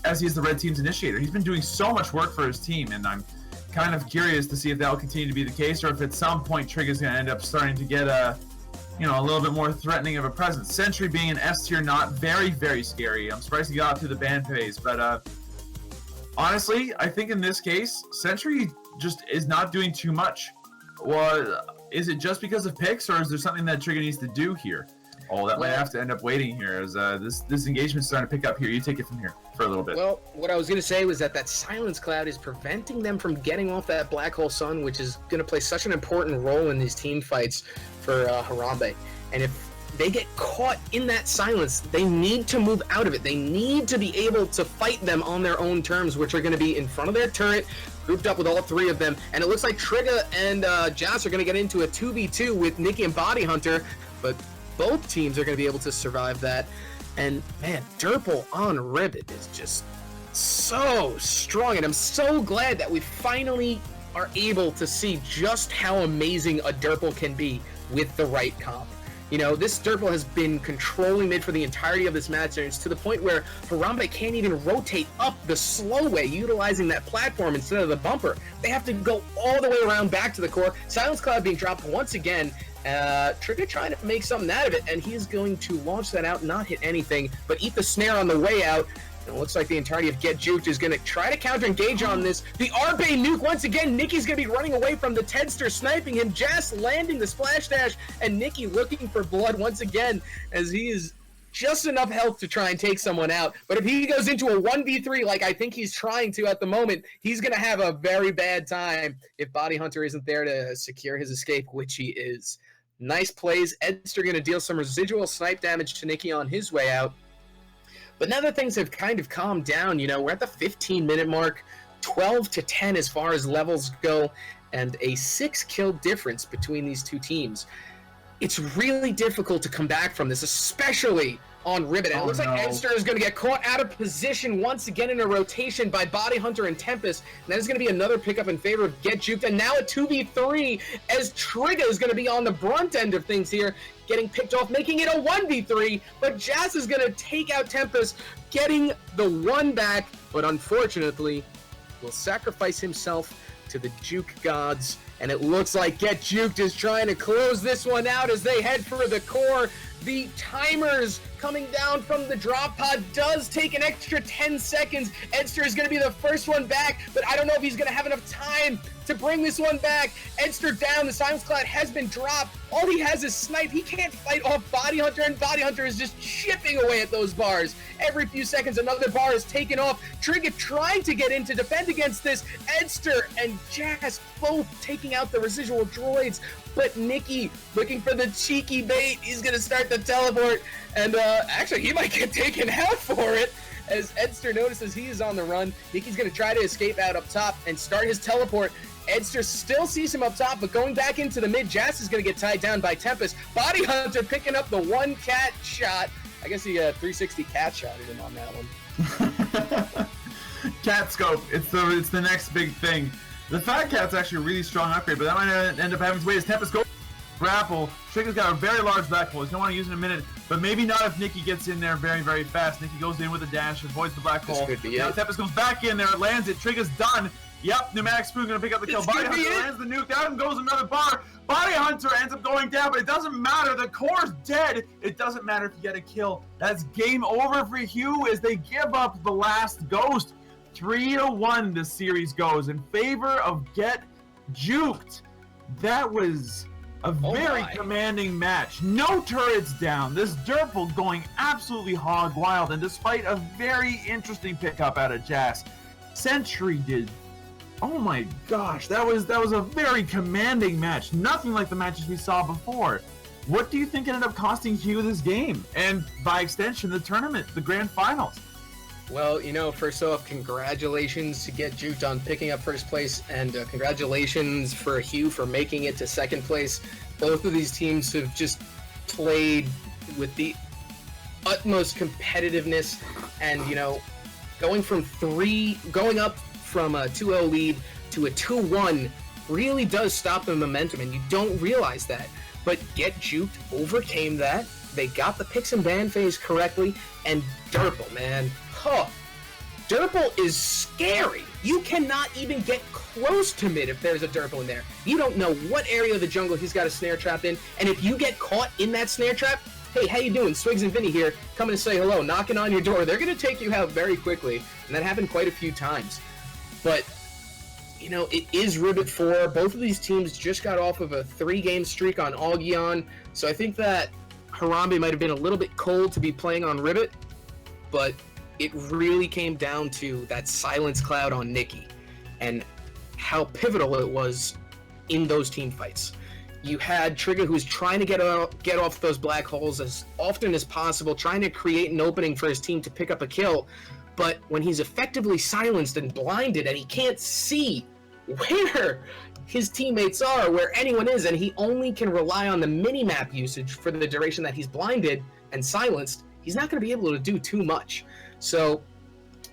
as he's the red team's initiator. He's been doing so much work for his team, and I'm kind of curious to see if that'll continue to be the case, or if at some point Trigger's gonna end up starting to get a little bit more threatening of a presence. Sentry being an S tier, not very, very scary. I'm surprised he got through the ban phase, but honestly, I think in this case, Sentry just is not doing too much. Well, is it just because of picks, or is there something that Trigger needs to do here? Oh, that might have to end up waiting here, as this engagement's starting to pick up here. You take it from here for a little bit. Well, what I was going to say was that silence cloud is preventing them from getting off that black hole sun, which is going to play such an important role in these team fights for Harambe. And if they get caught in that silence, they need to move out of it. They need to be able to fight them on their own terms, which are going to be in front of their turret, grouped up with all three of them. And it looks like Trigger and Jazz are going to get into a 2v2 with Nikki and Body Hunter, but both teams are going to be able to survive that. And man, Durple on Ribbit is just so strong, and I'm so glad that we finally are able to see just how amazing a Durple can be with the right comp. This Durple has been controlling mid for the entirety of this match, and it's to the point where Harambe can't even rotate up the slow way, utilizing that platform instead of the bumper. They have to go all the way around back to the core. Silence Cloud being dropped once again. Trigger trying to make something out of it, and he's going to launch that out, not hit anything, but eat the snare on the way out. And it looks like the entirety of Get Juked is going to try to counter-engage on this. The Harambe nuke once again. Nikki's going to be running away from the Tedster, sniping him. Jazz landing the splash dash, and Nikki looking for blood once again, as he is just enough health to try and take someone out. But if he goes into a 1v3 like I think he's trying to at the moment, he's going to have a very bad time if Body Hunter isn't there to secure his escape, which he is. Nice plays. Edster going to deal some residual snipe damage to Nikki on his way out. But now that things have kind of calmed down, we're at the 15-minute mark, 12-10 as far as levels go, and a 6-kill difference between these two teams. It's really difficult to come back from this, especially on Ribbit. And it looks like Edster is going to get caught out of position once again in a rotation by Body Hunter and Tempest. And that is going to be another pickup in favor of Get Juked. And now a 2v3 as Trigger is going to be on the brunt end of things here, getting picked off, making it a 1v3. But Jazz is going to take out Tempest, getting the one back. But unfortunately, will sacrifice himself to the Juke gods. And it looks like Get Juked is trying to close this one out as they head for the core. The timers coming down from the drop pod does take an extra 10 seconds. Edster is going to be the first one back, but I don't know if he's going to have enough time to bring this one back. Edster down. The Silence Cloud has been dropped. All he has is snipe. He can't fight off Body Hunter, and Body Hunter is just chipping away at those bars. Every few seconds, another bar is taken off. Trigger trying to get in to defend against this. Edster and Jazz both taking out the residual droids. But Nikki, looking for the cheeky bait, he's going to start the teleport. And actually, he might get taken out for it. As Edster notices he is on the run, Nikki's going to try to escape out up top and start his teleport. Edster still sees him up top, but going back into the mid, Jas is going to get tied down by Tempest. Body Hunter picking up the one cat shot. I guess he 360 cat shotted him on that one. Cat scope, it's the next big thing. The Fat Cat's actually a really strong upgrade, but that might end up having to wait as Tempest goes grapple. Trigger's got a very large back hole. He's going to want to use it in a minute, but maybe not if Nikki gets in there very, very fast. Nikki goes in with a dash, avoids the black hole. Now Tempest goes back in there, it lands it, Trigger's done. Yep, Pneumatic Spoon going to pick up the kill. Body Hunter lands the nuke, down goes another bar. Body Hunter ends up going down, but it doesn't matter. The core's dead. It doesn't matter if you get a kill. That's game over for Hugh as they give up the last ghost. 3-1 this series goes in favor of Get Juked. That was a very commanding match. No turrets down. This Derpal going absolutely hog wild, and despite a very interesting pickup out of Jas, Sentry did. Oh my gosh, that was a very commanding match. Nothing like the matches we saw before. What do you think ended up costing Hugh this game? And by extension, the tournament, the grand finals? Well, you know, first off, congratulations to Get Juked on picking up first place, and congratulations for Hugh for making it to second place. Both of these teams have just played with the utmost competitiveness, and, you know, going up from a 2-0 lead to a 2-1 really does stop the momentum, and you don't realize that. But Get Juked overcame that. They got the picks and ban phase correctly, and Derpal, man. Derpal is scary. You cannot even get close to mid if there's a Derpal in there. You don't know what area of the jungle he's got a snare trap in, and if you get caught in that snare trap, hey, how you doing? Swigs and Vinny here, coming to say hello, knocking on your door. They're going to take you out very quickly, and that happened quite a few times. But, you know, it is Ribbit 4. Both of these teams just got off of a 3-game streak on Augion, so I think that Harambe might have been a little bit cold to be playing on Ribbit, but it really came down to that silence cloud on Nikki and how pivotal it was in those team fights. You had Trigger, who's trying to get off those black holes as often as possible, trying to create an opening for his team to pick up a kill, but when he's effectively silenced and blinded and he can't see where his teammates are, where anyone is, and he only can rely on the mini-map usage for the duration that he's blinded and silenced, he's not going to be able to do too much. So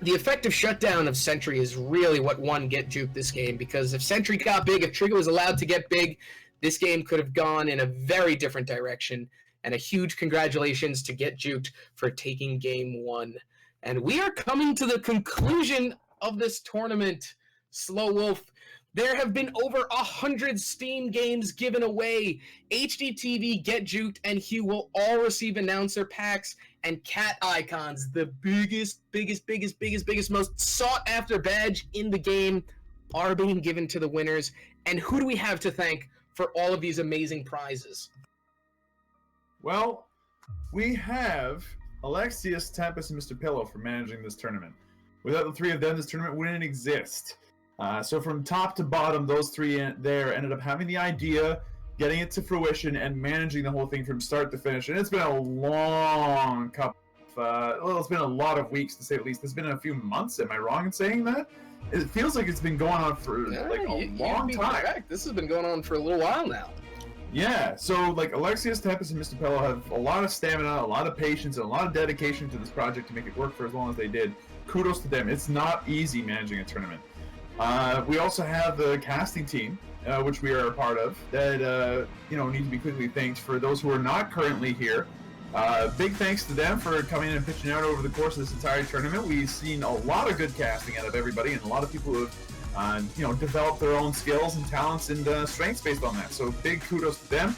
the effective shutdown of Sentry is really what won Get Juked this game, because if Sentry got big, if Trigger was allowed to get big, this game could have gone in a very different direction. And a huge congratulations to Get Juked for taking game 1. And we are coming to the conclusion of this tournament, Slow Wolf. There have been over 100 Steam games given away. HDTV, Get Juked, and Hugh will all receive announcer packs and cat icons. The biggest, most sought-after badge in the game are being given to the winners. And who do we have to thank for all of these amazing prizes? Well, we have Alexius, Tempest, and Mr. Pillow for managing this tournament. Without the three of them, this tournament wouldn't exist. So from top to bottom, those three there ended up having the idea, getting it to fruition, and managing the whole thing from start to finish. And it's been a long couple well, it's been a lot of weeks, to say the least. It's been a few months. Am I wrong in saying that? It feels like it's been going on for like a long time. Correct. This has been going on for a little while now. Yeah, so like Alexius, Tempest, and Mr. Pillow have a lot of stamina, a lot of patience, and a lot of dedication to this project to make it work for as long as they did. Kudos to them. It's not easy managing a tournament. We also have the casting team, which we are a part of, that need to be quickly thanked. For those who are not currently here, big thanks to them for coming in and pitching out over the course of this entire tournament. We've seen a lot of good casting out of everybody, and a lot of people who have developed their own skills and talents and strengths based on that. So big kudos to them.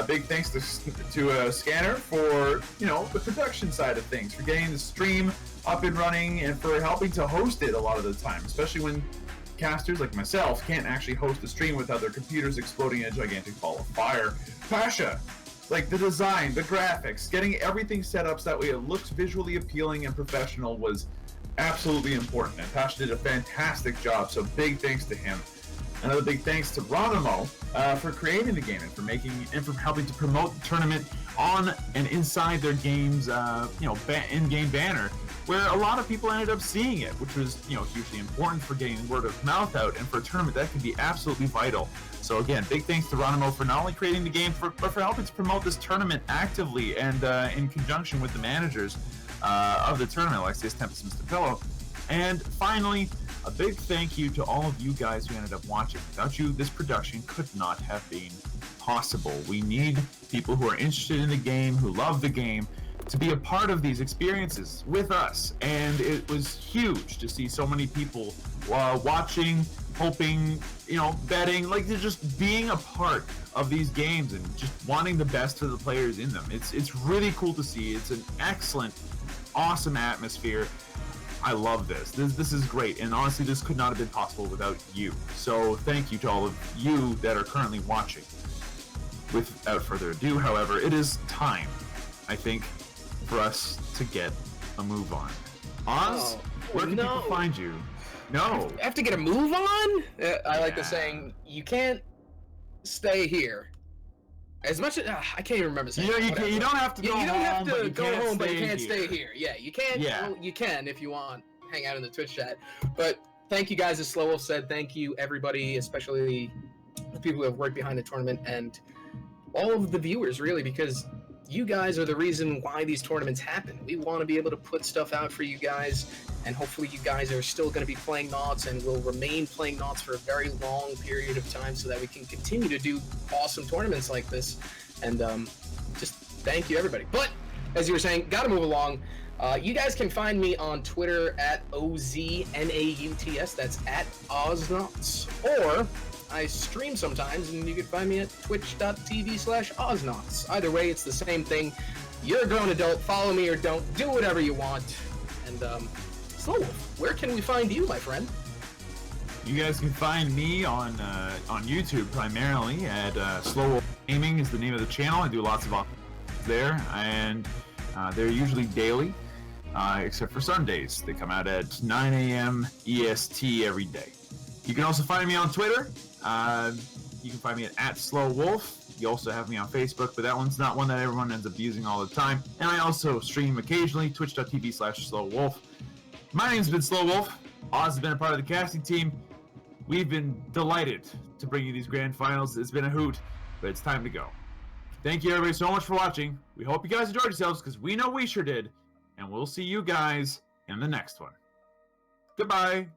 Big thanks to Scanner for the production side of things, for getting the stream up and running, and for helping to host it a lot of the time, especially when casters like myself can't actually host a stream without their computers exploding in a gigantic ball of fire. Pasha, like the design, the graphics, getting everything set up so that way it looks visually appealing and professional was absolutely important, and Pasha did a fantastic job, so big thanks to him. Another big thanks to Ronimo for creating the game and for helping to promote the tournament on and inside their game's in-game banner, where a lot of people ended up seeing it, which was hugely important for getting word of mouth out, and for a tournament that can be absolutely vital. So again, big thanks to Ronimo for not only creating the game, but for helping to promote this tournament actively and in conjunction with the managers of the tournament, Alexius Tempest and Mr. Pillow. And finally, a big thank you to all of you guys who ended up watching. Without you, this production could not have been possible. We need people who are interested in the game, who love the game, to be a part of these experiences with us. And it was huge to see so many people watching, hoping, betting, like they're just being a part of these games and just wanting the best for the players in them. It's really cool to see. It's an excellent, awesome atmosphere. I love this. This is great, and honestly, this could not have been possible without you. So thank you to all of you that are currently watching. Without further ado, however, it is time, I think, for us to get a move on. Oz, where can people find you? No. I have to get a move on? I like the saying, you can't stay here. As much as I can't even remember saying. You don't have to go home. You don't have to go home, but you can't stay here. Yeah, you can. Yeah. Well, you can if you want. Hang out in the Twitch chat. But thank you guys, as Slow Wolf said. Thank you everybody, especially the people who have worked behind the tournament and all of the viewers, really, because you guys are the reason why these tournaments happen. We want to be able to put stuff out for you guys, and hopefully you guys are still going to be playing Nauts and will remain playing Nauts for a very long period of time so that we can continue to do awesome tournaments like this. And just thank you, everybody. But, as you were saying, gotta move along. You guys can find me on Twitter at OZNAUTS, that's at Oznauts, or I stream sometimes, and you can find me at twitch.tv/Oznauts. Either way, it's the same thing. You're a grown adult, follow me or don't, do whatever you want. And, Slow Wolf, where can we find you, my friend? You guys can find me on YouTube primarily at Slow Wolf Gaming is the name of the channel. I do lots of there, and they're usually daily, except for Sundays. They come out at 9 a.m. EST every day. You can also find me on Twitter. You can find me at Slow Wolf. You also have me on Facebook, but that one's not one that everyone ends up using all the time. And I also stream occasionally, twitch.tv/slowwolf. My name's been Slow Wolf. Oz has been a part of the casting team. We've been delighted to bring you these grand finals. It's been a hoot, but it's time to go. Thank you everybody so much for watching. We hope you guys enjoyed yourselves, because we know we sure did. And we'll see you guys in the next one. Goodbye.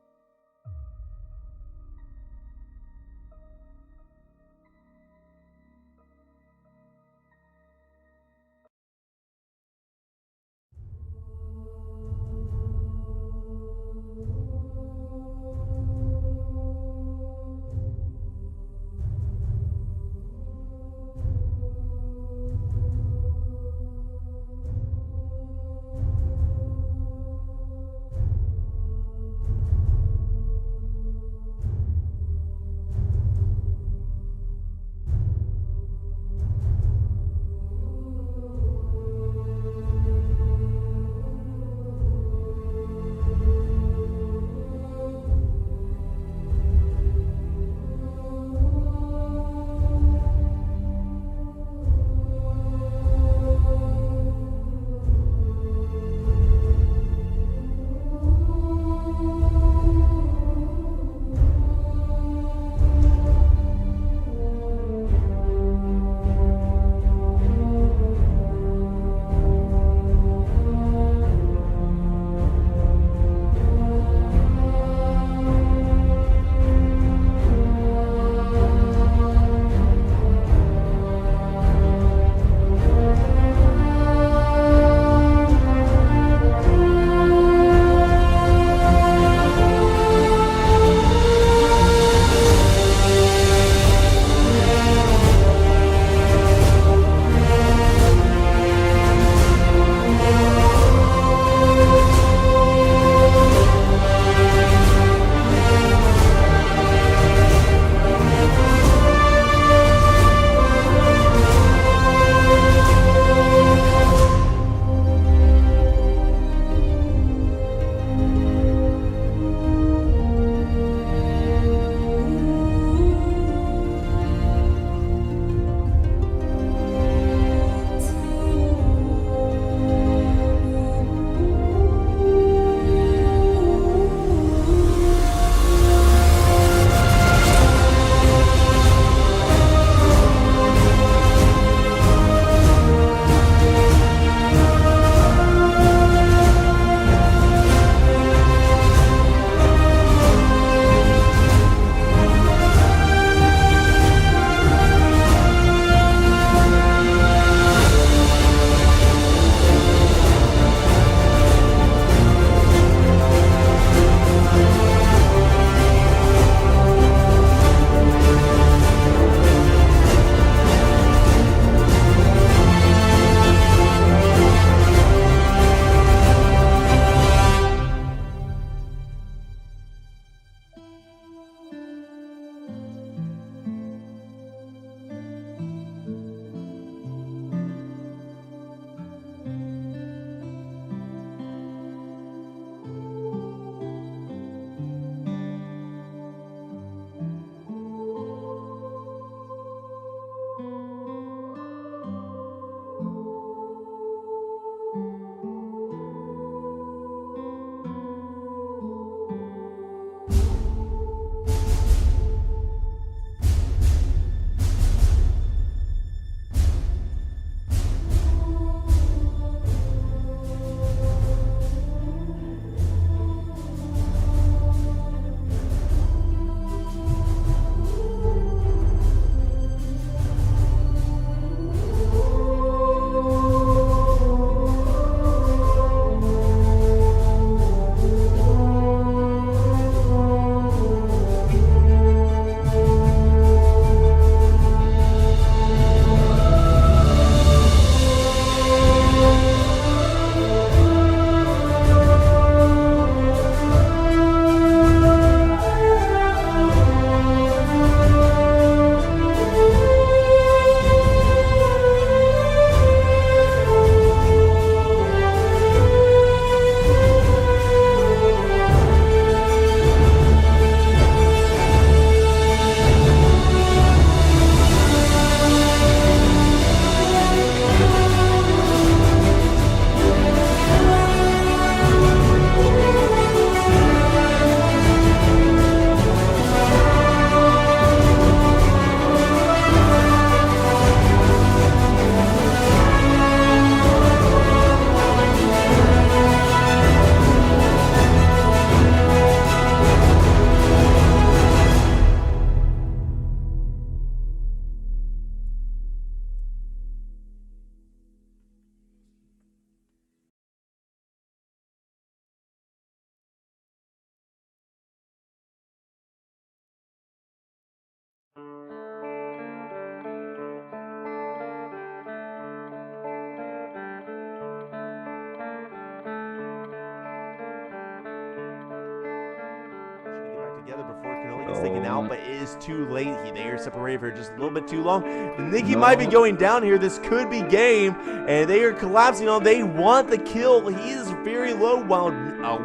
taken out, but it is too late. They are separated for just a little bit too long. Nikki might be going down here. This could be game, and they are collapsing on. They want the kill. He is very low, while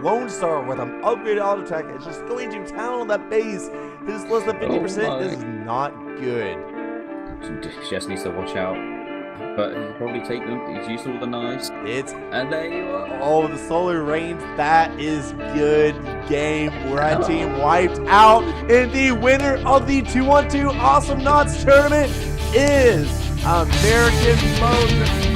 Lone Star with an upgraded auto attack is just going to town on that base. This is less than 50%. This is not good. Just needs to watch out. But he'll probably take them. He's used all the knives. And there you are. Oh, the solar rains. That is good game. Red team wiped out. And the winner of the 2-on-2 Awesomenauts tournament is American Mode.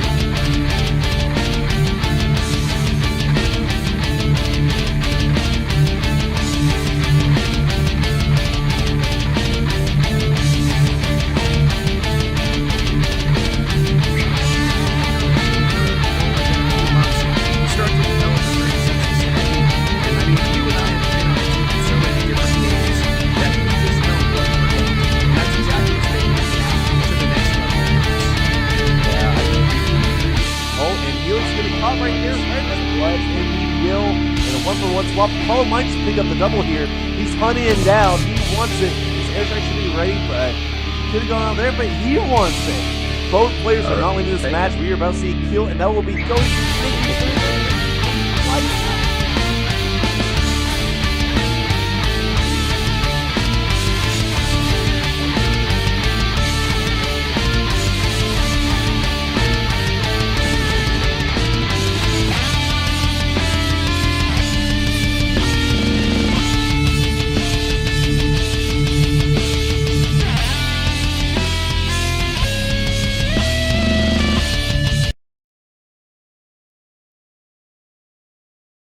Right here, right in the will, and a 1-for-1 swap. Paul might just pick up the double here. He's hunting him down. He wants it. His airstrike should be ready, but he could have gone out there, but he wants it. Both players are not winning this match. We are about to see a kill, and that will be going to